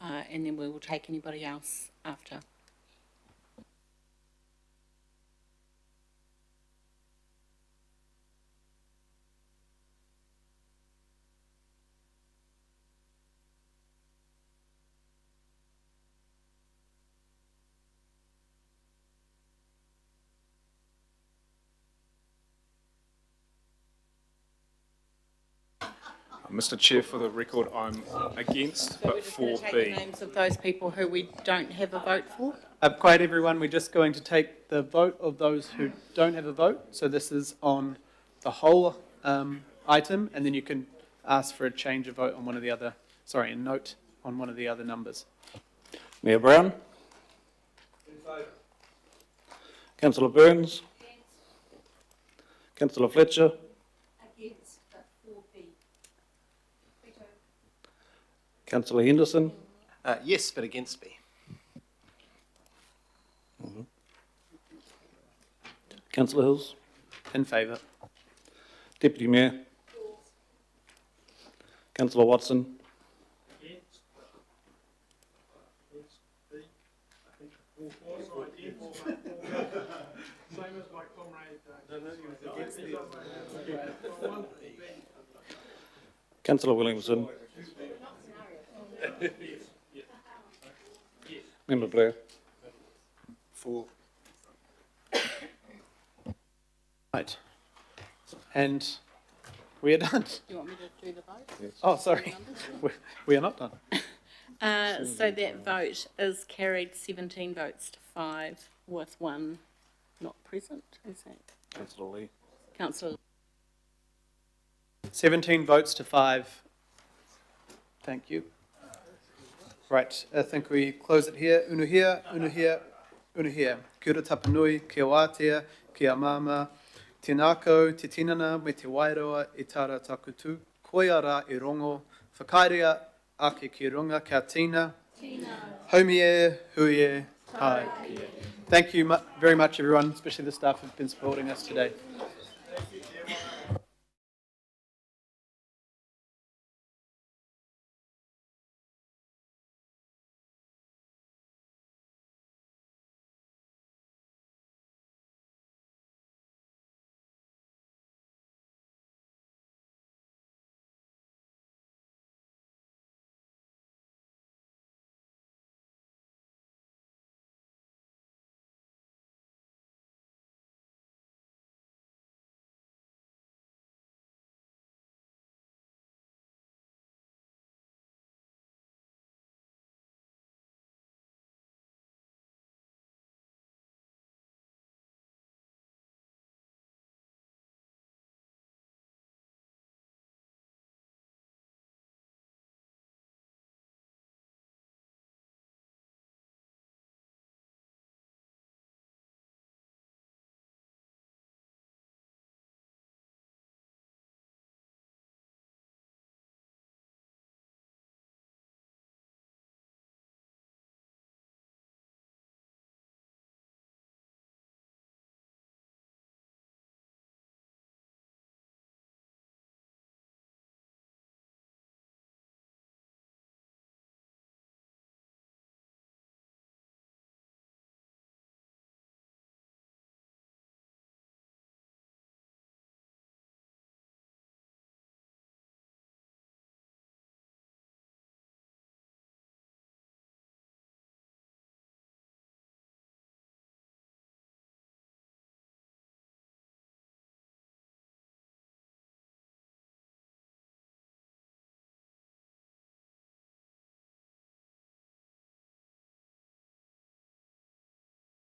and then we will take anybody else after. Mr. Chair, for the record, I'm against, So we're but just going for to take the B. names of those people who we don't have a vote for. Quiet everyone, we're just going to take the vote of those who don't have a vote. So this is on the whole item, and then you can ask for a change of vote on one of the other, a note on one of the other numbers. Mayor Brown? Councillor Burns? Councillor Fletcher? Against, but for B. Councillor Henderson? Yes, but against B. Councillor Hills? In favour. Deputy Mayor? Councillor Watson? Councillor Williamson? Member Blair? For. Right. And we are done. Do you want me to do the vote? Yes. Oh, sorry. We are not done. So that vote is carried 17 votes to 5 with 1 not present. Is that Councillor Lee? Councillor? 17 votes to 5. Thank you. Right, I think we close it here. Unuhia, unuhia, unuhia. Kia ora tapanui, kia wātea, kia mama, tinako, te tinana, me te wairoa, e tara takutu, koia rā e rongo, whakairea ake ki runga, kia tina, homie, huie, hai. Thank you very much, everyone, especially the staff who've been supporting us today.